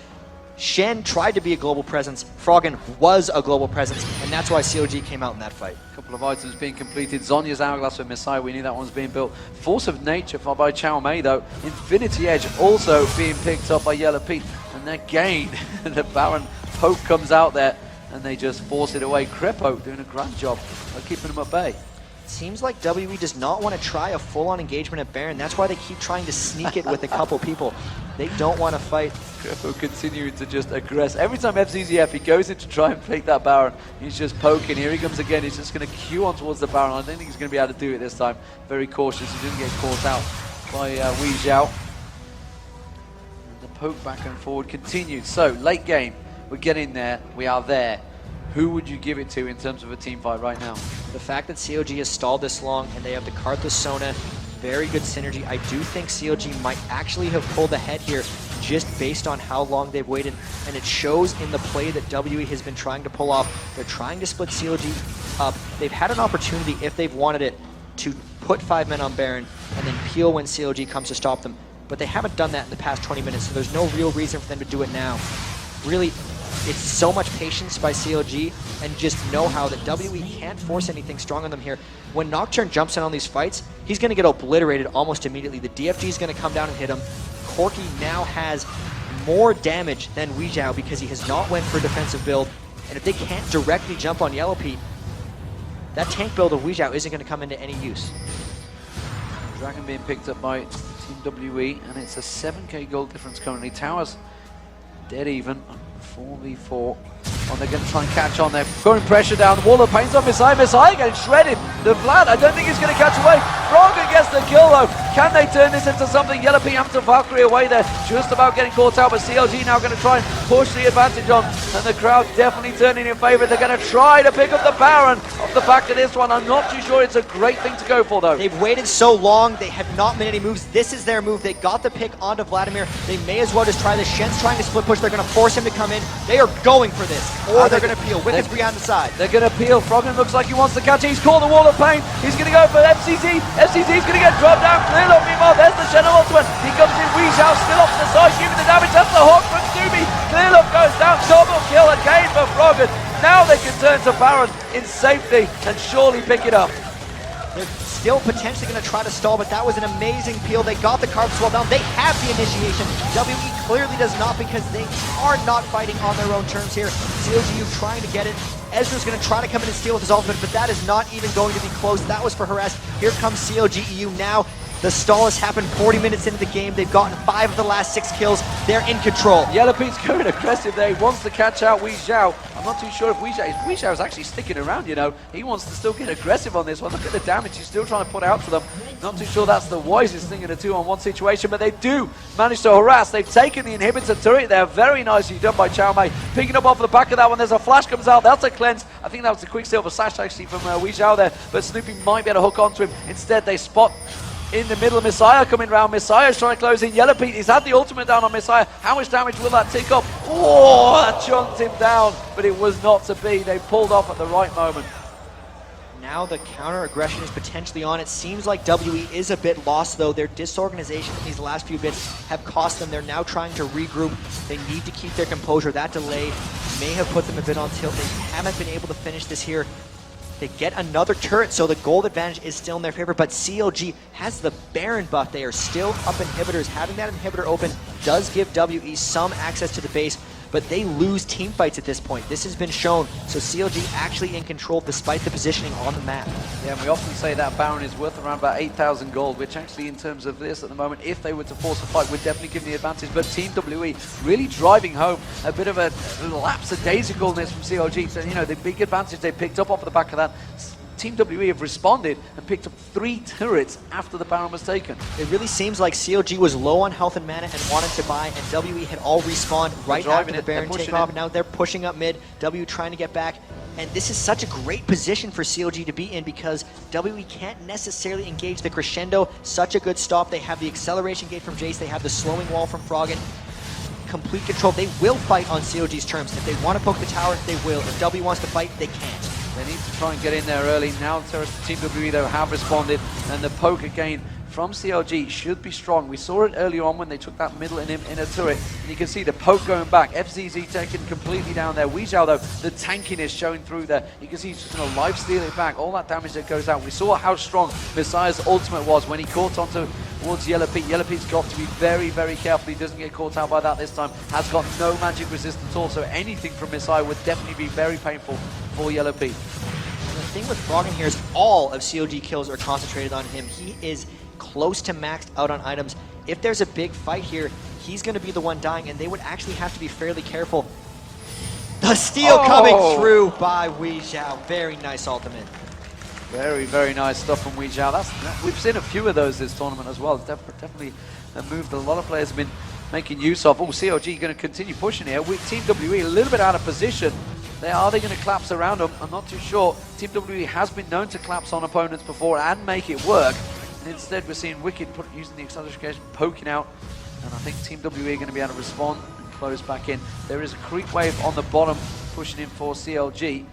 Shen tried to be a global presence. Froggen was a global presence, and that's why CLG came out in that fight. A couple of items being completed. Zonya's Hourglass with Misaya, we knew that one's being built. Force of Nature by Caomei though. Infinity Edge also being picked up by Yellowpete. And again, the Baron poke comes out there, and they just force it away. Krepo doing a grand job of keeping them at bay. Seems like WE does not want to try a full-on engagement at Baron. That's why they keep trying to sneak it with a couple people. They don't want to fight. Krepo continuing to just aggress. Every time Fzzf, he goes in to try and take that Baron, he's just poking. Here he comes again. He's just going to queue on towards the Baron. I don't think he's going to be able to do it this time. Very cautious. He didn't get caught out by Weixiao. The poke back and forward continues. So, late game. We're getting there. We are there. Who would you give it to in terms of a team fight right now? The fact that CLG has stalled this long and they have the Karthus Sona, very good synergy. I do think CLG might actually have pulled ahead here just based on how long they've waited, and it shows in the play that WE has been trying to pull off. They're trying to split CLG up. They've had an opportunity, if they've wanted it, to put 5 men on Baron and then peel when CLG comes to stop them, but they haven't done that in the past 20 minutes, so there's no real reason for them to do it now. Really, it's so much patience by CLG and just know-how that WE can't force anything strong on them here. When Nocturne jumps in on these fights, he's going to get obliterated almost immediately. The DFG is going to come down and hit him. Corki now has more damage than Weixiao because he has not went for a defensive build. And if they can't directly jump on Yellowpete, that tank build of Weixiao isn't going to come into any use. Dragon being picked up by Team WE, and it's a 7k gold difference currently. Towers dead even. 4v4. And they're going to try and catch on there. Going pressure down. Wall of Pain's on Misaya. Misaya getting shredded. The Vlad, I don't think he's going to catch away. Froggen gets the kill though. Can they turn this into something? Yellowpete having to Valkyrie away there. Just about getting caught out, but CLG now going to try and push the advantage on. And the crowd definitely turning in favor. They're going to try to pick up the Baron off the back of this one. I'm not too sure it's a great thing to go for though. They've waited so long. They have not made any moves. This is their move. They got the pick onto Vladimir. They may as well just try this. Shen's trying to split push. They're going to force him to come in. They are going for this. Or they're going to peel. Wicked's behind the side. They're going to peel. Froggen looks like he wants to catch it. He's caught the Wall of Pain. He's going to go for FCZ. FCZ's going to get dropped down. Clearlove, meanwhile, there's the Shadow ultimate. He comes in. Weixiao still off to the side, giving the damage. That's the Hawk from Snoopeh. Clearlove goes down. Double kill again for Froggen. Now they can turn to Baron in safety and surely pick it up. They're still potentially going to try to stall, but that was an amazing peel. They got the Karthus well down. They have the initiation. WE clearly does not because they are not fighting on their own terms here. CLG trying to get it. Ezra's going to try to come in and steal with his ultimate, but that is not even going to be close. That was for harass. Here comes CLG.EU now. The stall has happened 40 minutes into the game. They've gotten 5 of the last 6 kills. They're in control. Yellowpete's going aggressive there. He wants to catch out Weixiao. I'm not too sure if Weixiao is actually sticking around, you know. He wants to still get aggressive on this one. Look at the damage he's still trying to put out to them. Not too sure that's the wisest thing in a 2-on-1 situation, but they do manage to harass. They've taken the inhibitor turret there. Very nicely done by Caomei. Picking up off the back of that one. There's a flash comes out. That's a cleanse. I think that was a quick silver slash actually from Weixiao there, but Snoopeh might be able to hook onto him. Instead, they spot in the middle of Misaya coming round. Misaya's trying to close in. Yellowpete, he's had the ultimate down on Misaya. How much damage will that tick up? Oh, that chunked him down, but it was not to be. They pulled off at the right moment. Now the counter aggression is potentially on. It seems like WE is a bit lost though. Their disorganization in these last few bits have cost them. They're now trying to regroup. They need to keep their composure. That delay may have put them a bit on tilt. They haven't been able to finish this here. They get another turret, so the gold advantage is still in their favor, but CLG has the Baron buff. They are still up inhibitors. Having that inhibitor open does give WE some access to the base, but they lose team fights at this point. This has been shown, so CLG actually in control despite the positioning on the map. Yeah, and we often say that Baron is worth around about 8,000 gold, which actually in terms of this at the moment, if they were to force a fight, would definitely give the advantage. But Team WE really driving home a bit of a lapse of daisicalness from CLG. So, you know, the big advantage they picked up off the back of that. Team WE have responded and picked up 3 turrets after the Baron was taken. It really seems like CLG was low on health and mana and wanted to buy, and WE had all respawned right after the Baron takeoff, and now they're pushing up mid, WE trying to get back. And this is such a great position for CLG to be in because WE can't necessarily engage the crescendo. Such a good stop. They have the acceleration gate from Jace, they have the slowing wall from Froggen. Complete control. They will fight on CLG's terms. If they want to poke the tower, they will. If W wants to fight, they can't. They need to try and get in there early. Now Team WE though have responded, and the poke again from CLG should be strong. We saw it earlier on when they took that middle inner turret, and you can see the poke going back. Fzzf taken completely down there. Weixiao though, the tankiness showing through there. You can see he's just going to life steal it back. All that damage that goes out. We saw how strong Misaya's ultimate was when he caught onto towards Yellowpete. Yellowpete's got to be very, very careful. He doesn't get caught out by that this time. Has got no magic resistance at all, so anything from Misaya would definitely be very painful for Yellowpete. The thing with Froggen here is all of CLG kills are concentrated on him. He is close to maxed out on items. If there's a big fight here, he's going to be the one dying, and they would actually have to be fairly careful. The steal coming through by Weixiao. Very nice ultimate. Very, very nice stuff from Weixiao. We've seen a few of those this tournament as well. It's definitely a move that a lot of players have been making use of. Oh, CLG going to continue pushing here. Team WE a little bit out of position. Are they going to collapse around them? I'm not too sure. Team WE has been known to collapse on opponents before and make it work. And instead we're seeing Wickd using the acceleration, poking out. And I think Team WE are going to be able to respond and close back in. There is a creep wave on the bottom pushing in for CLG.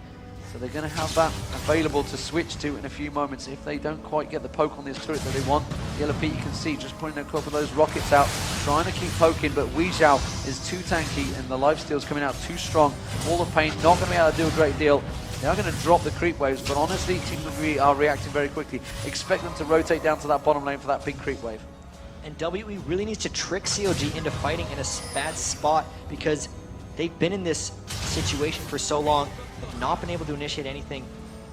So they're going to have that available to switch to in a few moments if they don't quite get the poke on this turret that they want. Yellowpete, you can see, just putting a couple of those rockets out, trying to keep poking, but Weixiao is too tanky and the lifesteal's coming out too strong. Wall of Pain not going to be able to do a great deal. They are going to drop the creep waves, but honestly, Team WE are reacting very quickly. Expect them to rotate down to that bottom lane for that big creep wave. And WE really needs to trick CLG into fighting in a bad spot because they've been in this situation for so long, have not been able to initiate anything.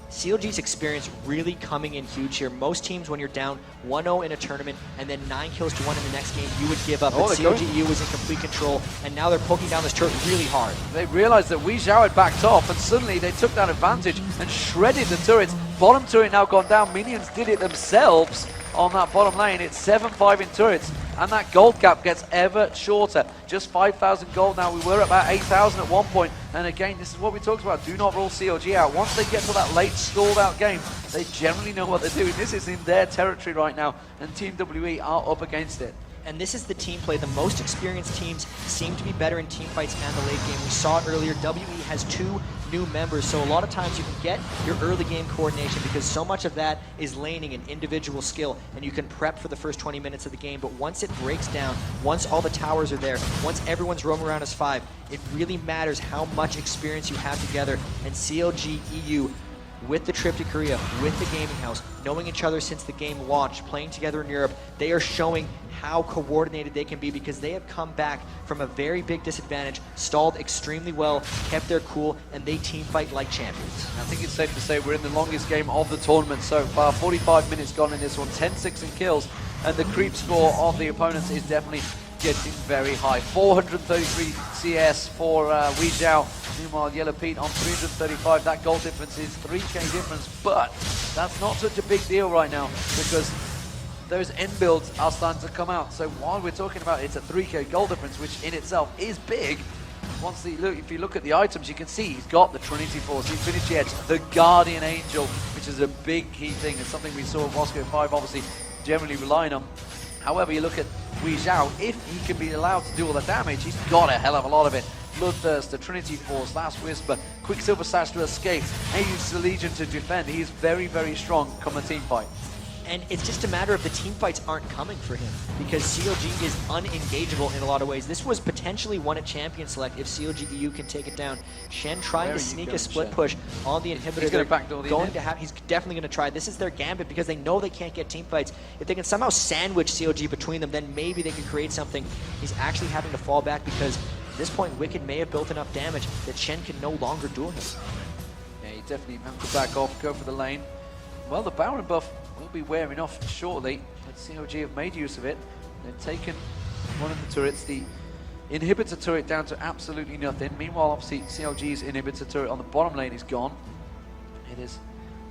CLG's experience really coming in huge here. Most teams, when you're down 1-0 in a tournament and then 9 kills to 1 in the next game, you would give up. But CLG.EU was in complete control, and now they're poking down this turret really hard. They realized that Weixiao had backed off, and suddenly they took that advantage and shredded the turrets. Bottom turret now gone down. Minions did it themselves on that bottom lane. It's 7-5 in turrets, and that gold gap gets ever shorter. Just 5,000 gold now. We were at about 8,000 at one point, and again, this is what we talked about. Do not rule CLG out. Once they get to that late stalled out game, they generally know what they're doing. This is in their territory right now, and Team WE are up against it. And this is the team play. The most experienced teams seem to be better in team fights and the late game. We saw it earlier. WE has 2 new members, so a lot of times you can get your early game coordination because so much of that is laning and individual skill, and you can prep for the first 20 minutes of the game. But once it breaks down, once all the towers are there, once everyone's roaming around as 5, it really matters how much experience you have together. And CLG.EU, with the trip to Korea, with the gaming house, knowing each other since the game launched, playing together in Europe, they are showing how coordinated they can be because they have come back from a very big disadvantage, stalled extremely well, kept their cool, and they team fight like champions. I think it's safe to say we're in the longest game of the tournament so far. 45 minutes gone in this one, 10-6 in kills, and the creep score of the opponents is definitely getting very high. 433 CS for Weixiao. Meanwhile, Yellowpete on 335. That goal difference is 3k difference, but that's not such a big deal right now because those end builds are starting to come out. So while we're talking about it's a 3k goal difference, which in itself is big, if you look at the items, you can see he's got the Trinity Force, the Infinity Edge, the Guardian Angel, which is a big key thing. It's something we saw Moscow 5 obviously generally relying on. However, you look at Weixiao, if he can be allowed to do all the damage, he's got a hell of a lot of it. Bloodthirst, the Trinity Force, Last Whisper, Quicksilver Sash to escape, Aegis the Legion to defend. He is very, very strong come a team fight. And it's just a matter of the team fights aren't coming for him because CLG is unengageable in a lot of ways. This was potentially won at Champion Select if CLG.EU can take it down. Shen trying to sneak a split push on the inhibitor. He's going to backdoor the inhib. He's definitely going to try. This is their gambit because they know they can't get team fights. If they can somehow sandwich CLG between them, then maybe they can create something. He's actually having to fall back because at this point, Wickd may have built enough damage that Shen can no longer duel him. Yeah, he definitely has to back off, go for the lane. Well, the Baron buff will be wearing off shortly, but CLG have made use of it. They've taken one of the turrets, the inhibitor turret, down to absolutely nothing. Meanwhile, obviously, CLG's inhibitor turret on the bottom lane is gone. It is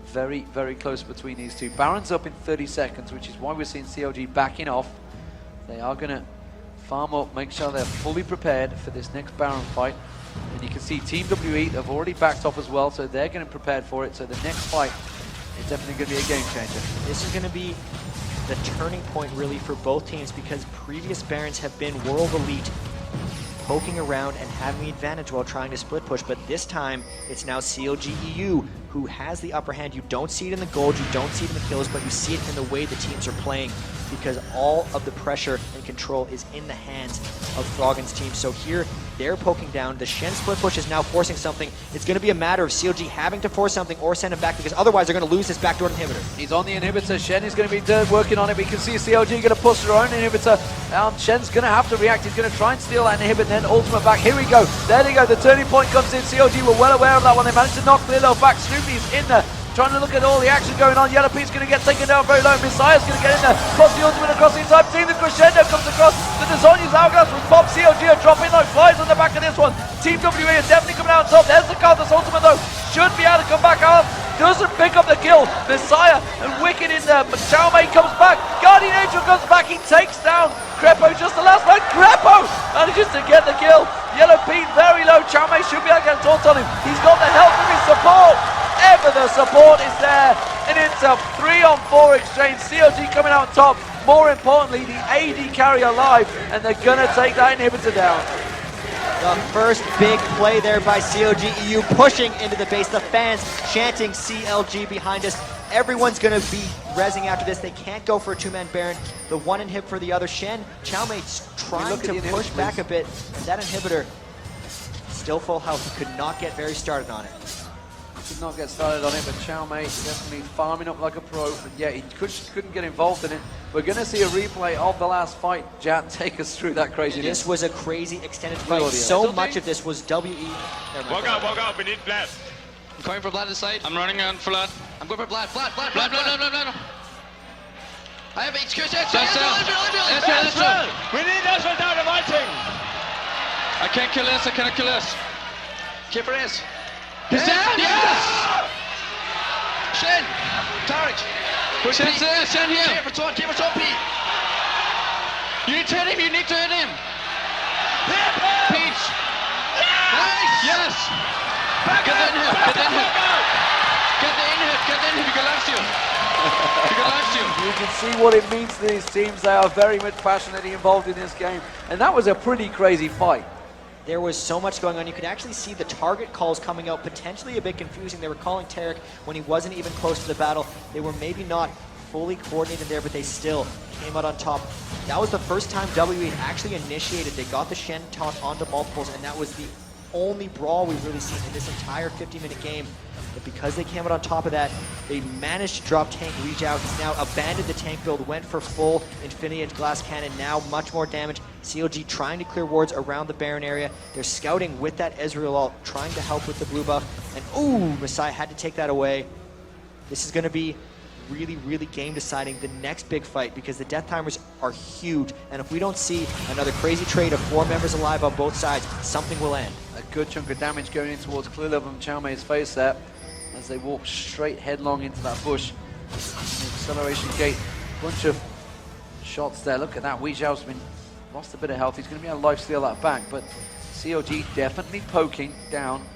very, very close between these two. Baron's up in 30 seconds, which is why we're seeing CLG backing off. They are going to farm up, make sure they're fully prepared for this next Baron fight. And you can see Team WE have already backed off as well, so they're getting prepared for it. So the next fight is definitely going to be a game changer. This is going to be the turning point really for both teams because previous Barons have been World Elite poking around and having the advantage while trying to split push, but this time it's now CLG.EU who has the upper hand. You don't see it in the gold, you don't see it in the kills, but you see it in the way the teams are playing, because all of the pressure and control is in the hands of Froggen's team. So here, they're poking down. The Shen split push is now forcing something. It's going to be a matter of CLG having to force something or send him back, because otherwise they're going to lose this backdoor inhibitor. He's on the inhibitor. Shen is going to be working on it. We can see CLG going to push their own inhibitor. Shen's going to have to react. He's going to try and steal that inhibitor, then ultimate back. Here we go. There they go. The turning point comes in. CLG were well aware of that one. They managed to knock Clearlove back. Snoopeh is in there, trying to look at all the action going on. Yellowpete's going to get taken down very low. Misaya's going to get in there. Cross the ultimate across the entire team. The crescendo comes across. The Desonya's hourglass from Bob. CLG are dropping like flies on the back of this one. Team WE are definitely coming out on top. There's the Carthus ultimate though. Should be able to come back out. Doesn't pick up the kill. Misaya and Wickd in there. But Caomei comes back. Guardian Angel comes back. He takes down Krepo. Just the last man. Krepo manages to get the kill. Yellowpete very low. Caomei should be able to get a taunt on him. He's got the help of his support. Ever the support is there, and it's a 3-on-4 exchange. CLG coming out on top. More importantly, the AD carry alive, and they're gonna take that inhibitor down. The first big play there by CLG.EU, pushing into the base. The fans chanting CLG behind us. Everyone's gonna be rezzing after this. They can't go for a two-man Baron. The one inhib for the other. Shen, Caomei's trying to push back a bit. That inhibitor, still full health. He could not get very started on it. Did not get started on it, but Caomei definitely farming up like a pro, but yeah, he couldn't get involved in it. We're going to see a replay of the last fight. Jat, take us through that craziness. This was a crazy extended fight. So much of this was WE. Walk out, we need Vlad. I'm going for Vlad this side. I'm running on for Vlad. I'm going for Vlad. Vlad. I have HQ. That's right. We need Ezreal down and fighting. I can't kill this, I cannot kill this. Keep for this. He's down! Yes! Shen! Tarek! Shen's there, Shen here! Keep it on, Pete! You need to hit him, Peach! Nice! Yes! Get the inhib, you can last you! You can see what it means to these teams. They are very much passionately involved in this game, and that was a pretty crazy fight. There was so much going on. You could actually see the target calls coming out, potentially a bit confusing. They were calling Tarek when he wasn't even close to the battle. They were maybe not fully coordinated there, but they still came out on top. That was the first time WE actually initiated. They got the Shen taunt onto multiples, and that was the only brawl we've really seen in this entire 50-minute game. But because they came out on top of that, they managed to drop tank Weixiao. He's now abandoned the tank build, went for full Infinity Edge Glass Cannon, now much more damage. CLG trying to clear wards around the Baron area. They're scouting with that Ezreal ult, trying to help with the blue buff. And ooh, Misaya had to take that away. This is going to be really, really game deciding, the next big fight, because the death timers are huge. And if we don't see another crazy trade of 4 members alive on both sides, something will end. A good chunk of damage going in towards Clearlove and Caomei's face there, as they walk straight headlong into that bush. The acceleration gate, bunch of shots there. Look at that, Weixiao's been lost a bit of health. He's going to be able to life steal that back, but CLG definitely poking down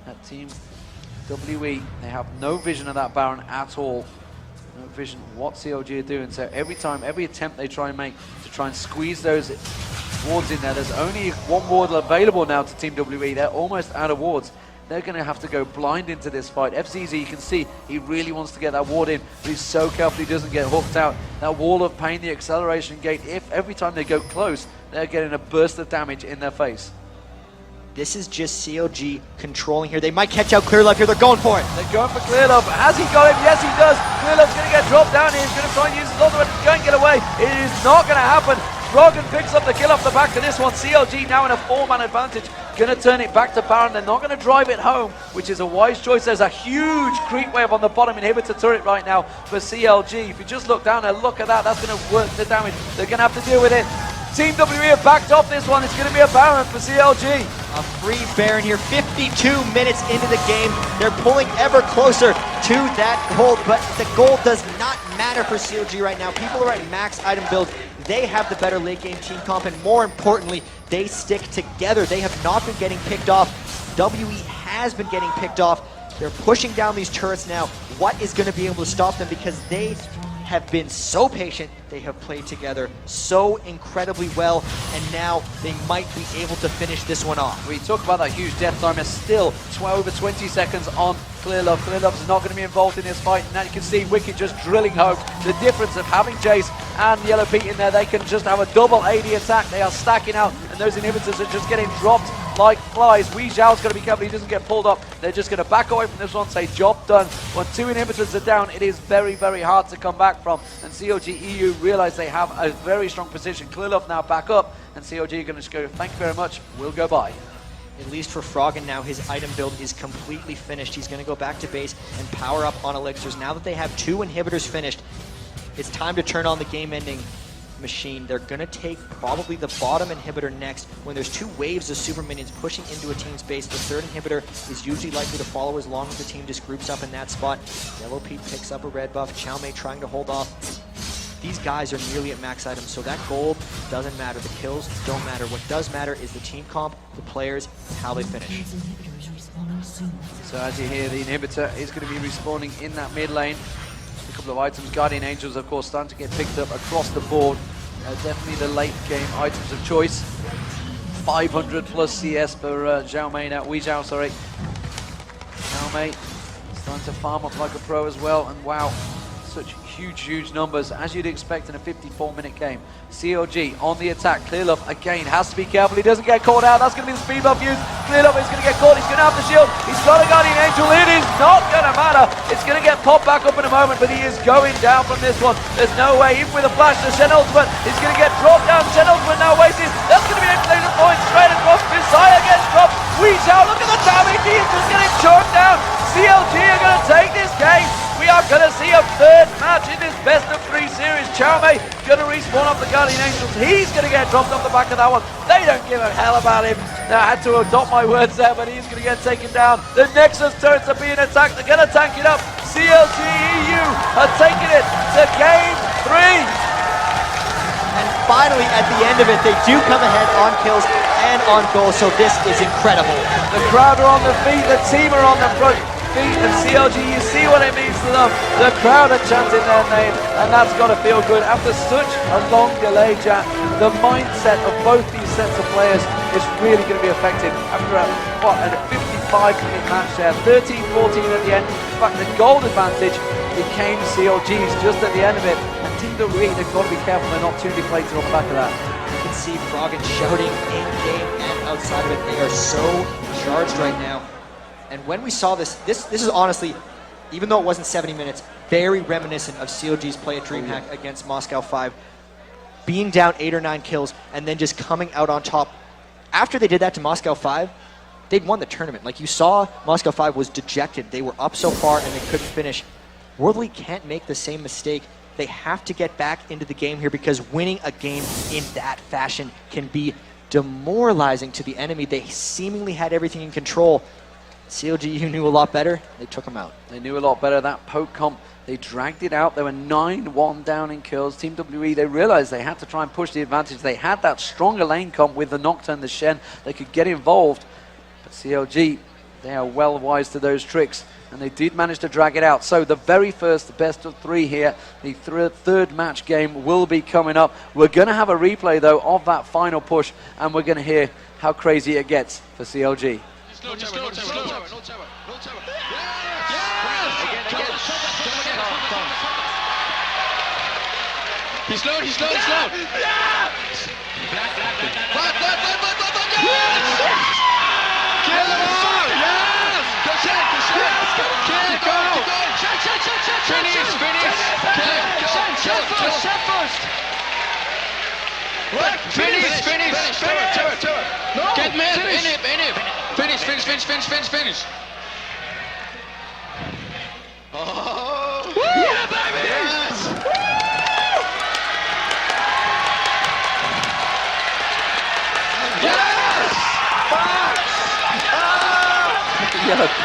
at Team WE. They have no vision of that Baron at all. No vision of what CLG are doing. So every time, every attempt they try and make to try and squeeze those wards in there, there's only one ward available now to Team WE. They're almost out of wards. They're going to have to go blind into this fight. Fzzf, you can see, he really wants to get that ward in, but he's so careful he doesn't get hooked out. That wall of pain, the acceleration gate, if every time they go close, they're getting a burst of damage in their face. This is just CLG controlling here. They might catch out Clearlove here. They're going for it. They're going for Clearlove. Has he got him? Yes, he does. Clearlove's going to get dropped down here. He's going to try and use his ultimate to go and get away. It is not going to happen. Froggen picks up the kill off the back to this one. CLG now in a 4-man advantage. Going to turn it back to Baron. They're not going to drive it home, which is a wise choice. There's a huge creep wave on the bottom inhibitor turret right now for CLG. If you just look down there, look at that. That's going to work the damage. They're going to have to deal with it. Team WE have backed off this one. It's going to be a Baron for CLG. A free Baron here, 52 minutes into the game. They're pulling ever closer to that gold, but the gold does not matter for CLG right now. People are at max item builds. They have the better late game team comp, and more importantly, they stick together. They have not been getting picked off. WE has been getting picked off. They're pushing down these turrets now. What is going to be able to stop them? Because they have been so patient. They have played together so incredibly well, and now they might be able to finish this one off. We talk about that huge death timer, still over 20 seconds on Clearlove. Clearlove's not going to be involved in this fight. And now you can see Wickd just drilling home. The difference of having Jace and Yellowpete in there, they can just have a double AD attack. They are stacking out, and those inhibitors are just getting dropped like flies. Weixiao's going to be careful he doesn't get pulled up. They're just going to back away from this one, say job done. When 2 inhibitors are down, it is very, very hard to come back from. And CLG.EU realize they have a very strong position. Clearlove now back up, and CLG are going to just go, thank you very much, we'll go by. At least for Froggen now, his item build is completely finished. He's going to go back to base and power up on elixirs. Now that they have 2 inhibitors finished, it's time to turn on the game-ending machine. They're going to take probably the bottom inhibitor next. When there's 2 waves of super minions pushing into a team's base, the 3rd inhibitor is usually likely to follow as long as the team just groups up in that spot. Yellowpete picks up a red buff. Caomei trying to hold off. These guys are nearly at max items, so that gold doesn't matter. The kills don't matter. What does matter is the team comp, the players, how they finish. So as you hear, the inhibitor is going to be respawning in that mid lane. A couple of items. Guardian Angels, of course, starting to get picked up across the board. Definitely the late game items of choice. 500 plus CS for Caomei now. Weixiao, sorry. Caomei starting to farm up like a pro as well, and wow. Such huge numbers, as you'd expect in a 54-minute game. CLG on the attack. Clearlove, again, has to be careful. He doesn't get caught out. That's going to be the speed buff used. Clearlove is going to get caught. He's going to have the shield. He's got a Guardian Angel. It is not going to matter. It's going to get popped back up in a moment, but he is going down from this one. There's no way, even with a flash, the Shen ultimate is going to get dropped down. Shen ultimate now wasted. That's going to be a laser point straight across. Misaya gets dropped. Weixiao, look at the damage. He is just getting choked down. CLG are going to take this game. We are going to see a 3rd match in this best-of-3 series. Caomei going to respawn up the Guardian Angels. He's going to get dropped off the back of that one. They don't give a hell about him. Now, I had to adopt my words there, but he's going to get taken down. The Nexus turrets are being attacked. They're going to tank it up. CLG.EU are taking it to game 3. And finally, at the end of it, they do come ahead on kills and on goals, so this is incredible. The crowd are on the feet. The team are on the front feet, and CLG, you see what it means to them. The crowd are chanting their name, and that's got to feel good. After such a long delay, Jack, the mindset of both these sets of players is really going to be affected. After a 55-minute match there, 13-14 at the end. In fact, the gold advantage became CLG's just at the end of it, and Team WE, they've got to be careful they're not too deflated on the back of that. You can see Froggen shouting in-game and outside of it. They are so charged right now. And when we saw this is honestly, even though it wasn't 70 minutes, very reminiscent of CLG's play at DreamHack against Moscow 5. Being down 8 or 9 kills and then just coming out on top. After they did that to Moscow 5, they'd won the tournament. Like you saw, Moscow 5 was dejected. They were up so far and they couldn't finish. World Elite can't make the same mistake. They have to get back into the game here because winning a game in that fashion can be demoralizing to the enemy. They seemingly had everything in control. CLG knew a lot better. They took them out. They knew a lot better. That poke comp, they dragged it out. They were 9-1 down in kills. Team WE, they realized they had to try and push the advantage. They had that stronger lane comp with the Nocturne, the Shen. They could get involved. But CLG, they are well wise to those tricks. And they did manage to drag it out. So the very first best of 3 here, the 3rd match game will be coming up. We're going to have a replay, though, of that final push. And we're going to hear how crazy it gets for CLG. No tower. He's low. Yes! Kill him all! Yes! Keep going! Finish! Get mad! Inhib! Finish! Oh! Yeah, baby! Yes! Yes!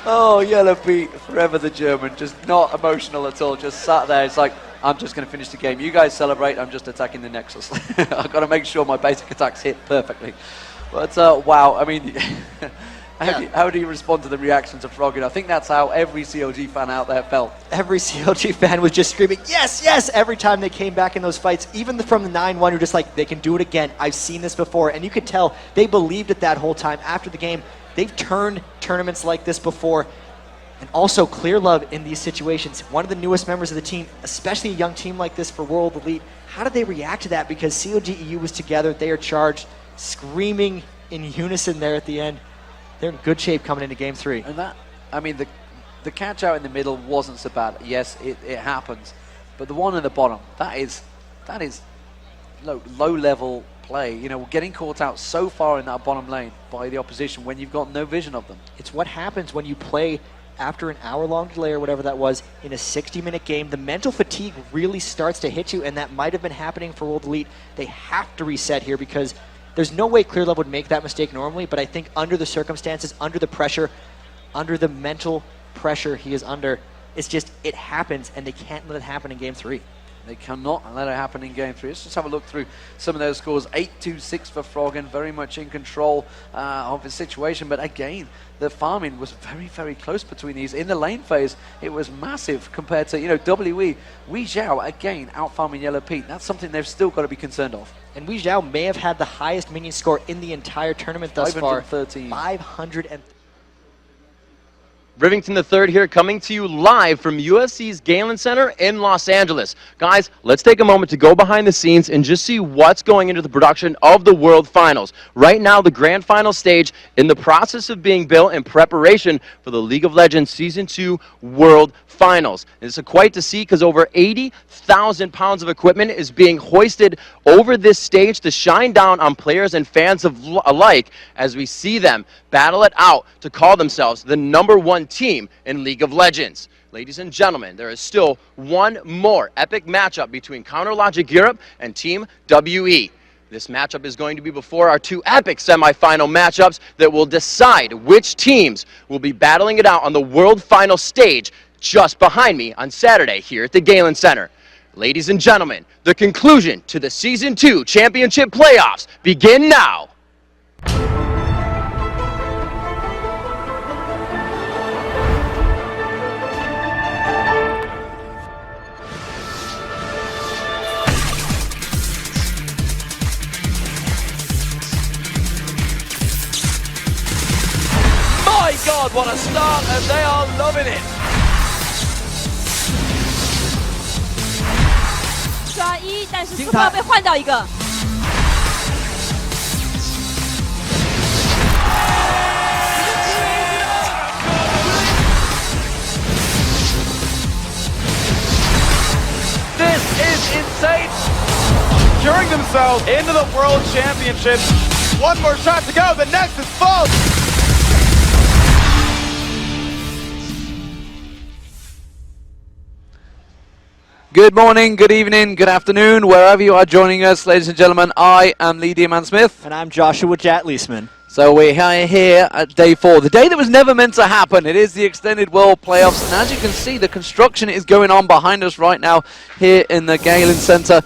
Oh, Yellowpete, forever the German, just not emotional at all, just sat there. It's like, I'm just going to finish the game. You guys celebrate, I'm just attacking the Nexus. I've got to make sure my basic attacks hit perfectly. But wow, I mean, How do you respond to the reactions of Froggen? I think that's how every CLG fan out there felt. Every CLG fan was just screaming, yes, yes, every time they came back in those fights, even from the 9-1, who just like, they can do it again. I've seen this before. And you could tell they believed it that whole time. After the game, they've turned tournaments like this before. And also Clearlove in these situations, one of the newest members of the team, especially a young team like this for World Elite. How did they react to that? Because CLG.EU was together, they are charged, screaming in unison there at the end. They're in good shape coming into Game 3. And that, I mean, the catch out in the middle wasn't so bad. Yes, it happens. But the one in the bottom, that is low level play. You know, getting caught out so far in that bottom lane by the opposition when you've got no vision of them. It's what happens when you play after an hour-long delay or whatever that was in a 60-minute game. The mental fatigue really starts to hit you, and that might have been happening for World Elite. They have to reset here because there's no way Clearlove would make that mistake normally, but I think under the circumstances, under the pressure, under the mental pressure he is under, it's just, it happens, and they can't let it happen in Game 3. They cannot let it happen in Game 3. Let's just have a look through some of those scores. 8-2-6 for Froggen, very much in control of the situation. But again, the farming was very, very close between these. In the lane phase, it was massive compared to, you know, WE. Weixiao, again, out-farming Yellowpete. That's something they've still got to be concerned of. And Weixiao may have had the highest minion score in the entire tournament thus far. 513. Rivington III here, coming to you live from USC's Galen Center in Los Angeles. Guys, let's take a moment to go behind the scenes and just see what's going into the production of the World Finals. Right now, the Grand Final stage in the process of being built in preparation for the League of Legends Season 2 World Finals. It's quite to see because over 80,000 pounds of equipment is being hoisted over this stage to shine down on players and fans alike as we see them battle it out to call themselves the #1 team in League of Legends. Ladies and gentlemen, there is still one more epic matchup between CounterLogic Europe and Team WE. This matchup is going to be before our two epic semifinal matchups that will decide which teams will be battling it out on the World Final stage just behind me on Saturday here at the Galen Center. Ladies and gentlemen, the conclusion to the Season 2 Championship playoffs begin now. My God, what a start, and they are loving it. 抓一，但是Snoopeh要被换掉一个。This is insane. Securing themselves into the World Championship. One more shot to go. The next is full. Good morning, good evening, good afternoon, wherever you are joining us, ladies and gentlemen. I am Lee Diamond-Smith. And I'm Joshua Jat-Leesman. So we're here at day 4, the day that was never meant to happen. It is the Extended World Playoffs, and as you can see, the construction is going on behind us right now here in the Galen Center.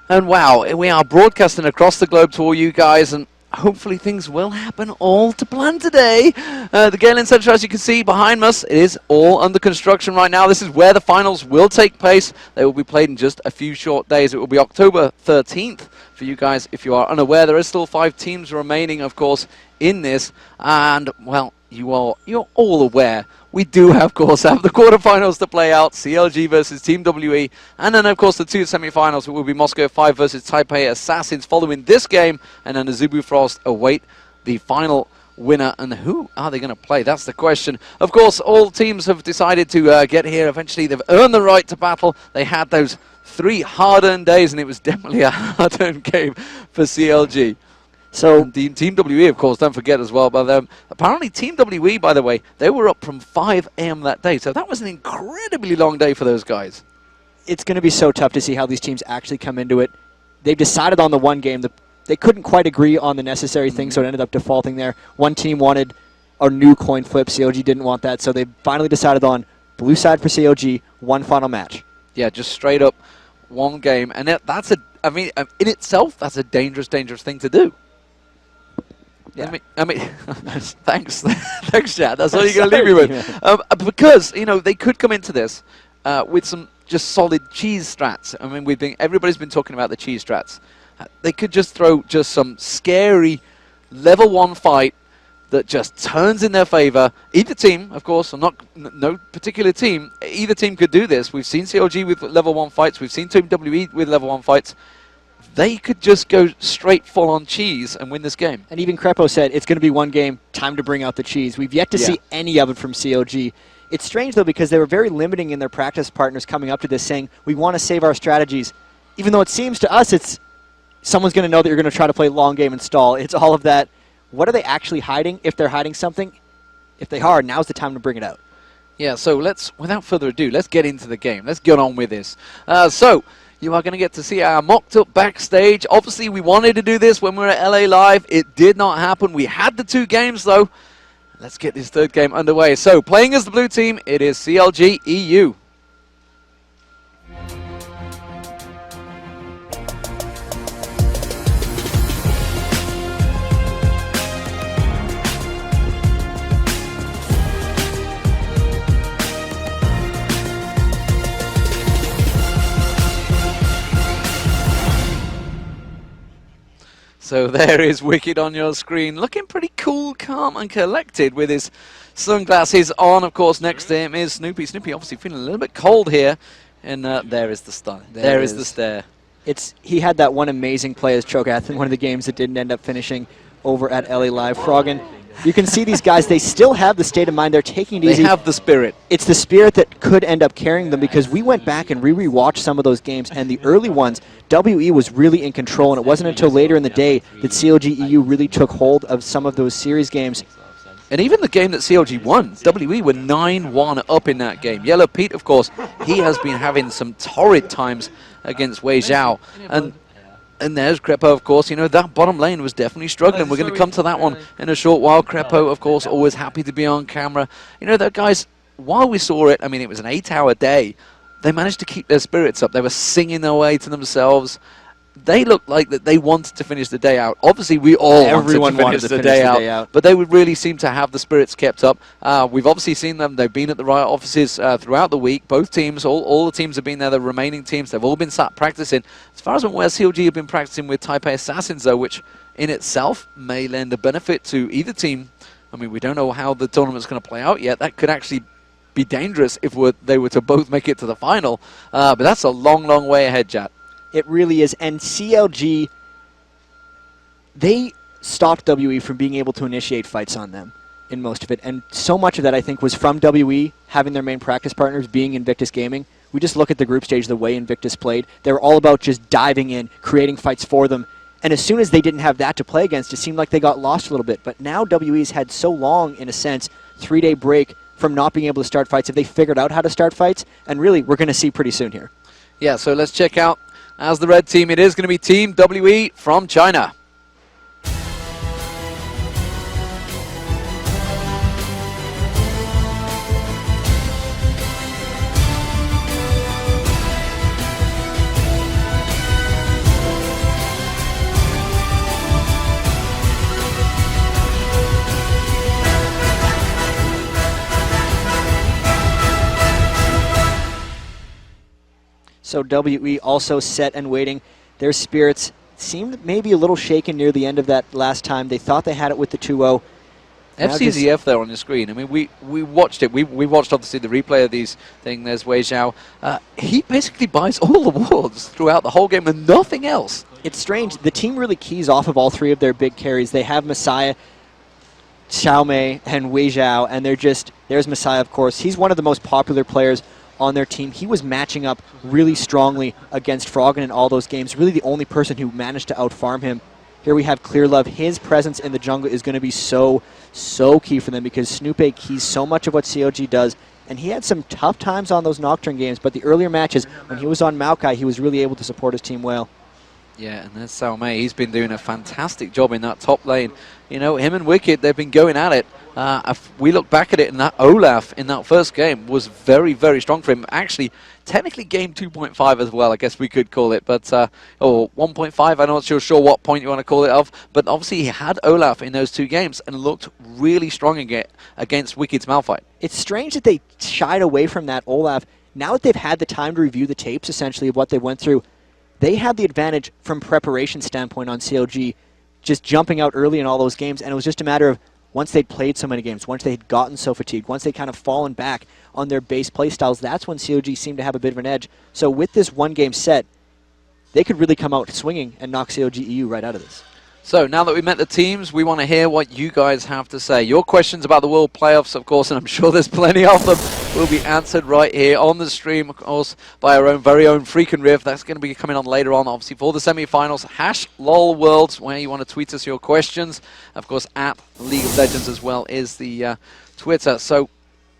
And wow, we are broadcasting across the globe to all you guys, and hopefully things will happen all to plan today. The Galen Center, as you can see behind us, it is all under construction right now. This is where the finals will take place. They will be played in just a few short days. It will be October 13th. For you guys, if you are unaware, there is still 5 teams remaining, of course, in this. And, well, you're all aware. We do, of course, have the quarterfinals to play out, CLG versus Team WE, and then, of course, the 2 semifinals, will be Moscow 5 versus Taipei Assassins following this game, and then the Zubufrost await the final winner. And who are they going to play? That's the question. Of course, all teams have decided to get here. Eventually, they've earned the right to battle. They had those 3 hard-earned days, and it was definitely a hard-earned game for CLG. So and Team WE, of course, don't forget as well. But apparently Team WE, by the way, they were up from 5 AM that day. So that was an incredibly long day for those guys. It's going to be so tough to see how these teams actually come into it. They've decided on the one game. They couldn't quite agree on the necessary things, so it ended up defaulting there. One team wanted a new coin flip. CLG didn't want that, so they finally decided on blue side for CLG, one final match. Yeah, just straight up one game. And that's in itself, that's a dangerous, dangerous thing to do. Yeah. I mean thanks. Thanks, Chad. That's all you're going to leave me with. Because, you know, they could come into this with some just solid cheese strats. I mean, everybody's been talking about the cheese strats. They could just throw just some scary level 1 fight that just turns in their favor. Either team, of course, no particular team, either team could do this. We've seen CLG with level 1 fights. We've seen Team WE with level 1 fights. They could just go straight full on cheese and win this game. And even Krepo said it's going to be one game, time to bring out the cheese. We've yet to see any of it from CLG. It's strange, though, because they were very limiting in their practice partners coming up to this, saying, we want to save our strategies. Even though it seems to us it's someone's going to know that you're going to try to play long game and stall. It's all of that. What are they actually hiding? If they're hiding something, if they are, now's the time to bring it out. Yeah, so without further ado, let's get into the game. Let's get on with this. So, you are going to get to see our mocked up backstage. Obviously, we wanted to do this when we were at LA Live. It did not happen. We had the 2 games, though. Let's get this 3rd game underway. So, playing as the blue team, it is CLG.EU. So there is Wickd on your screen, looking pretty cool, calm and collected with his sunglasses on. Of course, next to him is Snoopeh. Snoopeh obviously feeling a little bit cold here. And there is the stun. There is the stare. He had that one amazing play as Cho'Gath in one of the games that didn't end up finishing over at LA Live. Froggen, you can see these guys, they still have the state of mind. They're taking it easy. They have the spirit. It's the spirit that could end up carrying them, because we went back and re-watched some of those games, and the early ones, WE was really in control, and it wasn't until later in the day that CLG.EU really took hold of some of those series games. And even the game that CLG won, WE were 9-1 up in that game. Yellowpete, of course, he has been having some torrid times against Weixiao. And there's Krepo, of course. You know, that bottom lane was definitely struggling. We're going to come to that one in a short while. Krepo, of course, always happy to be on camera. You know, that guys, while we saw it, I mean, it was an 8-hour day. They managed to keep their spirits up. They were singing their way to themselves. They looked like that they wanted to finish the day out. Obviously, we all Everyone wanted to finish the day out. But they would really seem to have the spirits kept up. We've obviously seen them. They've been at the Riot offices throughout the week. Both teams, all the teams have been there. The remaining teams, they've all been sat practicing. As far as I'm aware, CLG have been practicing with Taipei Assassins, though, which in itself may lend a benefit to either team. I mean, we don't know how the tournament's going to play out yet. That could actually be dangerous if they were to both make it to the final. But that's a long, long way ahead, Jat. It really is. And CLG, they stopped WE from being able to initiate fights on them in most of it. And so much of that, I think, was from WE having their main practice partners being Invictus Gaming. We just look at the group stage, the way Invictus played. They were all about just diving in, creating fights for them. And as soon as they didn't have that to play against, it seemed like they got lost a little bit. But now WE's had so long, in a sense, 3-day break from not being able to start fights. Have they figured out how to start fights? And really, we're going to see pretty soon here. Yeah, so let's check out. As the red team, it is going to be Team WE from China. So WE also set and waiting. Their spirits seemed maybe a little shaken near the end of that last time. They thought they had it with the 2-0. Fzzf there on your screen. I mean, we watched it. We watched, obviously, the replay of these things. There's Weixiao. He basically buys all the wards throughout the whole game and nothing else. It's strange. The team really keys off of all 3 of their big carries. They have Misaya, Caomei, and Weixiao, and there's Misaya, of course. He's one of the most popular players on their team. He was matching up really strongly against Froggen in all those games. Really the only person who managed to outfarm him. Here we have Clearlove. His presence in the jungle is going to be so key for them, because Snoopeh keys so much of what CLG does. And he had some tough times on those Nocturne games, but the earlier matches, when he was on Maokai, he was really able to support his team well. Yeah, and there's Caomei. He's been doing a fantastic job in that top lane. You know, him and Wickd, they've been going at it. If we look back at it, and that Olaf in that first game was very, very strong for him. Actually, technically game 2.5 as well, I guess we could call it, but or 1.5, I'm not sure what point you want to call it of, but obviously he had Olaf in those 2 games and looked really strong against Wicked's Malphite. It's strange that they shied away from that Olaf. Now that they've had the time to review the tapes, essentially, of what they went through, they had the advantage from preparation standpoint on CLG, just jumping out early in all those games, and it was just a matter of once they'd played so many games, once they had gotten so fatigued, once they kind of fallen back on their base play styles, that's when CLG seemed to have a bit of an edge. So with this one-game set, they could really come out swinging and knock CLG.EU right out of this. So now that we've met the teams, we want to hear what you guys have to say. Your questions about the World Playoffs, of course, and I'm sure there's plenty of them, will be answered right here on the stream, of course, by our own very own Freakin' Riff. That's going to be coming on later on, obviously, for the semi-finals. #LOLWorlds, where you want to tweet us your questions. Of course, at League of Legends as well is the Twitter. So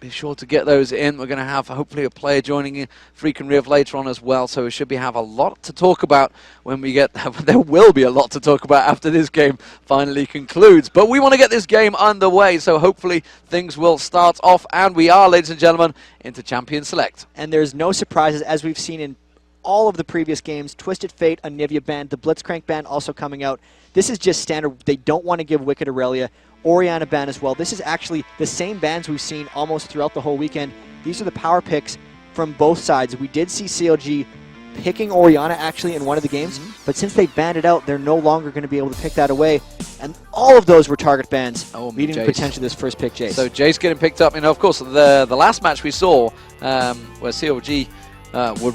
be sure to get those in. We're going to have, hopefully, a player joining in Freakin' Riv later on as well, so we should have a lot to talk about when we get... There will be a lot to talk about after this game finally concludes. But we want to get this game underway, so hopefully things will start off, and we are, ladies and gentlemen, into Champion Select. And there's no surprises, as we've seen in all of the previous games. Twisted Fate, a Nivea band, the Blitzcrank band also coming out. This is just standard. They don't want to give Wickd Aurelia. Orianna ban as well. This is actually the same bans we've seen almost throughout the whole weekend. These are the power picks from both sides. We did see CLG picking Orianna actually in one of the games, but since they banned it out, they're no longer going to be able to pick that away. And all of those were target bans, leading to potentially this first pick Jace. So Jace getting picked up. You know, of course, the last match we saw where CLG were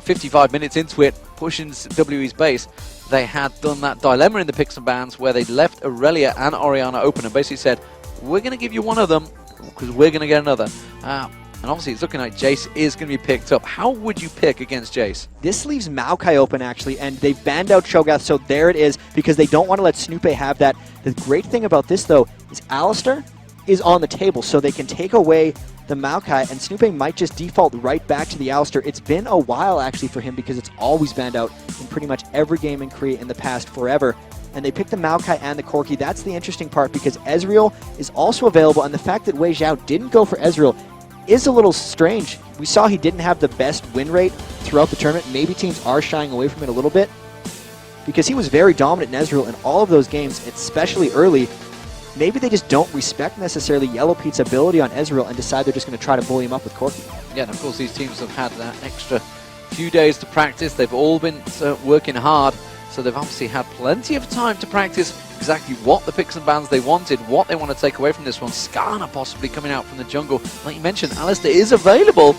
55 minutes into it, pushing WE's base, they had done that dilemma in the picks and bans where they left Aurelia and Orianna open and basically said, we're going to give you one of them because we're going to get another. And obviously it's looking like Jace is going to be picked up. How would you pick against Jace? This leaves Maokai open actually, and they've banned out Cho'Gath, so there it is, because they don't want to let Snoopeh have that. The great thing about this though is Alistar is on the table, so they can take away the Maokai, and Snoopeh might just default right back to the Alistar. It's been a while actually for him because it's always banned out in pretty much every game in Korea in the past forever. And they picked the Maokai and the Corki. That's the interesting part because Ezreal is also available, and the fact that Weixiao didn't go for Ezreal is a little strange. We saw he didn't have the best win rate throughout the tournament. Maybe teams are shying away from it a little bit because he was very dominant in Ezreal in all of those games, especially early. Maybe they just don't respect necessarily Yellowpete's ability on Ezreal and decide they're just going to try to bully him up with Corki. Yeah, and of course these teams have had that extra few days to practice. They've all been working hard, so they've obviously had plenty of time to practice exactly what the picks and bans they wanted, what they want to take away from this one. Skarner possibly coming out from the jungle. Like you mentioned, Alistar is available.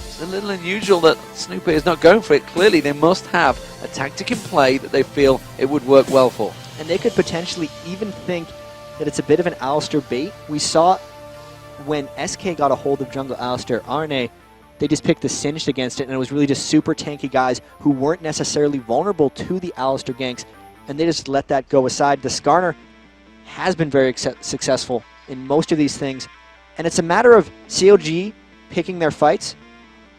It's a little unusual that Snoopeh is not going for it. Clearly they must have a tactic in play that they feel it would work well for. And they could potentially even think that it's a bit of an Alistar bait. We saw when SK got a hold of jungle Alistar, RNA, they just picked the Singed against it, and it was really just super tanky guys who weren't necessarily vulnerable to the Alistar ganks, and they just let that go aside. The Skarner has been very successful in most of these things, and it's a matter of CLG picking their fights.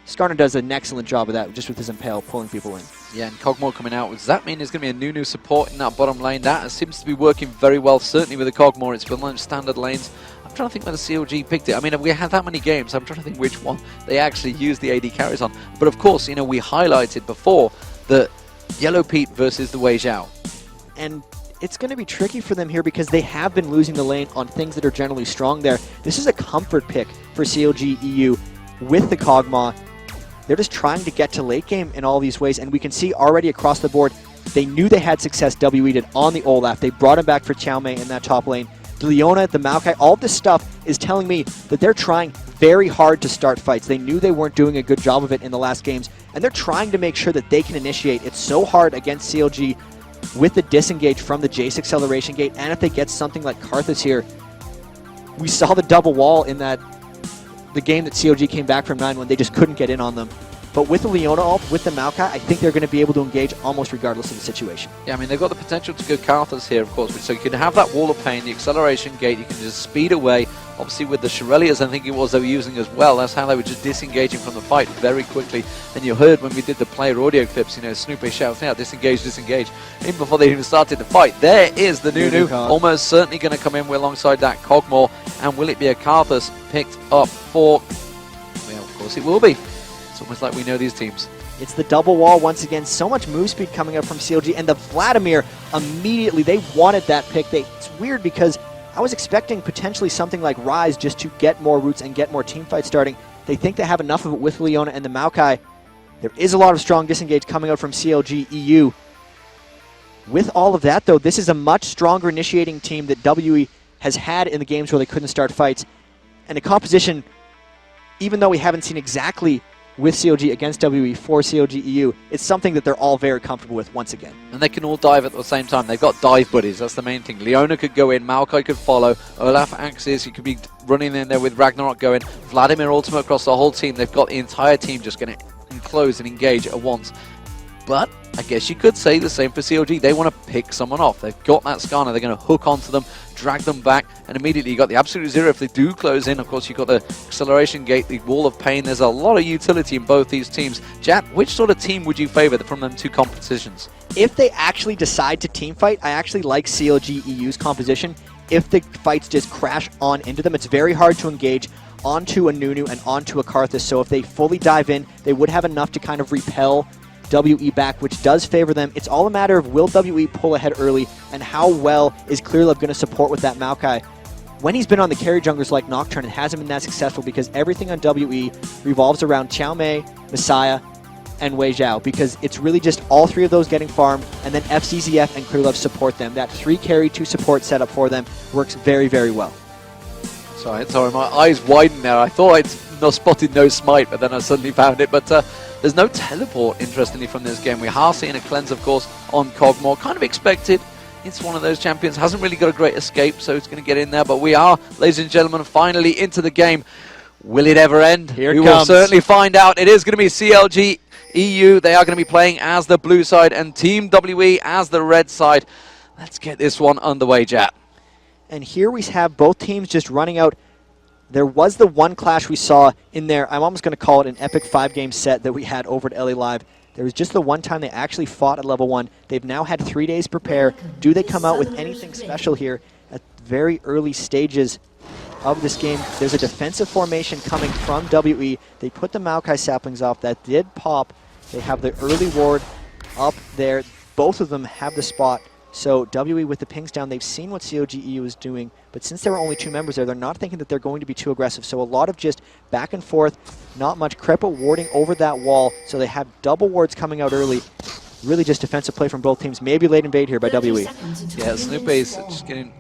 Skarner does an excellent job of that, just with his Impale pulling people in. Yeah, and Kog'Maw coming out. Does that mean there's going to be a new support in that bottom lane? That seems to be working very well, certainly with the Kog'Maw. It's been on standard lanes. I'm trying to think whether CLG picked it. I mean, we had that many games. I'm trying to think which one they actually used the AD carries on. But of course, you know, we highlighted before the Yellowpete versus the Weixiao. And it's going to be tricky for them here because they have been losing the lane on things that are generally strong there. This is a comfort pick for CLG.EU with the Kog'Maw. They're just trying to get to late game in all these ways, and we can see already across the board, they knew they had success, WE did, on the Olaf. They brought him back for Caomei in that top lane. The Leona, the Maokai, all this stuff is telling me that they're trying very hard to start fights. They knew they weren't doing a good job of it in the last games, and they're trying to make sure that they can initiate. It's so hard against CLG with the disengage from the Jace acceleration gate, and if they get something like Karthus here, we saw the double wall in the game that CLG came back from 9 when they just couldn't get in on them. But with the Leona ult, with the Maokai, I think they're going to be able to engage almost regardless of the situation. Yeah, I mean, they've got the potential to go Karthus here, of course. So you can have that wall of pain, the acceleration gate, you can just speed away, Obviously with the Shirelias, I think it was, they were using as well. That's how they were just disengaging from the fight very quickly. And you heard when we did the player audio clips, you know, Snoopeh shouting out, disengage, disengage, even before they even started the fight. There is the Nunu, almost certainly going to come in alongside that Cogmore. And will it be a Karthus picked up for... Well, of course it will be. It's almost like we know these teams. It's the double wall once again. So much move speed coming up from CLG. And the Vladimir, immediately, they wanted that pick. It's weird because I was expecting potentially something like Rise just to get more roots and get more team fights starting. They think they have enough of it with Leona and the Maokai. There is a lot of strong disengage coming out from CLG.EU. With all of that, though, this is a much stronger initiating team that WE has had in the games where they couldn't start fights. And a composition, even though we haven't seen exactly with CLG against WE for CLG.EU, it's something that they're all very comfortable with once again. And they can all dive at the same time. They've got dive buddies, that's the main thing. Leona could go in, Maokai could follow, Olaf Axis, he could be running in there with Ragnarok going, Vladimir ultimate across the whole team. They've got the entire team just going to enclose and engage at once. But I guess you could say the same for CLG. They want to pick someone off. They've got that Skarner. They're going to hook onto them, drag them back, and immediately you got the absolute zero if they do close in. Of course, you've got the acceleration gate, the wall of pain. There's a lot of utility in both these teams. Jat, which sort of team would you favor from them two competitions? If they actually decide to team fight, I actually like CLG.EU's composition. If the fights just crash on into them, it's very hard to engage onto a Nunu and onto a Karthus. So if they fully dive in, they would have enough to kind of repel WE back, which does favor them. It's all a matter of will WE pull ahead early, and how well is Clearlove going to support with that Maokai. When he's been on the carry junglers like Nocturne, it hasn't been that successful because everything on WE revolves around Caomei, Misaya, and Weixiao, because it's really just all three of those getting farmed, and then Fzzf and Clearlove support them. That 3 carry 2 support setup for them works very, very well. Sorry, my eyes widened there. I thought I'd spotted no smite, but then I suddenly found it. But there's no teleport, interestingly, from this game. We are seeing a cleanse, of course, on Cogmore. Kind of expected. It's one of those champions. Hasn't really got a great escape, so it's going to get in there. But we are, ladies and gentlemen, finally into the game. Will it ever end? Here it comes. We will certainly find out. It is going to be CLG.EU. They are going to be playing as the blue side and Team WE as the red side. Let's get this one underway, Jat. And here we have both teams just running out. There was the one clash we saw in there. I'm almost going to call it an epic 5-game set that we had over at LA Live. There was just the one time they actually fought at level 1. They've now had 3 days to prepare. Do they come out with anything special here at very early stages of this game? There's a defensive formation coming from WE. They put the Maokai saplings off. That did pop. They have the early ward up there. Both of them have the spot. So WE with the pings down, they've seen what CLG.EU is doing, but since there were only 2 members there, they're not thinking that they're going to be too aggressive. So a lot of just back and forth, not much. Krepo warding over that wall, so they have double wards coming out early. Really just defensive play from both teams. Maybe late invade here by WE. Yeah, Snoopeh is just getting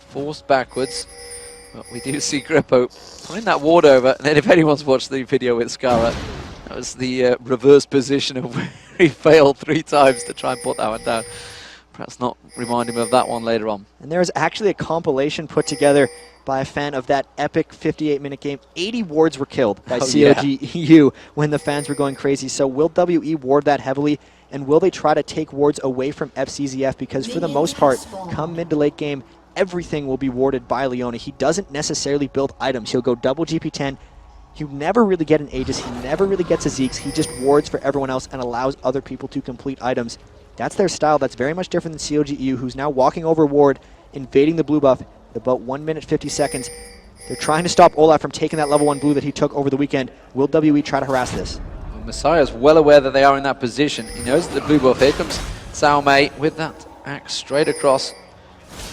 forced backwards. But we do see Krepo putting that ward over, and then if anyone's watched the video with Skara, that was the reverse position of where he failed 3 times to try and put that one down. Perhaps not remind him of that one later on. And there's actually a compilation put together by a fan of that epic 58-minute game. 80 wards were killed by CLG.EU when the fans were going crazy. So will WE ward that heavily, and will they try to take wards away from Fzzf? Because for the most part, come mid to late game, everything will be warded by Leona. He doesn't necessarily build items. He'll go double GP10. He'll never really get an Aegis. He never really gets a Zeeks. He just wards for everyone else and allows other people to complete items. That's their style. That's very much different than CLG.EU, who's now walking over ward, invading the blue buff at about 1 minute 50 seconds. They're trying to stop Olaf from taking that level 1 blue that he took over the weekend. Will WE try to harass this? Well, Misaya's well aware that they are in that position. He knows that the blue buff. Here comes Caomei with that axe straight across.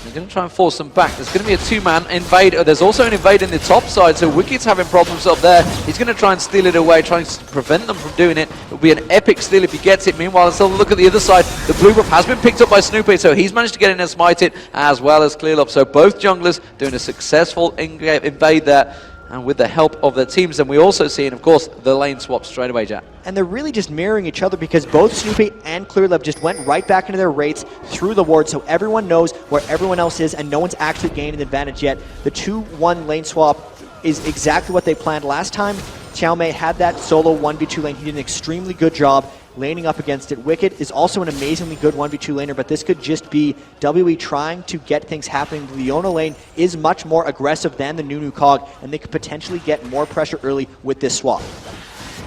They're going to try and force them back. There's going to be a 2-man invade. There's also an invade in the top side, so Wickid's having problems up there. He's going to try and steal it away, trying to prevent them from doing it. It'll be an epic steal if he gets it. Meanwhile, let's have a look at the other side. The blue buff has been picked up by Snoopeh, so he's managed to get in and smite it, as well as Clearlove. So both junglers doing a successful invade there, and with the help of their teams. And we also see, and of course, the lane swap straight away, Jack. And they're really just mirroring each other because both Snoopeh and Clearlove just went right back into their rates through the ward, so everyone knows where everyone else is and no one's actually gained an advantage yet. The 2-1 lane swap is exactly what they planned last time. Caomei had that solo 1v2 lane. He did an extremely good job laning up against it. Wickd is also an amazingly good 1v2 laner, but this could just be WE trying to get things happening. The Leona lane is much more aggressive than the Nunu Cog, and they could potentially get more pressure early with this swap.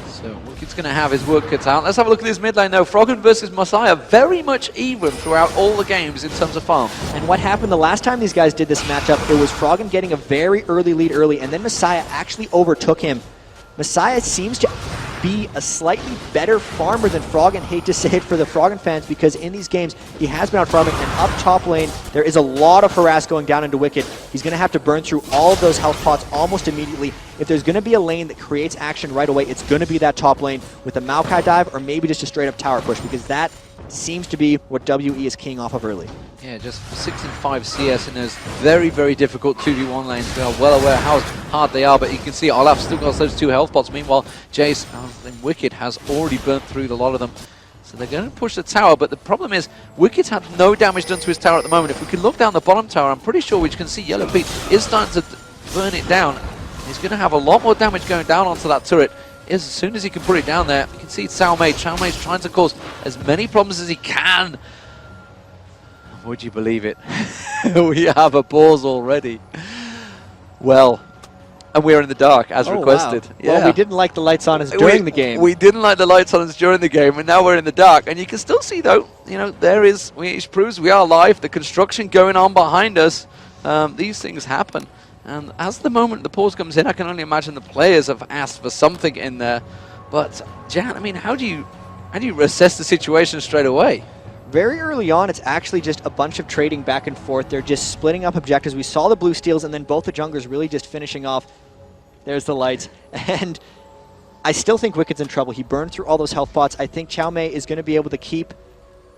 So Wickid's going to have his work cut out. Let's have a look at this mid lane now. Froggen versus Misaya, very much even throughout all the games in terms of farm. And what happened the last time these guys did this matchup, it was Froggen getting a very early lead and then Misaya actually overtook him. Misaya seems to be a slightly better farmer than Froggen. Hate to say it for the Froggen fans, because in these games, he has been out farming, and up top lane, there is a lot of harass going down into Wickd. He's going to have to burn through all of those health pots almost immediately. If there's going to be a lane that creates action right away, it's going to be that top lane with a Maokai dive or maybe just a straight-up tower push, because that seems to be what WE is keying off of early. Yeah, just 6 and 5 CS in those very, very difficult 2v1 lanes. We are well aware how hard they are, but you can see Olaf still got those 2 health pots. Meanwhile, Jace and Wickd has already burnt through a lot of them. So they're going to push the tower, but the problem is Wicked's had no damage done to his tower at the moment. If we can look down the bottom tower, I'm pretty sure we can see Yellowpete is starting to burn it down. He's going to have a lot more damage going down onto that turret. As soon as he can put it down there, you can see Caomei. Caomei's trying to cause as many problems as he can. Would you believe it? We have a pause already. Well, and we're in the dark as requested. Wow. Yeah. Well, we didn't like the lights on us during the game. We didn't like the lights on us during the game, and now we're in the dark. And you can still see, though, you know, which proves we are live. The construction going on behind us. These things happen. And as the moment the pause comes in, I can only imagine the players have asked for something in there. But, Jan, I mean, how do you assess the situation straight away? Very early on, it's actually just a bunch of trading back and forth. They're just splitting up objectives. We saw the blue steals, and then both the junglers really just finishing off. There's the lights. And I still think Wicked's in trouble. He burned through all those health pots. I think Caomei is going to be able to keep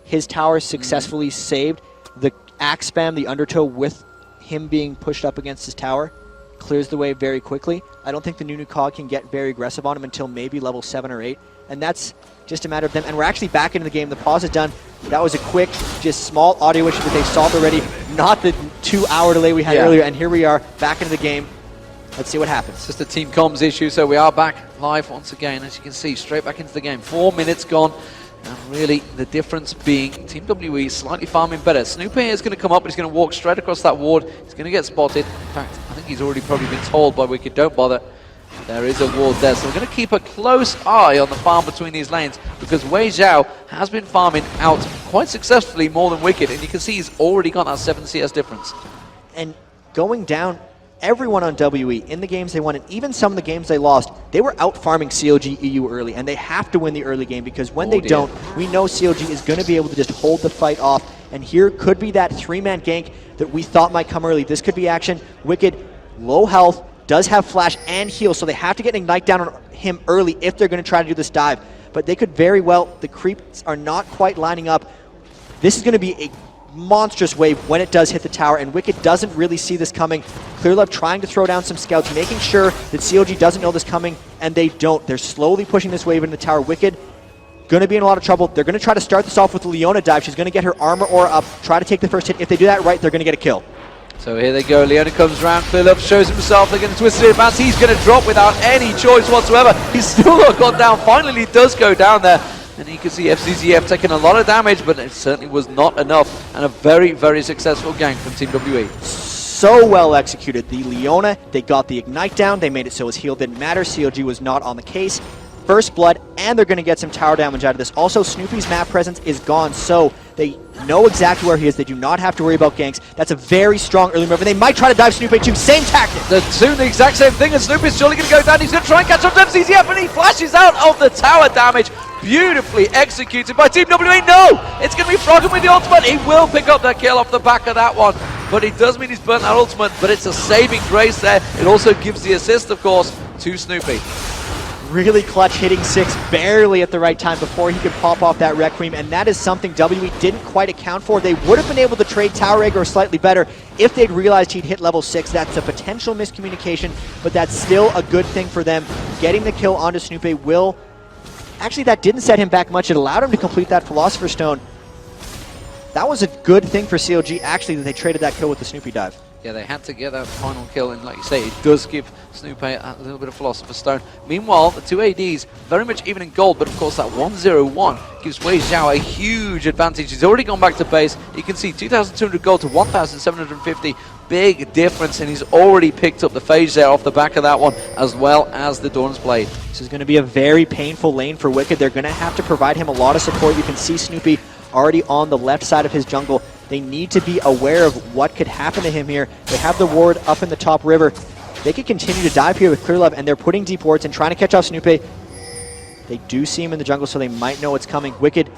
his tower successfully saved. The axe spam, the undertow with him being pushed up against his tower, clears the way very quickly. I don't think the Nunu Cog can get very aggressive on him until maybe level 7 or 8. And that's just a matter of them. And we're actually back into the game. The pause is done. That was a quick, just small audio issue that they've solved already. Not the 2-hour delay we had earlier. And here we are back into the game. Let's see what happens. It's just a team comms issue, so we are back live once again. As you can see, straight back into the game. 4 minutes gone. And really, the difference being Team WE slightly farming better. Snoopeh is going to come up, and he's going to walk straight across that ward. He's going to get spotted. In fact, I think he's already probably been told by Wickd, don't bother. There is a ward there, so we're going to keep a close eye on the farm between these lanes, because Weixiao has been farming out quite successfully more than Wickd, and you can see he's already got that 7 CS difference. And going down, everyone on WE, in the games they won, and even some of the games they lost, they were out farming CLG.EU early, and they have to win the early game, because when they don't, we know CLG is going to be able to just hold the fight off, and here could be that 3-man gank that we thought might come early. This could be action. Wickd, low health, does have flash and heal, so they have to get Ignite down on him early if they're going to try to do this dive. But they could very well, the creeps are not quite lining up. This is going to be a monstrous wave when it does hit the tower, and Wickd doesn't really see this coming. Clearlove trying to throw down some scouts, making sure that CLG doesn't know this coming, and they don't. They're slowly pushing this wave into the tower. Wickd going to be in a lot of trouble. They're going to try to start this off with the Leona dive. She's going to get her armor aura up, try to take the first hit. If they do that right, they're going to get a kill. So here they go, Leona comes around, Clearlove shows himself, they're going to twist it in advance, he's going to drop without any choice whatsoever. He's still not gone down, finally does go down there. And you can see Fzzf taking a lot of damage, but it certainly was not enough. And a very, very successful gank from Team WE. So well executed. The Leona, they got the Ignite down, they made it so his heal didn't matter, CLG was not on the case. First blood, and they're going to get some tower damage out of this. Also, Snoopeh's map presence is gone, so they know exactly where he is. They do not have to worry about ganks. That's a very strong early move, and they might try to dive Snoopeh too. Same tactic. They're doing the exact same thing, and Snoopeh's surely going to go down. He's going to try and catch up to Fzzf, and he flashes out of the tower damage. Beautifully executed by Team WE. No! It's going to be Froggen with the ultimate. He will pick up that kill off the back of that one, but it does mean he's burnt that ultimate, but it's a saving grace there. It also gives the assist, of course, to Snoopeh. Really clutch, hitting 6 barely at the right time before he could pop off that Requiem, and that is something WE didn't quite account for. They would have been able to trade Tower Egg or slightly better if they'd realized he'd hit level 6. That's a potential miscommunication, but that's still a good thing for them. Getting the kill onto Snoopeh will... Actually, that didn't set him back much. It allowed him to complete that Philosopher's Stone. That was a good thing for CLG, actually, that they traded that kill with the Snoopeh dive. Yeah, they had to get that final kill, and like you say, it does give Snoopeh a little bit of Philosopher's Stone. Meanwhile, the two ADs very much even in gold, but of course that 1-0-1 gives Weixiao a huge advantage. He's already gone back to base. You can see 2,200 gold to 1,750. Big difference, and he's already picked up the phase there off the back of that one, as well as the Dawn's Blade. This is going to be a very painful lane for Wickd. They're going to have to provide him a lot of support. You can see Snoopeh already on the left side of his jungle. They need to be aware of what could happen to him here. They have the ward up in the top river. They could continue to dive here with Clearlove, and they're putting deep wards and trying to catch off Snoopeh. They do see him in the jungle, so they might know what's coming. Wickd,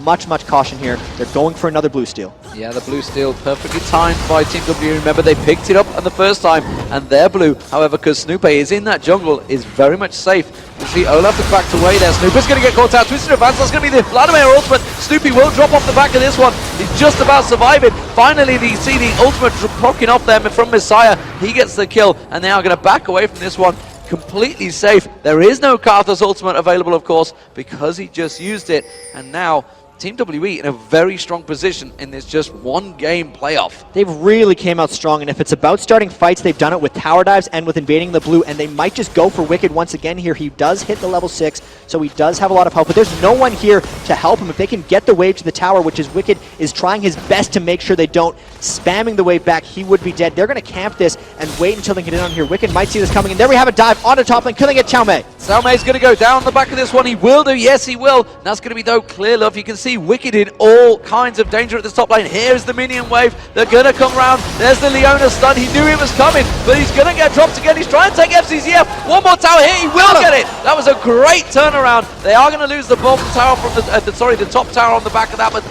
much caution here. They're going for another blue steal. Yeah, the blue steal perfectly timed by Team W. Remember, they picked it up on the first time, and their blue, however, because Snoopeh is in that jungle, is very much safe. You see Olaf has backed away there. Snoopeh's going to get caught out. Twisted advance. That's going to be the Vladimir ultimate. Snoopeh will drop off the back of this one. He's just about surviving. Finally, you see the ultimate proccing off them from Misaya. He gets the kill, and they are going to back away from this one. Completely safe. There is no Karthus ultimate available, of course, because he just used it, and now Team WE in a very strong position in this just one game playoff. They've really came out strong, and if it's about starting fights, they've done it with tower dives and with invading the blue, and they might just go for Wickd once again here. He does hit the level 6, so he does have a lot of help, but there's no one here to help him. If they can get the wave to the tower, which is Wickd is trying his best to make sure they don't, spamming the wave back, he would be dead. They're going to camp this and wait until they get in on here. Wickd might see this coming, and there we have a dive onto top lane, killing it, Caomei. Caomei's going to go down the back of this one. He will do, yes he will. That's going to be though Clearlove. You can see Wickd in all kinds of danger at this top lane. Here's the minion wave. They're going to come round. There's the Leona stun. He knew it was coming, but he's going to get dropped again. He's trying to take Fzzf. One more tower here. He will get it. That was a great turnaround. They are going to lose the bottom tower from the top tower on the back of that, but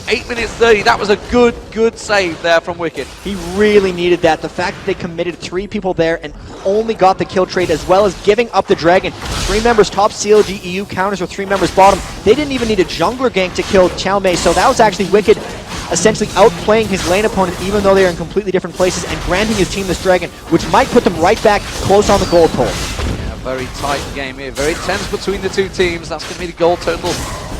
8 minutes 30, that was a good save there from Wickd. He really needed that. The fact that they committed 3 people there and only got the kill trade, as well as giving up the dragon. 3 members top CLG.EU counters with 3 members bottom. They didn't even need a jungler gank to kill Caomei, so that was actually Wickd essentially outplaying his lane opponent, even though they are in completely different places, and granting his team this dragon, which might put them right back close on the gold total. Yeah, very tight game here, very tense between the two teams. That's going to be the gold total.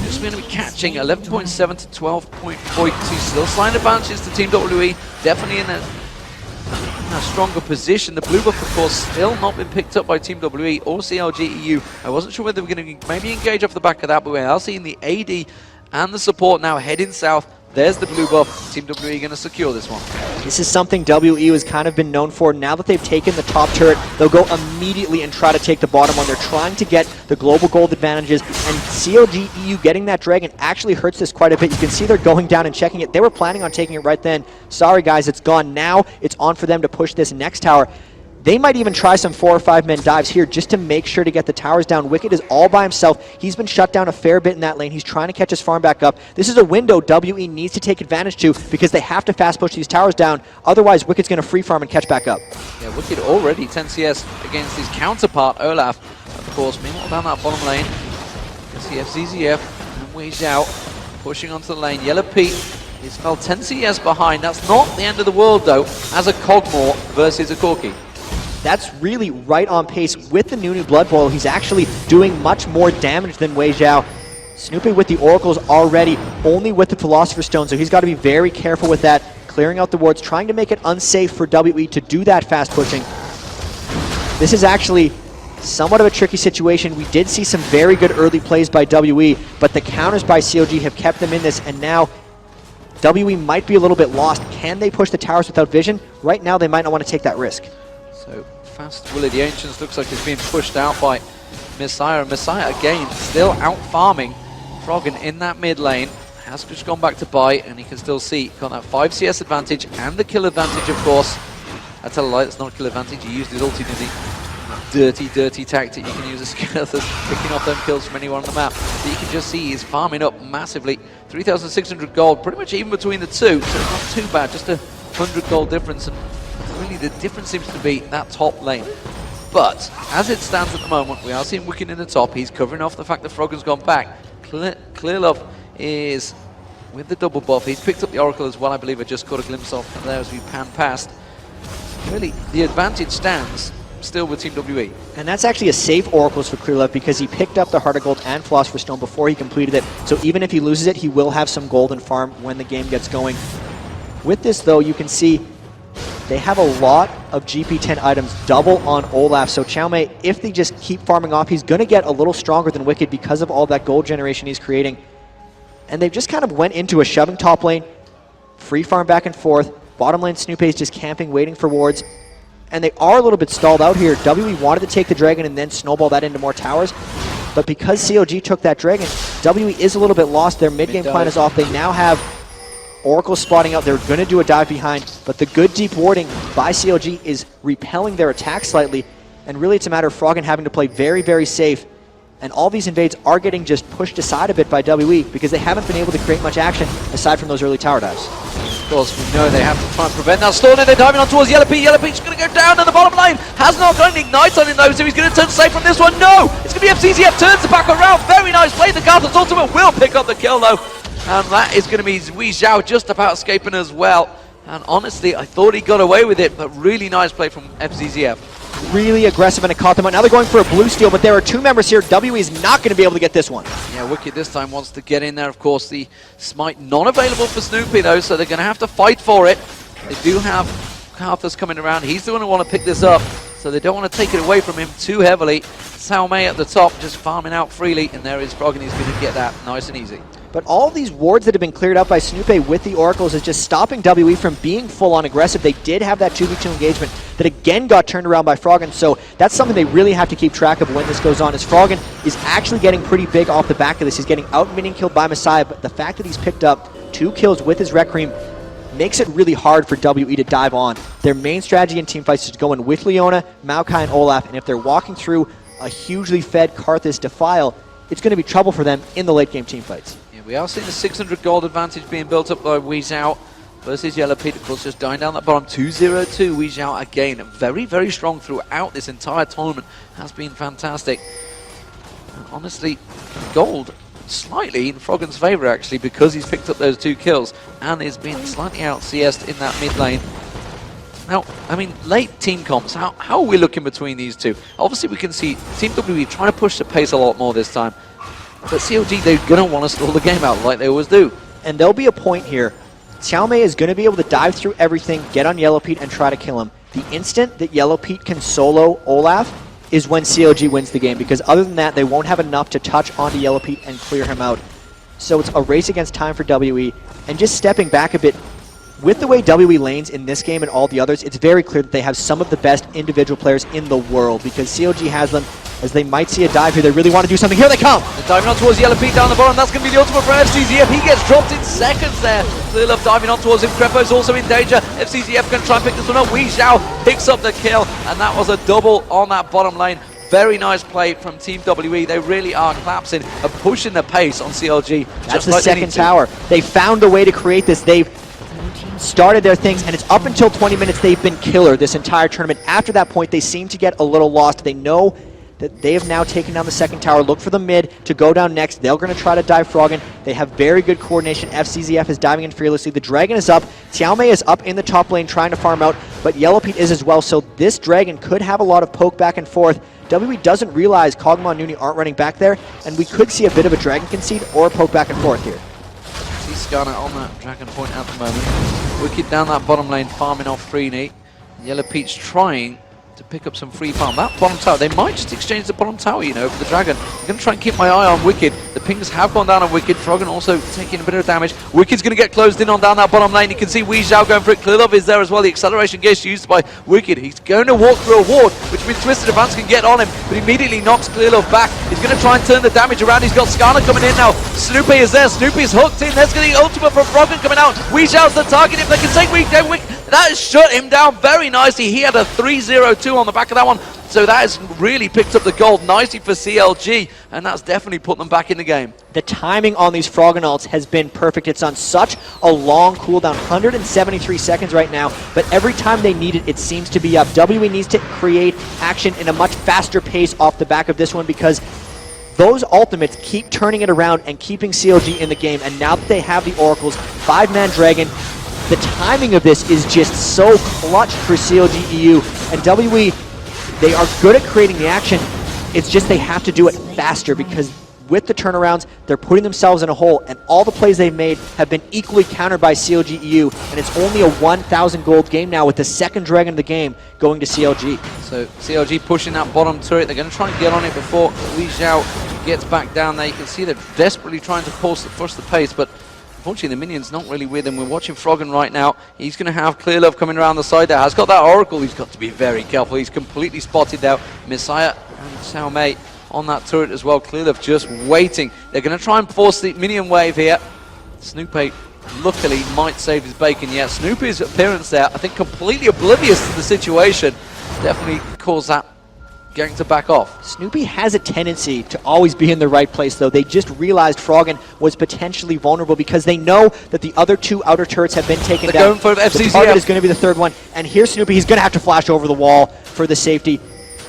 Just going to be catching 11.7 to 12.42. Still slight advantages to Team WE. Definitely in a stronger position. The blue buff, of course, still not been picked up by Team WE or CLG.EU. I wasn't sure whether we're going to maybe engage off the back of that, but we are seeing the AD and the support now heading south. There's the blue buff. Team WE going to secure this one. This is something WE has kind of been known for. Now that they've taken the top turret, they'll go immediately and try to take the bottom one. They're trying to get the global gold advantages, and CLG.EU getting that dragon actually hurts this quite a bit. You can see they're going down and checking it. They were planning on taking it right then. Sorry guys, it's gone. Now it's on for them to push this next tower. They might even try some 4 or 5 men dives here just to make sure to get the towers down. Wickd is all by himself. He's been shut down a fair bit in that lane. He's trying to catch his farm back up. This is a window WE needs to take advantage to, because they have to fast push these towers down. Otherwise, Wicked's going to free farm and catch back up. Yeah, Wickd already 10 CS against his counterpart, Olaf. Of course, meanwhile down that bottom lane, you see Fzzf and Weixiao pushing onto the lane. Yellowpete is fell 10 CS behind. That's not the end of the world, though, as a Cogmore versus a Corki. That's really right on pace with the new Blood Boil. He's actually doing much more damage than Weixiao. Snoopeh with the Oracles already, only with the Philosopher's Stone, so he's got to be very careful with that, clearing out the wards, trying to make it unsafe for WE to do that fast pushing. This is actually somewhat of a tricky situation. We did see some very good early plays by WE, but the counters by CLG have kept them in this, and now WE might be a little bit lost. Can they push the towers without vision? Right now, they might not want to take that risk. So fast Willie the Ancients looks like it's being pushed out by Misaya. And Misaya again still out farming Froggen in that mid lane. Has just gone back to buy, and you can still see got that 5 CS advantage and the kill advantage, of course. I tell a lie, it's not a kill advantage. He used his ulti, didn't he? Dirty tactic you can use as picking off them kills from anywhere on the map. But you can just see he's farming up massively. 3,600 gold, pretty much even between the two, so it's not too bad. Just a 100 gold difference. And really, the difference seems to be that top lane. But as it stands at the moment, we are seeing Wickd in the top. He's covering off the fact that Froggen's gone back. Clearlove is with the double buff. He's picked up the Oracle as well, I believe. I just caught a glimpse of there as we pan past. Really, the advantage stands still with Team WE. And that's actually a safe Oracles for Clearlove, because he picked up the Heart of Gold and Philosopher's Stone before he completed it. So even if he loses it, he will have some golden farm when the game gets going. With this, though, you can see they have a lot of GP10 items double on Olaf, so Caomei, if they just keep farming off, he's going to get a little stronger than Wickd because of all that gold generation he's creating. And they've just kind of went into a shoving top lane, free farm back and forth. Bottom lane, Snoopeh is just camping, waiting for wards. And they are a little bit stalled out here. WE wanted to take the dragon and then snowball that into more towers. But because CLG took that dragon, WE is a little bit lost. Their mid-game plan is off. They now have Oracle spotting out. They're going to do a dive behind. But the good deep warding by CLG is repelling their attack slightly. And really it's a matter of Froggen having to play very, very safe. And all these invades are getting just pushed aside a bit by WE because they haven't been able to create much action aside from those early tower dives. Of course, we know they have to try and prevent that. Storm, they're diving on towards Yellowpete. Yellowpete's going to go down to the bottom lane. Has not got an ignite on him though, so he's going to turn safe from this one. No! It's going to be Fzzf, turns it back around. Very nice play. The Garth's ultimate will pick up the kill though. And that is going to be Weixiao just about escaping as well. And honestly, I thought he got away with it, but really nice play from Fzzf. Really aggressive, and it caught them out. Now they're going for a blue steal, but there are two members here. WE is not going to be able to get this one. Yeah, Wickd this time wants to get in there. Of course, the smite not available for Snoopeh though, so they're going to have to fight for it. They do have Carthus coming around. He's the one who want to pick this up, so they don't want to take it away from him too heavily. Caomei at the top, just farming out freely, and there is Froggen. He's going to get that nice and easy. But all these wards that have been cleared up by Snoopeh with the Oracles is just stopping WE from being full-on aggressive. They did have that 2v2 engagement that again got turned around by Froggen, so that's something they really have to keep track of when this goes on, as Froggen is actually getting pretty big off the back of this. He's getting out-minion killed by Misaya, but the fact that he's picked up 2 kills with his Requiem makes it really hard for WE to dive on. Their main strategy in teamfights is to go in with Leona, Maokai, and Olaf, and if they're walking through a hugely fed Karthus Defile, it's going to be trouble for them in the late-game teamfights. We are seeing the 600 gold advantage being built up by Weixiao versus Yellowpete. Of course, just going down that bottom. 2-0-2. Weixiao again, very, very strong throughout this entire tournament. Has been fantastic. And honestly, gold slightly in Froggen's favour actually, because he's picked up those 2 kills and is being slightly out CS'd in that mid lane. Now, I mean, late team comps, how are we looking between these two? Obviously, we can see Team WE trying to push the pace a lot more this time. But CLG, they're going to want to stall the game out like they always do. And there'll be a point here. Caomei is going to be able to dive through everything, get on Yellowpete, and try to kill him. The instant that Yellowpete can solo Olaf is when CLG wins the game, because other than that, they won't have enough to touch onto Yellowpete and clear him out. So it's a race against time for WE, and just stepping back a bit, with the way WE lanes in this game and all the others, it's very clear that they have some of the best individual players in the world, because CLG has them. As they might see a dive here, they really want to do something. Here they come! They're diving on towards Yellowpete down the bottom. That's going to be the ultimate for Fzzf. He gets dropped in seconds there. Clearlove diving on towards him. Krepo's also in danger. Fzzf going to try and pick this one up. Weixiao picks up the kill, and that was a double on that bottom lane. Very nice play from Team WE. They really are collapsing and pushing the pace on CLG. That's the second tower. They found a way to create this. They've started their things, and it's up until 20 minutes they've been killer this entire tournament. After that point, they seem to get a little lost. They know that they have now taken down the second tower. Look for the mid to go down next. They're going to try to dive Froggen. They have very good coordination. Fzzf is diving in fearlessly. The dragon is up. Caomei is up in the top lane trying to farm out, but Yellowpete is as well, so this dragon could have a lot of poke back and forth. WE doesn't realize Kog'Maw and Nuni aren't running back there, and we could see a bit of a dragon concede or a poke back and forth here. See Skarner on that dragon point at the moment. Wickd down that bottom lane farming off Freeney. Yellowpete's trying to pick up some free farm. That bottom tower, they might just exchange the bottom tower, you know, for the dragon. I'm going to try and keep my eye on Wickd. The pings have gone down on Wickd. Froggen also taking a bit of damage. Wickid's going to get closed in on down that bottom lane. You can see Weixiao going for it. Clearlove is there as well. The acceleration gauge used by Wickd. He's going to walk through a ward, which means Twisted Advance can get on him, but immediately knocks Clearlove back. He's going to try and turn the damage around. He's got Skarner coming in now. Snoopeh is there. Snoopeh's hooked in. There's going to be ultimate from Froggen coming out. Weixiao's the target. If they can take Wickd, that has shut him down very nicely. He had a 3-0-2 on the back of that one. So that has really picked up the gold nicely for CLG, and that's definitely put them back in the game. The timing on these Froggen ults has been perfect. It's on such a long cooldown, 173 seconds right now, but every time they need it, it seems to be up. WE needs to create action in a much faster pace off the back of this one, because those ultimates keep turning it around and keeping CLG in the game, and now that they have the Oracles, 5-man Dragon, the timing of this is just so clutch for CLG.EU, and WE, they are good at creating the action. It's just they have to do it faster, because with the turnarounds, they're putting themselves in a hole, and all the plays they've made have been equally countered by CLG.EU, and it's only a 1,000 gold game now with the second dragon of the game going to CLG. So CLG pushing that bottom turret. They're going to try and get on it before Weixiao gets back down there. You can see they're desperately trying to push the pace, but unfortunately the minion's not really with him. We're watching Froggen right now. He's going to have Clearlove coming around the side there. Has got that Oracle. He's got to be very careful. He's completely spotted out. Misaya and Caomei on that turret as well. Clearlove just waiting. They're going to try and force the minion wave here. Snoopeh luckily might save his bacon yet. Snoopeh's appearance there, I think completely oblivious to the situation, definitely caused that gang to back off. Snoopeh has a tendency to always be in the right place, though. They just realized Froggen was potentially vulnerable because they know that the other two outer turrets have been taken down. Going for Fzzf. The target is going to be the third one. And here's Snoopeh. He's going to have to flash over the wall for the safety.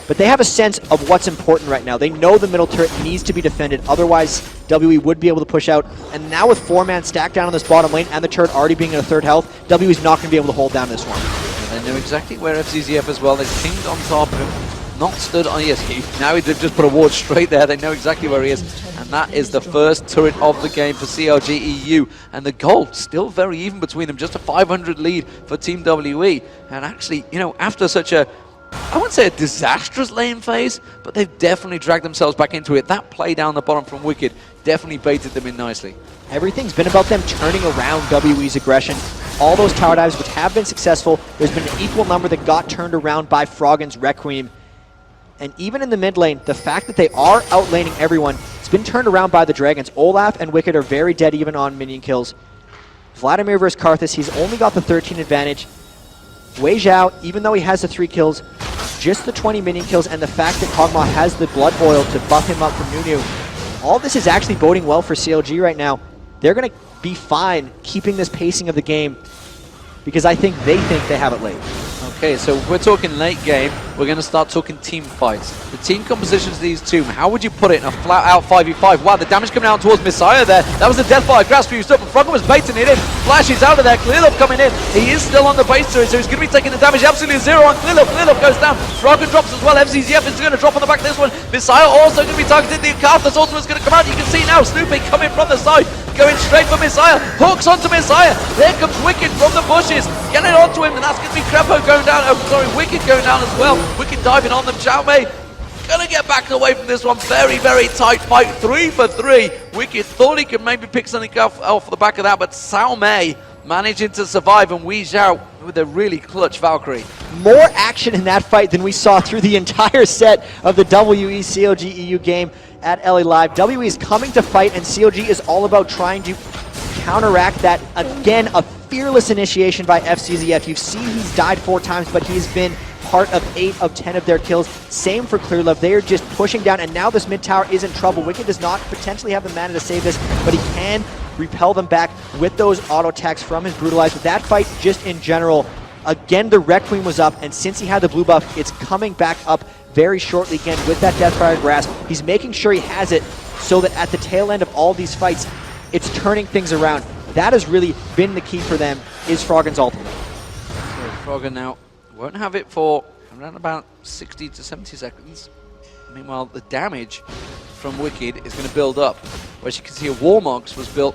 But they have a sense of what's important right now. They know the middle turret needs to be defended. Otherwise, WE would be able to push out. And now with 4-man stacked down on this bottom lane and the turret already being at a third health, WE's not going to be able to hold down this one. They know exactly where Fzzf as well. They pinged on top of him. Not stood on, yes, now they've just put a ward straight there. They know exactly where he is. And that is the first turret of the game for CLG.EU. And the goal still very even between them. Just a 500 lead for Team WE. And actually, you know, after such a, I wouldn't say a disastrous lane phase, but they've definitely dragged themselves back into it. That play down the bottom from Wickd definitely baited them in nicely. Everything's been about them turning around WE's aggression. All those tower dives, which have been successful, there's been an equal number that got turned around by Froggen's Requiem. And even in the mid lane, the fact that they are outlaning everyone, it's been turned around by the Dragons. Olaf and Wickd are very dead even on minion kills. Vladimir versus Karthus, he's only got the 13 advantage. Weixiao, even though he has the 3 kills, just the 20 minion kills, and the fact that Kog'Maw has the blood oil to buff him up from Nunu. All this is actually boding well for CLG right now. They're going to be fine keeping this pacing of the game because I think they have it late. Okay, so if we're talking late game, we're going to start talking team fights. The team compositions of these two, how would you put it in a flat-out 5v5? Wow, the damage coming out towards Misaya there. That was a death by a grasp used up, and Froggen was baiting it in. Flash is out of there. Clearlove coming in. He is still on the base turret, so he's going to be taking the damage absolutely zero on Clearlove. Clearlove goes down. Froggen drops as well. Fzzf is going to drop on the back of this one. Misaya also going to be targeted. The Karthus ultimate is going to come out. You can see now Snoopeh coming from the side, going straight for Misaya. Hooks onto Misaya. There comes Wickd from the bushes. Getting onto him, and that's going to be Krepo going down. Oh, sorry, Wickd going down as well. Wickd diving on them. Caomei gonna get back away from this one. Very, very tight fight. 3 for 3. Wickd thought he could maybe pick something off the back of that, but Caomei managing to survive, and Weixiao with a really clutch Valkyrie. More action in that fight than we saw through the entire set of the WE CLG.EU game at LA Live. WE is coming to fight, and CLG is all about trying to counteract that. Again, a fearless initiation by Fzzf. You've seen he's died 4 times, but he's been part of 8 of 10 of their kills. Same for Clearlove. They are just pushing down, and now this mid tower is in trouble. Wickd does not potentially have the mana to save this, but he can repel them back with those auto attacks from his Brutalize. With that fight, just in general, again, the Requiem was up, and since he had the blue buff, it's coming back up very shortly again with that Deathfire Grasp. He's making sure he has it so that at the tail end of all these fights, it's turning things around. That has really been the key for them, is Froggen's ultimate. So Froggen now won't have it for around about 60 to 70 seconds. Meanwhile, the damage from Wickd is going to build up. Whereas you can see a Warmox was built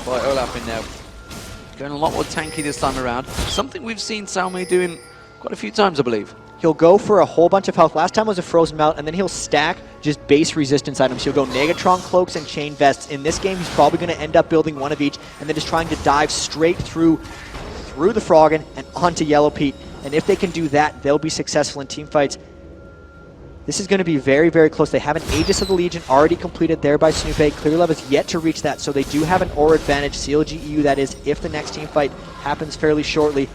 by Olaf in there. Going a lot more tanky this time around. Something we've seen Caomei doing quite a few times, I believe. He'll go for a whole bunch of health. Last time was a Frozen Melt, and then he'll stack just base resistance items. He'll go Negatron Cloaks and Chain Vests. In this game, he's probably going to end up building one of each, and then just trying to dive straight through the Froggen and onto Yellowpete. And if they can do that, they'll be successful in team fights. This is going to be very, very close. They have an Aegis of the Legion already completed there by Snoopeh. Clearlove is yet to reach that, so they do have an aura advantage. CLG.EU, that is, if the next team fight happens fairly shortly.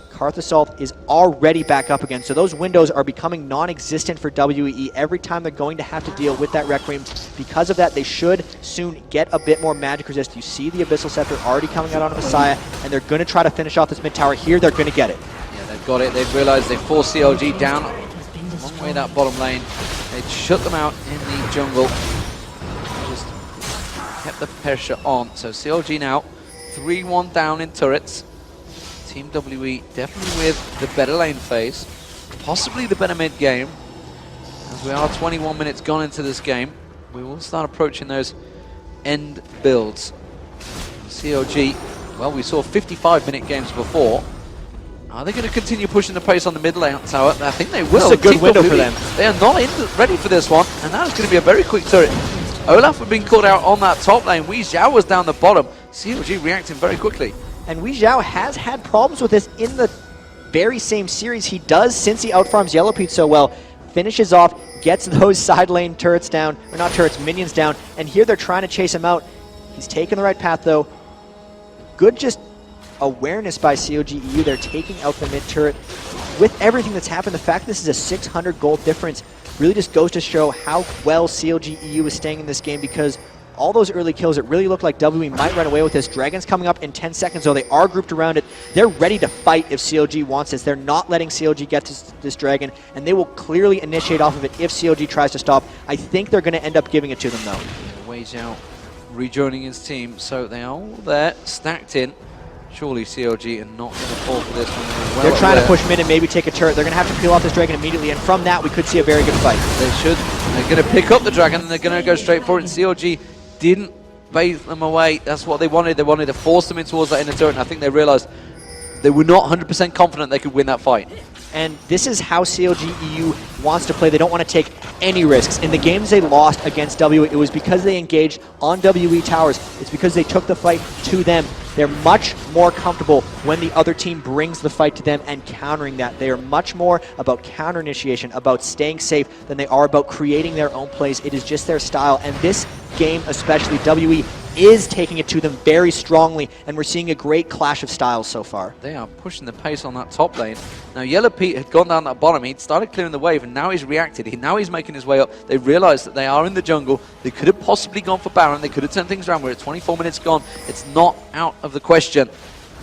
Karthus ult is already back up again, so those windows are becoming non-existent for WE every time they're going to have to deal with that Requiem. Because of that, they should soon get a bit more magic resist. You see the Abyssal Scepter already coming out on Misaya, and they're going to try to finish off this mid tower here. They're going to get it. Yeah, they've got it. They've realized they forced CLG down a long way that bottom lane. They shut them out in the jungle. Just kept the pressure on. So CLG now 3-1 down in turrets. Team WE definitely with the better lane phase, possibly the better mid game, as we are 21 minutes gone into this game. we will start approaching those end builds. CLG, well, we saw 55-minute games before. Are they going to continue pushing the pace on the mid lane tower? I think they will. This is a good window for them. They are not ready for this one, and that is going to be a very quick turret. Olaf had been caught out on that top lane. Weixiao was down the bottom. CLG reacting very quickly. And Weixiao has had problems with this in the very same series. He does, since he outfarms Yellowpete so well, finishes off, gets those side lane turrets down, or not turrets, minions down, and here they're trying to chase him out. He's taking the right path though. Good just awareness by CLG.EU. They're taking out the mid turret. With everything that's happened, the fact this is a 600 gold difference really just goes to show how well CLG.EU is staying in this game, because all those early kills, it really looked like WE might run away with this. Dragon's coming up in 10 seconds, though. They are grouped around it. They're ready to fight if CLG wants this. They're not letting CLG get to this Dragon, and they will clearly initiate off of it if CLG tries to stop. I think they're going to end up giving it to them, though. Weixiao rejoining his team, so they are all there, stacked in. Surely CLG are not going to fall for this one. They're trying to push mid and maybe take a turret. They're going to have to peel off this Dragon immediately, and from that, we could see a very good fight. They should. They're going to pick up the Dragon, and they're going to go straight for it. CLG didn't bathe them away. That's what they wanted. They wanted to force them in towards that inner turret, and I think they realized they were not 100% confident they could win that fight. And this is how CLG.EU wants to play. They don't want to take any risks. In the games they lost against WE, it was because they engaged on WE towers. It's because they took the fight to them. They're much more comfortable when the other team brings the fight to them and countering that. They are much more about counter initiation, about staying safe, than they are about creating their own plays. It is just their style. And this game, especially, WE is taking it to them very strongly, and we're seeing a great clash of styles so far. They are pushing the pace on that top lane. Now, Yellowpete had gone down that bottom. He'd started clearing the wave, and now he's reacted. Now he's making his way up. They realized that they are in the jungle. They could have possibly gone for Baron. They could have turned things around. We're at 24 minutes gone. It's not out of the question.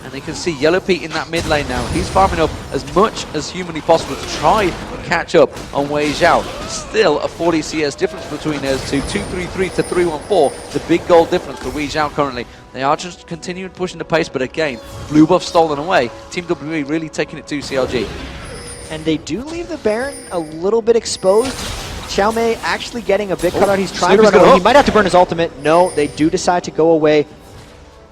And they can see Yellowpete in that mid lane now. He's farming up as much as humanly possible to try and catch up on Weixiao. Still a 40 CS difference between those two. 233 to 314. It's a big goal difference for Weixiao currently. They are just continuing pushing the pace, but again, blue buff stolen away. Team WE really taking it to CLG. And they do leave the Baron a little bit exposed. Caomei actually getting a big cutout. He's trying to run away. He might have to burn his ultimate. No, they do decide to go away.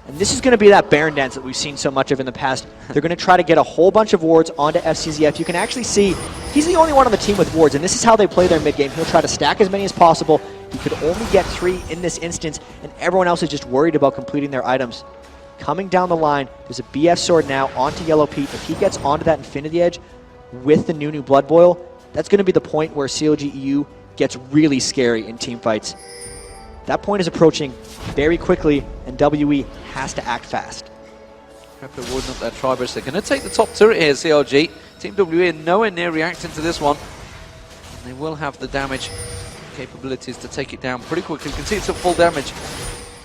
And this is going to be that Baron dance that we've seen so much of in the past. They're going to try to get a whole bunch of wards onto Fzzf. You can actually see he's the only one on the team with wards, and this is how they play their mid game. He'll try to stack as many as possible. He could only get 3 in this instance, and everyone else is just worried about completing their items. Coming down the line, there's a BF sword now onto Yellowpete. If he gets onto that Infinity Edge with the new Blood Boil, that's going to be the point where CLG.EU gets really scary in team fights. That point is approaching very quickly, and WE has to act fast. Krepo warding up their Tribers. They're going to take the top turret here, CLG. Team WE nowhere near reacting to this one. And they will have the damage capabilities to take it down pretty quickly. You can see it's at full damage.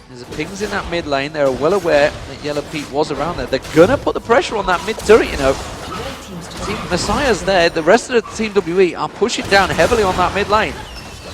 There's a pings in that mid lane. They're well aware that Yellowpete was around there. They're going to put the pressure on that mid turret, you know. Team Misaya's there. The rest of the Team WE are pushing down heavily on that mid lane.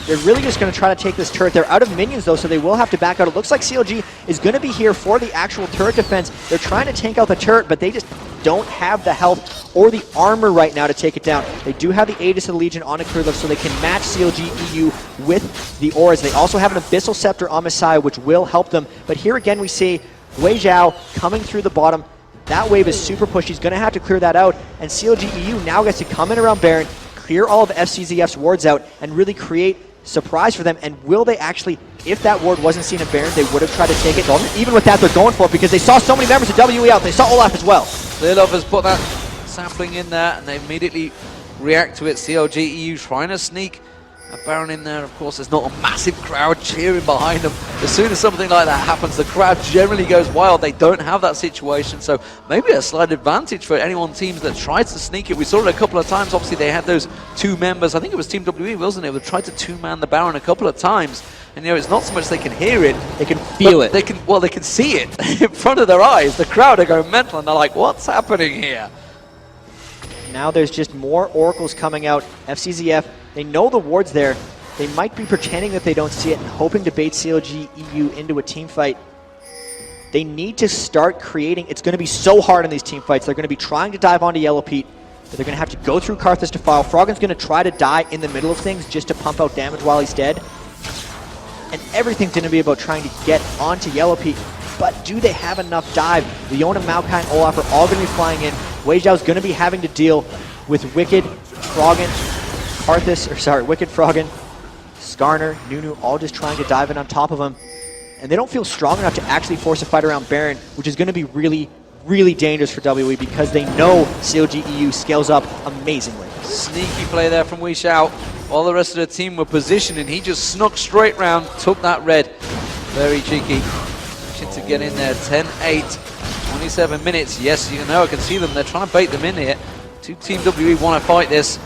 They're really just going to try to take this turret. They're out of minions, though, so they will have to back out. It looks like CLG is going to be here for the actual turret defense. They're trying to tank out the turret, but they just don't have the health or the armor right now to take it down. They do have the Aegis of the Legion on a Clearlove, so they can match CLG.EU with the auras. They also have an Abyssal Scepter on Misaya, which will help them. But here again, we see Weixiao coming through the bottom. That wave is super pushy. He's going to have to clear that out, and CLG.EU now gets to come in around Baron, clear all of Fzzf's wards out, and really create surprise for them. And will they actually, if that ward wasn't seen in Baron, they would have tried to take it. Even with that, they're going for it because they saw so many members of WE out. They saw Olaf as well. Clearlove has put that sapling in there, and they immediately react to it. CLG.EU trying to sneak a Baron in there. Of course, there's not a massive crowd cheering behind them. As soon as something like that happens, the crowd generally goes wild. They don't have that situation, so maybe a slight advantage for anyone teams that tries to sneak it. We saw it a couple of times. Obviously, they had those 2 members. I think it was Team WE, wasn't it? They tried to 2-man the Baron a couple of times. And you know, it's not so much they can hear it, they can feel it. They can see it in front of their eyes. The crowd are going mental, and they're like, what's happening here? Now there's just more oracles coming out. Fzzf, they know the ward's there. They might be pretending that they don't see it and hoping to bait CLG.EU into a team fight. They need to start creating. It's going to be so hard in these team fights. They're going to be trying to dive onto Yellowpete, but they're going to have to go through Karthus Defile. Froggen's going to try to die in the middle of things just to pump out damage while he's dead. and everything's going to be about trying to get onto Yellowpete. But do they have enough dive? Leona, Maokai, and Olaf are all going to be flying in. Weixiao's going to be having to deal with Wickd, Froggen, Wickd, Froggen, Skarner, Nunu, all just trying to dive in on top of him. And they don't feel strong enough to actually force a fight around Baron, which is going to be really, really dangerous for WE because they know CLG.EU scales up amazingly. Sneaky play there from Weixiao. All the rest of the team were positioned and he just snuck straight round, took that red. Very cheeky. To get in there, 10-8, 27 minutes. Yes, you know, I can see them. They're trying to bait them in here. Team WE want to fight this.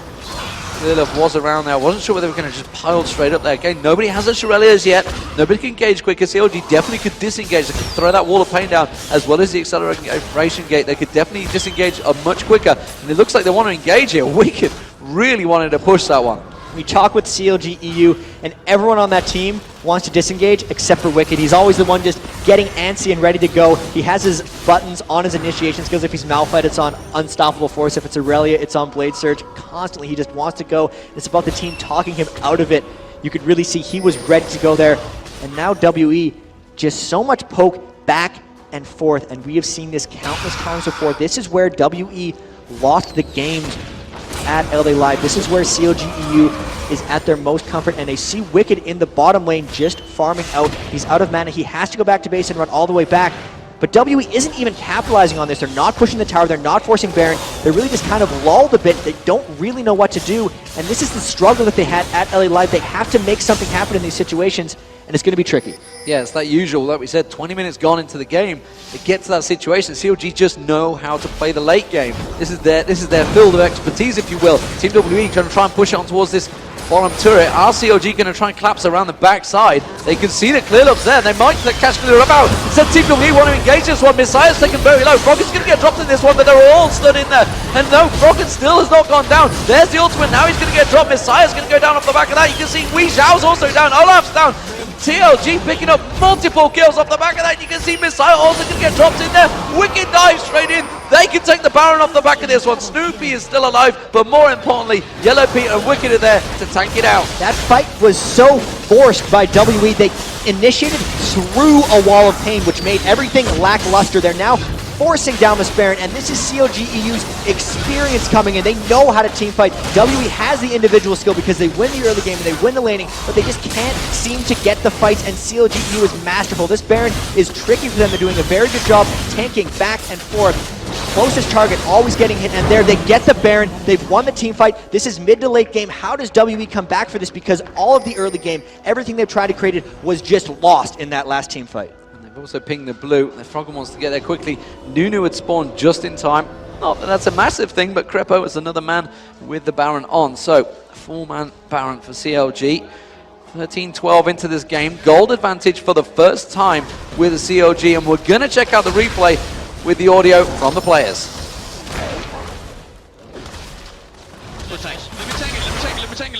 Clearlove was around there. I wasn't sure whether they were going to just pile straight up there. Again, nobody has a Shurelias yet. Nobody can engage quicker. CLG definitely could disengage. They could throw that wall of pain down as well as the acceleration gate. They could definitely disengage much quicker. And it looks like they want to engage here. Wickd really wanted to push that one. We talk with CLG.EU, and everyone on that team wants to disengage except for Wickd. He's always the one just getting antsy and ready to go. He has his buttons on his initiation skills. If he's Malphite, it's on Unstoppable Force. If it's Aurelia, it's on Blade Surge. Constantly, he just wants to go. It's about the team talking him out of it. You could really see he was ready to go there. And now WE, just so much poke back and forth, and we have seen this countless times before. This is where WE lost the games at LA Live. This is where CLG.EU is at their most comfort, and they see Wickd in the bottom lane just farming out. He's out of mana. He has to go back to base and run all the way back. But WE isn't even capitalizing on this. They're not pushing the tower. They're not forcing Baron. They're really just kind of lulled a bit. They don't really know what to do. And this is the struggle that they had at LA Live. They have to make something happen in these situations, and it's going to be tricky. Yeah, it's that usual, like we said, 20 minutes gone into the game. They get to that situation. CLG just know how to play the late game. This is their field of expertise, if you will. Team WE going to try and push it on towards this bottom turret. Are CLG going to try and collapse around the backside? They can see that Clearlove's there. They might catch Clearlove out. Instead, Team WE want to engage this one. Misaya's taken very low. Froggen's going to get dropped in this one, but they're all stood in there. And no, Froggen still has not gone down. There's the ultimate. Now he's going to get dropped. Misaya's going to go down off the back of that. You can see Weixiao's also down. Olaf's down. CLG picking up multiple kills off the back of that. You can see Misaya also going to get dropped in there. Wickd dives straight in. They can take the Baron off the back of this one. Snoopeh is still alive, but more importantly, Yellowpete and Wickd are there to tank it out. That fight was so forced by WE. They initiated through a wall of pain, which made everything lackluster. They're now forcing down this Baron, and this is CLG.EU's experience coming in. They know how to team fight. WE has the individual skill because they win the early game and they win the laning, but they just can't seem to get the fights, and CLG.EU is masterful. This Baron is tricky for them. They're doing a very good job tanking back and forth. Closest target always getting hit, and there they get the Baron. They've won the team fight. This is mid to late game. How does WE come back for this? Because all of the early game, everything they've tried to create was just lost in that last team fight. They've also pinged the blue. The Froggen wants to get there quickly. Nunu had spawned just in time. Not that that's a massive thing, but Krepo is another man with the Baron on. So, 4-man Baron for CLG. 13-12 into this game. Gold advantage for the first time with the CLG, and we're going to check out the replay with the audio from the players.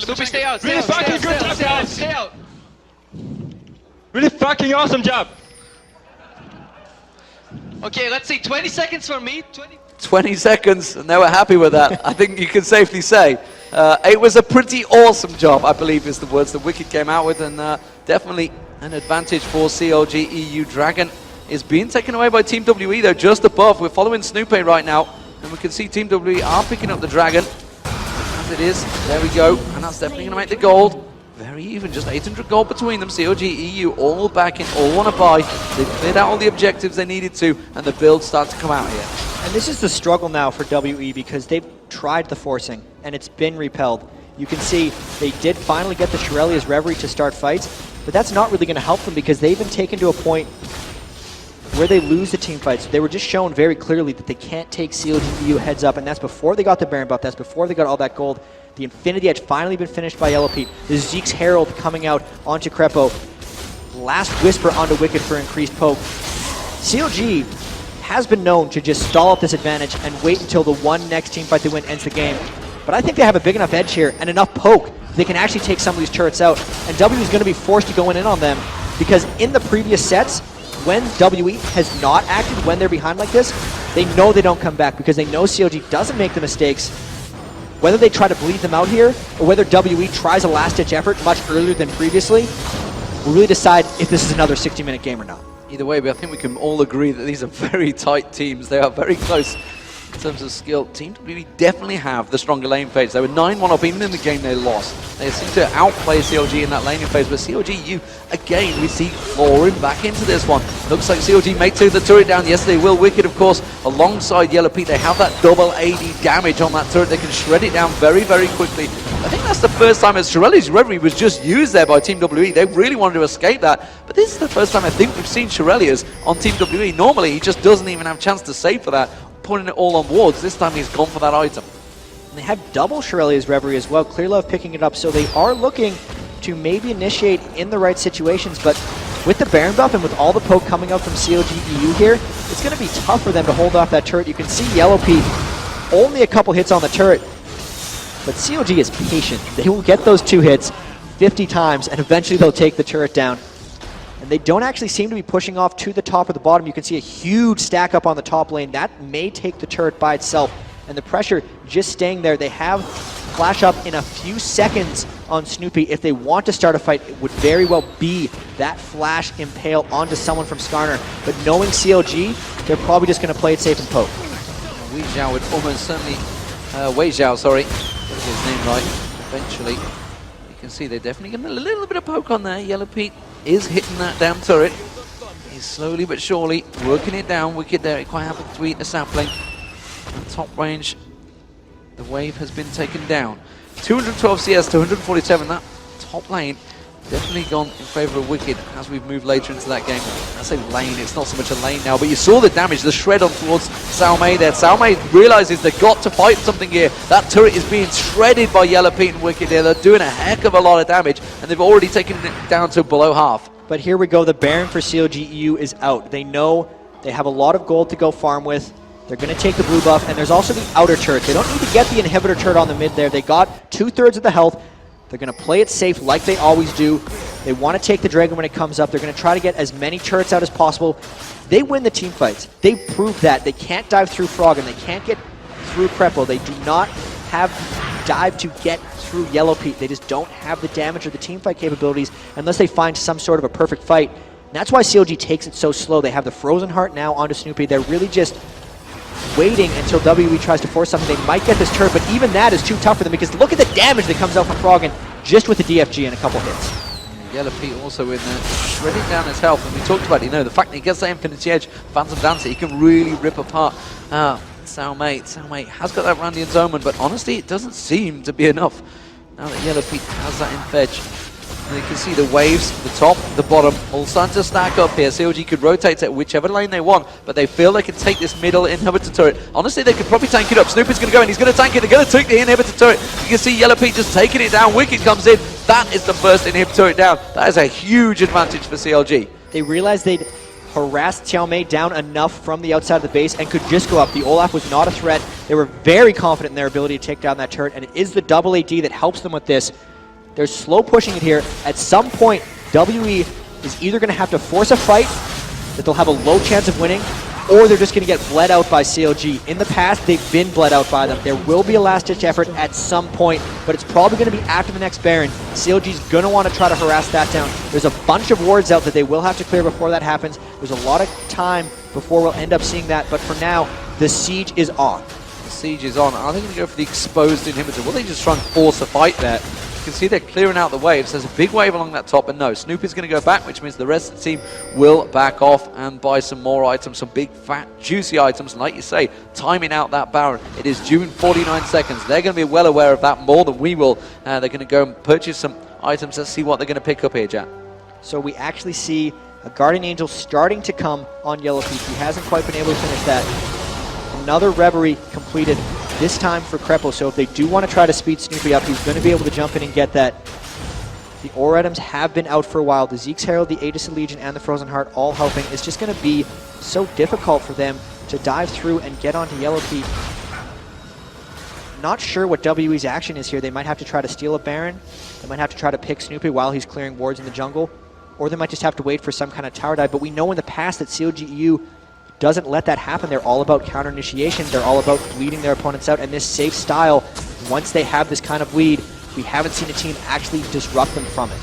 Snoopeh, stay out. Really fucking good job, guys. Stay out. Really fucking awesome job. Okay, let's see. 20 seconds for me. 20 seconds, and they were happy with that. I think you can safely say. It was a pretty awesome job, I believe is the words that Wickd came out with, and definitely an advantage for CLG.EU. Dragon is being taken away by Team WE, though, just above. We're following Snoopeh right now, and we can see Team WE are picking up the Dragon. As it is, there we go, and that's definitely going to make the gold very even, just 800 gold between them. CLG.EU all back in, all want to buy. They've cleared out all the objectives they needed to, and the builds start to come out here. And this is the struggle now for WE because they've tried the forcing, and it's been repelled. You can see they did finally get the Shurelia's Reverie to start fights, but that's not really going to help them because they've been taken to a point where they lose the team fights. They were just shown very clearly that they can't take CLG.EU heads up, and that's before they got the Baron buff, that's before they got all that gold. The Infinity Edge finally been finished by Yellowpete. The Zeke's Herald coming out onto Krepo. Last Whisper onto Wickd for increased poke. CLG has been known to just stall up this advantage and wait until the one next team fight they win ends the game. But I think they have a big enough edge here and enough poke they can actually take some of these turrets out. And W is going to be forced to go in on them because in the previous sets, when WE has not acted, when they're behind like this, they know they don't come back because they know CLG doesn't make the mistakes. Whether they try to bleed them out here, or whether WE tries a last-ditch effort much earlier than previously, will really decide if this is another 60-minute game or not. Either way, but I think we can all agree that these are very tight teams. They are very close in terms of skill. Team WE definitely have the stronger lane phase. They were 9-1 up even in the game they lost. They seem to outplay CLG in that laning phase, but CLG.EU, again, we see flooring back into this one. Looks like CLG may take the turret down. Yes, they will. Wickd, of course, alongside Yellowpete. They have that double AD damage on that turret. They can shred it down very, very quickly. I think that's the first time as Shirelli's Reverie was just used there by Team WE. They really wanted to escape that, but this is the first time I think we've seen Shirelli's on Team WE. Normally, he just doesn't even have a chance to save for that, putting it all on wards. This time he's gone for that item. And they have double Shirelli's Reverie as well. Clearlove picking it up, so they are looking to maybe initiate in the right situations, but with the Baron buff and with all the poke coming out from CLG.EU here, it's going to be tough for them to hold off that turret. You can see Yellowpete, only a couple hits on the turret, but CLG is patient. They will get those 2 hits 50 times, and eventually they'll take the turret down. And they don't actually seem to be pushing off to the top or the bottom. You can see a huge stack up on the top lane. That may take the turret by itself. And the pressure just staying there. They have flash up in a few seconds on Snoopeh. If they want to start a fight, it would very well be that flash impale onto someone from Skarner. But knowing CLG, they're probably just going to play it safe and poke. Weixiao would almost certainly... Weixiao, sorry. Get his name right. Eventually. You can see they're definitely getting a little bit of poke on there. Yellowpete is hitting that damn turret. He's slowly but surely working it down. Wickd there, quite happy to eat the sapling. Top range, the wave has been taken down. 212 CS to 147, that top lane definitely gone in favour of Wickd as we've moved later into that game. I say lane, it's not so much a lane now, but you saw the damage, the shred on towards Caomei there. Caomei realises they've got to fight something here. That turret is being shredded by Yellowpete and Wickd there. They're doing a heck of a lot of damage, and they've already taken it down to below half. But here we go, the Baron for CLG.EU is out. They know they have a lot of gold to go farm with. They're going to take the blue buff, and there's also the outer turret. They don't need to get the inhibitor turret on the mid there. They got 2/3 of the health. They're going to play it safe like they always do. They want to take the dragon when it comes up. They're going to try to get as many turrets out as possible. They win the team fights. They prove that. They can't dive through Froggen. They can't get through Krepo. They do not have dive to get through Yellowpete. They just don't have the damage or the team fight capabilities unless they find some sort of a perfect fight. And that's why CLG takes it so slow. They have the Frozen Heart now onto Snoopeh. They're really just waiting until WE tries to force something. They might get this turret, but even that is too tough for them because look at the damage that comes out from Froggen just with the DFG and a couple hits. Yellowpete also in there, shredding down his health, and we talked about, the fact that he gets that Infinity Edge, Phantom Dancer, he can really rip apart Caomei. Caomei has got that Randian's Omen, but honestly, it doesn't seem to be enough. Now that Yellowpete has that in fetch, and you can see the waves, the top, the bottom, all starting to stack up here. CLG could rotate to whichever lane they want, but they feel they can take this middle inhibitor turret. Honestly, they could probably tank it up. Snoopeh's going to go and he's going to tank it. They're going to take the inhibitor turret. You can see Yellowpete just taking it down. Wickd comes in. That is the first inhibitor turret down. That is a huge advantage for CLG. They realized they'd harassed Caomei down enough from the outside of the base and could just go up. The Olaf was not a threat. They were very confident in their ability to take down that turret, and it is the double AD that helps them with this. They're slow pushing it here. At some point, WE is either going to have to force a fight that they'll have a low chance of winning, or they're just going to get bled out by CLG. In the past, they've been bled out by them. There will be a last-ditch effort at some point, but it's probably going to be after the next Baron. CLG's going to want to try to harass that down. There's a bunch of wards out that they will have to clear before that happens. There's a lot of time before we'll end up seeing that, but for now, the siege is on. The siege is on. Are they going to go for the exposed inhibitor? Will they just try and force a fight there? You can see they're clearing out the waves. There's a big wave along that top, and no, Snoopeh is going to go back, which means the rest of the team will back off and buy some more items, some big, fat, juicy items. And like you say, timing out that Baron. It is due in 49 seconds. They're going to be well aware of that more than we will. They're going to go and purchase some items. Let's see what they're going to pick up here, Jack. So we actually see a Guardian Angel starting to come on Yellowpete. He hasn't quite been able to finish that. Another Reverie completed, this time for Krepo, so if they do want to try to speed Snoopeh up, he's going to be able to jump in and get that. The ore items have been out for a while. The Zeke's Herald, the Aegis Legion, and the Frozen Heart all helping. It's just going to be so difficult for them to dive through and get onto Yellowpete. Not sure what WE's action is here. They might have to try to steal a Baron. They might have to try to pick Snoopeh while he's clearing wards in the jungle. Or they might just have to wait for some kind of tower dive. But we know in the past that CLG.EU doesn't let that happen. They're all about counter initiation. They're all about bleeding their opponents out. And this safe style, once they have this kind of lead, we haven't seen a team actually disrupt them from it.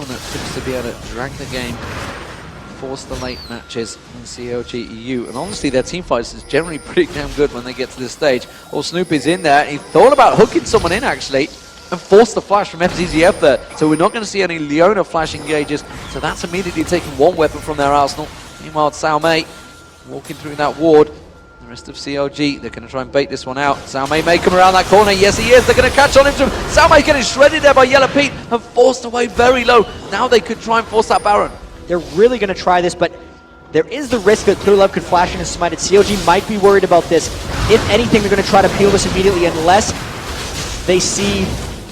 one that seems to be able to drag the game, force the late matches in CLG.EU. And honestly, their team fights is generally pretty damn good when they get to this stage. Well, Snoopeh's in there. He thought about hooking someone in, actually, and forced the flash from Fzzf there. So we're not going to see any Leona flash engages. So that's immediately taking one weapon from their arsenal. Meanwhile, Caomei walking through that ward. The rest of CLG, they're going to try and bait this one out. Caomei may come around that corner. Yes, he is. They're going to catch on him. Caomei getting shredded there by Yellowpete and forced away very low. Now they could try and force that Baron. They're really going to try this, but there is the risk that Clearlove could flash in and smite it. CLG might be worried about this. If anything, they're going to try to peel this immediately unless they see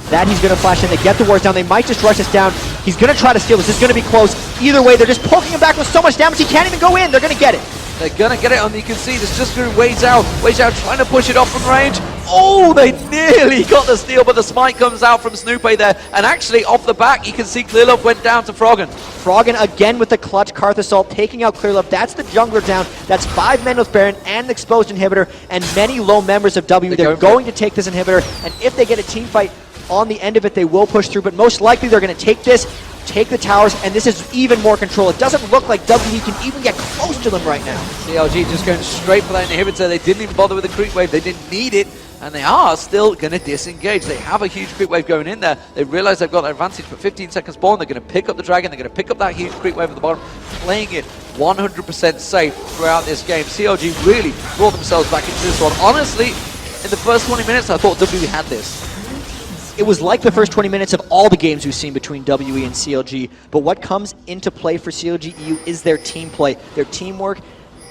that he's going to flash in. They get the wards down. They might just rush this down. He's going to try to steal this. This is going to be close. Either way, they're just poking him back with so much damage. He can't even go in. They're going to get it. They're going to get it, and you can see this just through Weixiao. Weixiao trying to push it off from range. Oh, they nearly got the steal, but the smite comes out from Snoopeh there. And actually, off the back, you can see Clearlove went down to Froggen. Froggen again with the clutch Karth Assault, taking out Clearlove. That's the jungler down. That's 5 men with Baron and the exposed inhibitor, and many low members of W. They're going to take this inhibitor, and if they get a team fight on the end of it, they will push through, but most likely they're going to take this, take the towers, and this is even more control. It doesn't look like WE can even get close to them right now. CLG just going straight for that inhibitor. They didn't even bother with the creep wave. They didn't need it, and they are still going to disengage. They have a huge creep wave going in there. They realize they've got an advantage, but 15 seconds spawn. They're going to pick up the dragon. They're going to pick up that huge creep wave at the bottom, playing it 100% safe throughout this game. CLG really brought themselves back into this one. Honestly, in the first 20 minutes, I thought WE had this. It was like the first 20 minutes of all the games we've seen between WE and CLG, but what comes into play for CLG.EU is their team play, their teamwork,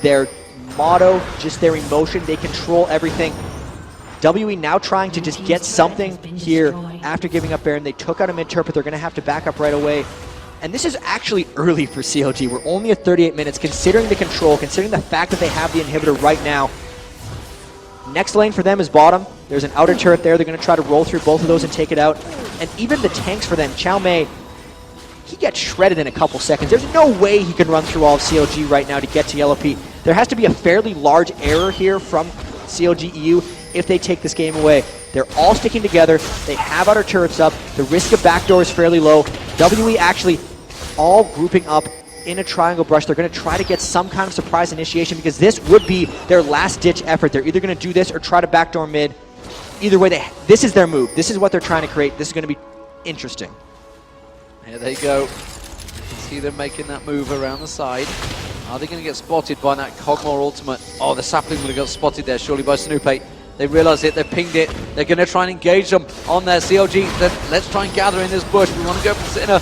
their motto, just their emotion. They control everything. WE now trying to just get something here after giving up Baron. They took out a mid-turret, but they're going to have to back up right away. And this is actually early for CLG. We're only at 38 minutes, considering the control, considering the fact that they have the inhibitor right now. Next lane for them is bottom. There's an outer turret there. They're going to try to roll through both of those and take it out. And even the tanks for them, Caomei, he gets shredded in a couple seconds. There's no way he can run through all of CLG right now to get to Yellowpete. There has to be a fairly large error here from CLG.EU if they take this game away. They're all sticking together. They have outer turrets up. The risk of backdoor is fairly low. WE actually all grouping up in a triangle brush. They're going to try to get some kind of surprise initiation because this would be their last-ditch effort. They're either going to do this or try to backdoor mid. Either way, this is their move. This is what they're trying to create. This is going to be interesting. Here they go. See them making that move around the side. Are they going to get spotted by that Cogmore ultimate? Oh, the sapling would have got spotted there, surely, by Snoopeh. They realize it, they pinged it. They're going to try and engage them on their CLG. Let's try and gather in this bush. We want to go for Sinner.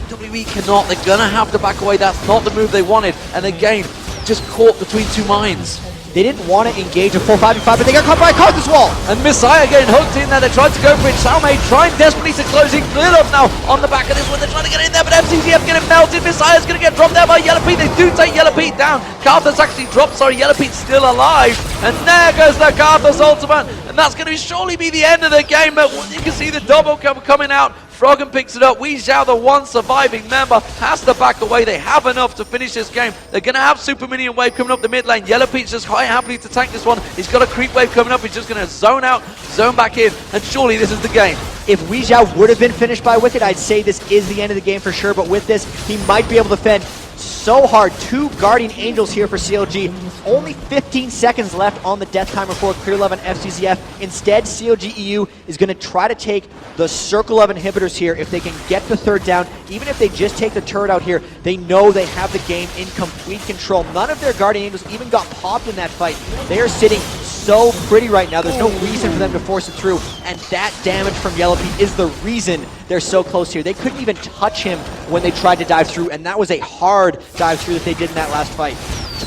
WE cannot. They're going to have to back away. That's not the move they wanted. And again, just caught between two mines. They didn't want to engage a full 5v5, but they got caught by a Karthus wall. And Misaya getting hooked in there. They tried to go for it. Caomei trying desperately to close in. Clearlove now on the back of this one. They're trying to get in there, but Fzzf getting melted. Misaya's going to get dropped there by Yellowpete. They do take Yellowpete down. Karthus actually dropped. Sorry, Yellowpete's still alive. And there goes the Karthus ultimate. And that's going to surely be the end of the game. But you can see the double coming out. Froggen picks it up. Weixiao, the one surviving member, has to back away. They have enough to finish this game. They're going to have Super Minion Wave coming up the mid lane. Yellowpete's just quite happy to tank this one. He's got a creep wave coming up. He's just going to zone out, zone back in, and surely this is the game. If Weixiao would have been finished by Wickd, I'd say this is the end of the game for sure, but with this, he might be able to fend so hard. 2 Guardian Angels here for CLG. Only 15 seconds left on the death timer for Clearlove and Fzzf. Instead, CLG.EU is going to try to take the circle of inhibitors here. If they can get the third down, even if they just take the turret out here, they know they have the game in complete control. None of their Guardian Angels even got popped in that fight. They are sitting so pretty right now. There's no reason for them to force it through, and that damage from Yellowpete is the reason they're so close here. They couldn't even touch him when they tried to dive through, and that was a hard dive through that they did in that last fight.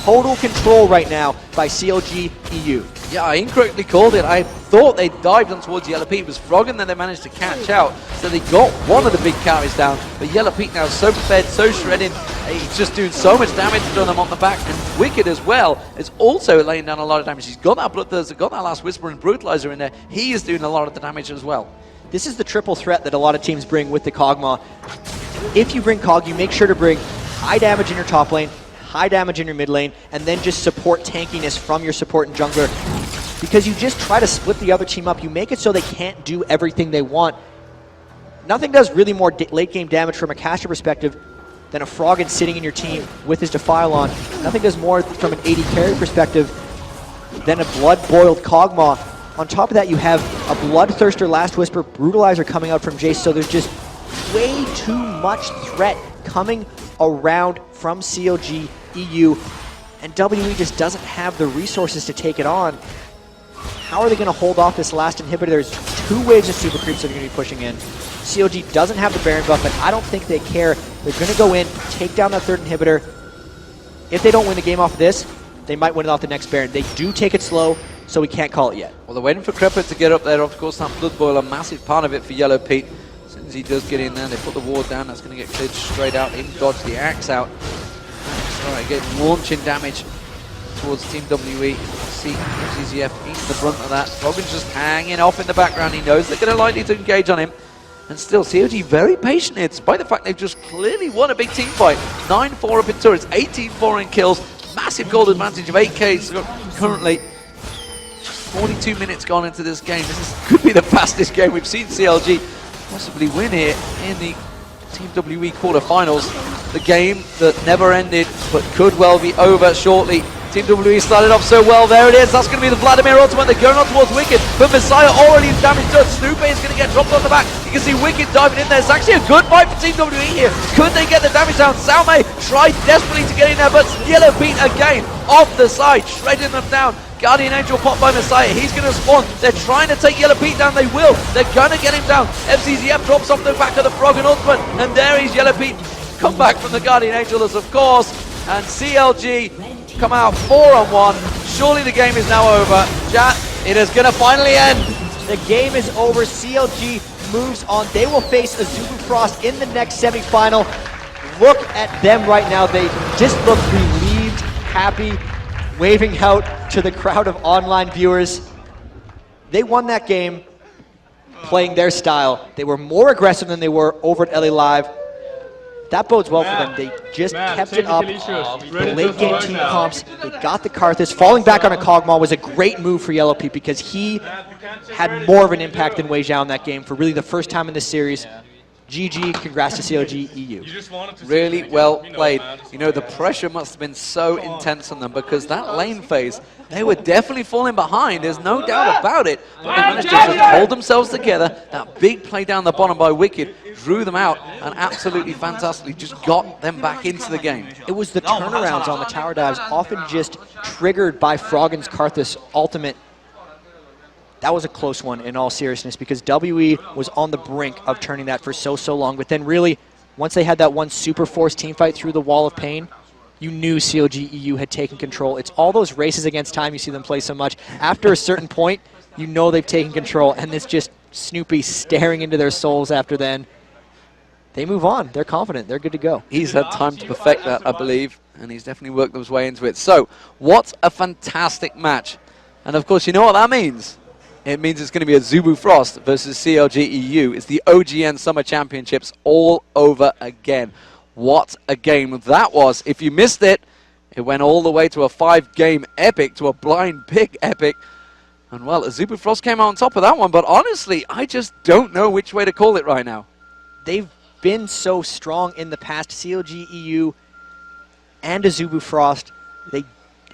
Total control right now by CLG.EU. Yeah, I incorrectly called it. I thought they dived on towards Yellowpete. It was Froggen that they managed to catch out. So they got one of the big carries down. But Yellowpete now so fed, so shredded. He's just doing so much damage to them on the back. And Wickd as well is also laying down a lot of damage. He's got that Bloodthirster, got that last Whisper and Brutalizer in there. He is doing a lot of the damage as well. This is the triple threat that a lot of teams bring with the Kog'Maw. If you bring Kog, you make sure to bring high damage in your top lane, high damage in your mid lane, and then just support tankiness from your support and jungler. Because you just try to split the other team up. You make it so they can't do everything they want. nothing does really more late game damage from a caster perspective than a Froggen sitting in your team with his Defile on. Nothing does more from an AD carry perspective than a blood-boiled Kog'Maw. On top of that, you have a Bloodthirster, Last Whisper, Brutalizer coming out from Jace, so there's just way too much threat coming around from CLG.EU, and WE just doesn't have the resources to take it on. How are they going to hold off this last inhibitor? There's 2 waves of super creeps that are going to be pushing in. CLG doesn't have the Baron buff, and I don't think they care. They're going to go in, take down that 3rd inhibitor. If they don't win the game off of this, they might win it off the next Baron. They do take it slow, so we can't call it yet. Well, they're waiting for Krepo to get up there. Of course, that Blood Boil, a massive part of it for Yellowpete. As soon as he does get in there, they put the ward down. That's going to get cleared straight out. In dodge the axe out. All right, getting launching damage towards Team WE. See Fzzf eating the brunt of that. Froggen's just hanging off in the background. He knows they're going to likely to engage on him. And still, CLG very patient here, despite the fact they've just clearly won a big team fight. 9-4 up in turrets, 18-4 in kills. Massive gold advantage of 8K currently. 42 minutes gone into this game. This could be the fastest game we've seen CLG possibly win here in the Team WE quarterfinals. The game that never ended, but could well be over shortly. Team WE started off so well. There it is. That's going to be the Vladimir ultimate. They're going on towards Wickd, but Misaya already damaged done. Snoopeh is going to get dropped on the back. You can see Wickd diving in there. It's actually a good fight for Team WE here. Could they get the damage down? Caomei tried desperately to get in there, but Yellowpete again off the side, shredding them down. Guardian Angel popped by Misaya. He's going to spawn. They're trying to take Yellowpete down. They will. They're going to get him down. Fzzf drops off the back of the Froggen ultimate, and there is Yellowpete. Come back from the Guardian Angel, of course, and CLG come out 4-on-1. Surely the game is now over. Chat, it is going to finally end. The game is over. CLG moves on. They will face Azubufrost in the next semifinal. Look at them right now. They just look relieved, happy, waving out to the crowd of online viewers. They won that game playing their style. They were more aggressive than they were over at LA Live. That bodes well for them. They just kept it up. The late game team comps, they got the Karthus. Falling back on a Kog'Maw was a great move for Yellowpete because he had more of an impact than Weixiao in that game for really the first time in this series. GG, congrats to CLG.EU. Really well played. You know, the pressure must have been so intense on them because that lane phase, they were definitely falling behind. There's no doubt about it. But they managed to just hold themselves together. That big play down the bottom by Wickd drew them out and absolutely fantastically just got them back into the game. It was the turnarounds on the tower dives, often just triggered by Froggen's Karthus ultimate. That was a close one in all seriousness because WE was on the brink of turning that for so long. But then really, once they had that one super force team fight through the wall of pain, you knew CLG.EU had taken control. It's all those races against time you see them play so much. After a certain point, you know they've taken control, and it's just Snoopeh staring into their souls after then. They move on. They're confident. They're good to go. He's had time to perfect that, I believe, and he's definitely worked his way into it. So, what a fantastic match. And of course, you know what that means? It means it's going to be a Azubufrost versus CLG.EU. It's the OGN Summer Championships all over again. What a game that was. If you missed it, it went all the way to a 5-game epic, to a blind pick epic. And well, Azubufrost came out on top of that one, but honestly, I just don't know which way to call it right now. They've been so strong in the past. CLG.EU and Azubufrost, they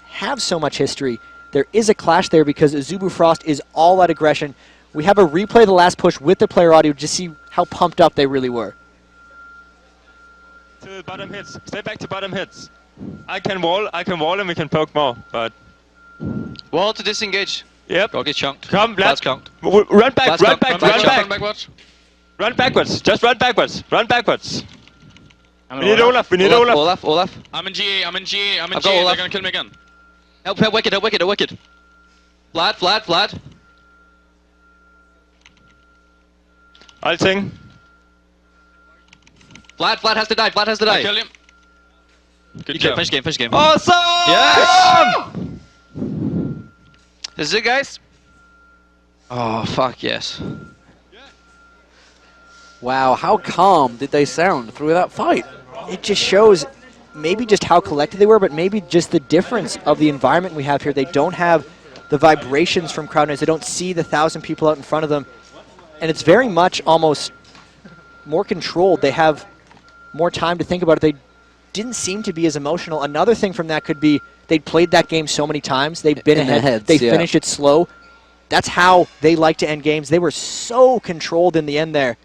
have so much history. There is a clash there because Azubufrost is all out aggression. We have a replay of the last push with the player audio to see how pumped up they really were. To bottom hits. Stay back to bottom hits. I can wall and we can poke more, but... Wall to disengage. Yep. Go get chunked. Come, Blast chunked. Run back, run back, run back. Backwards. Run backwards. Just run backwards. Run backwards. We need Olaf. We need Olaf. Olaf. I'm in GA. I'm in GA. I'm in GA. They're gonna kill me again. Help Wicked, help Wicked, help Wicked. Vlad. Ulting. Vlad has to die, I kill him. Good job. Finish game. Awesome! Yes! This is it, guys? Oh, fuck yes. Wow, how calm did they sound through that fight? It just shows maybe just how collected they were, but maybe just the difference of the environment we have here. They don't have the vibrations from crowd noise. They don't see the 1,000 people out in front of them. And it's very much almost more controlled. They have more time to think about it. They didn't seem to be as emotional. Another thing from that could be they'd played that game so many times. They've been ahead. They finished it slow. That's how they like to end games. They were so controlled in the end there.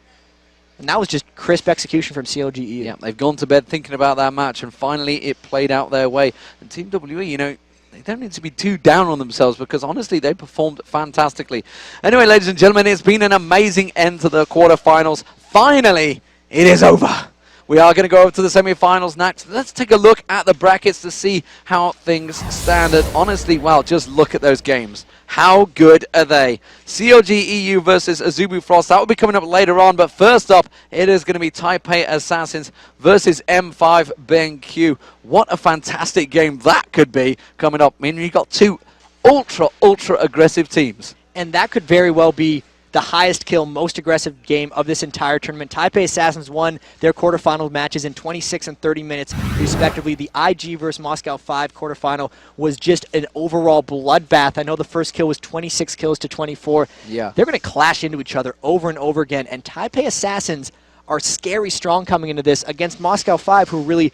And that was just crisp execution from CLG.EU. Yeah, they've gone to bed thinking about that match, and finally it played out their way. And Team WE, you know, they don't need to be too down on themselves because, honestly, they performed fantastically. Anyway, ladies and gentlemen, it's been an amazing end to the quarterfinals. Finally, it is over. We are going to go over to the semi-finals next. Let's take a look at the brackets to see how things stand. And honestly, well, just look at those games. How good are they? CLG.EU versus Azubu Frost. That will be coming up later on. But first up, it is going to be Taipei Assassins versus M5 BenQ. What a fantastic game that could be coming up. I mean, you've got two ultra aggressive teams. And that could very well be the highest kill, most aggressive game of this entire tournament. Taipei Assassins won their quarterfinal matches in 26 and 30 minutes, respectively. The IG versus Moscow 5 quarterfinal was just an overall bloodbath. I know the first kill was 26 kills to 24. Yeah. They're going to clash into each other over and over again, and Taipei Assassins are scary strong coming into this against Moscow 5, who really,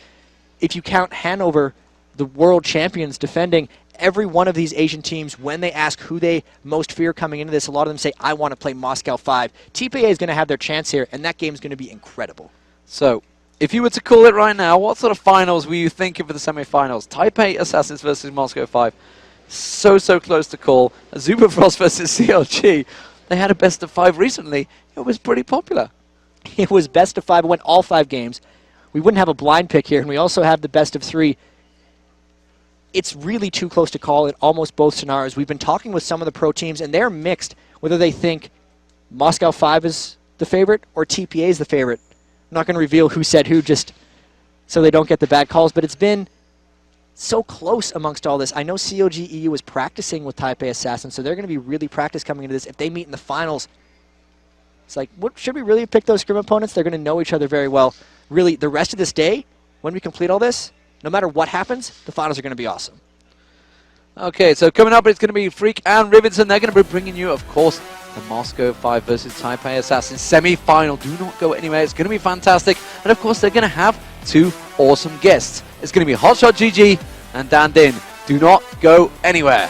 if you count Hanover, the world champions defending, every one of these Asian teams, when they ask who they most fear coming into this, a lot of them say, I want to play Moscow 5. TPA is going to have their chance here, and that game is going to be incredible. So, if you were to call it right now, what sort of finals were you thinking for the semi-finals? Taipei Assassins versus Moscow 5. So close to call. Azubu Frost versus CLG. They had a best of 5 recently. It was pretty popular. It was best of 5. It went all 5 games. We wouldn't have a blind pick here, and we also have the best of 3. It's really too close to call in almost both scenarios. We've been talking with some of the pro teams, and they're mixed whether they think Moscow 5 is the favorite or TPA is the favorite. I'm not going to reveal who said who just so they don't get the bad calls, but it's been so close amongst all this. I know CLG.EU is practicing with Taipei Assassins, so they're going to be really practiced coming into this. If they meet in the finals, it's like, what, should we really pick those scrim opponents? They're going to know each other very well. Really, the rest of this day, when we complete all this, no matter what happens, the finals are going to be awesome. Okay, so coming up, it's going to be Freak and Rivenson. They're going to be bringing you, of course, the Moscow 5 versus Taipei Assassins semi-final. Do not go anywhere. It's going to be fantastic. And, of course, they're going to have 2 awesome guests. It's going to be Hotshot GG and Dan Din. Do not go anywhere.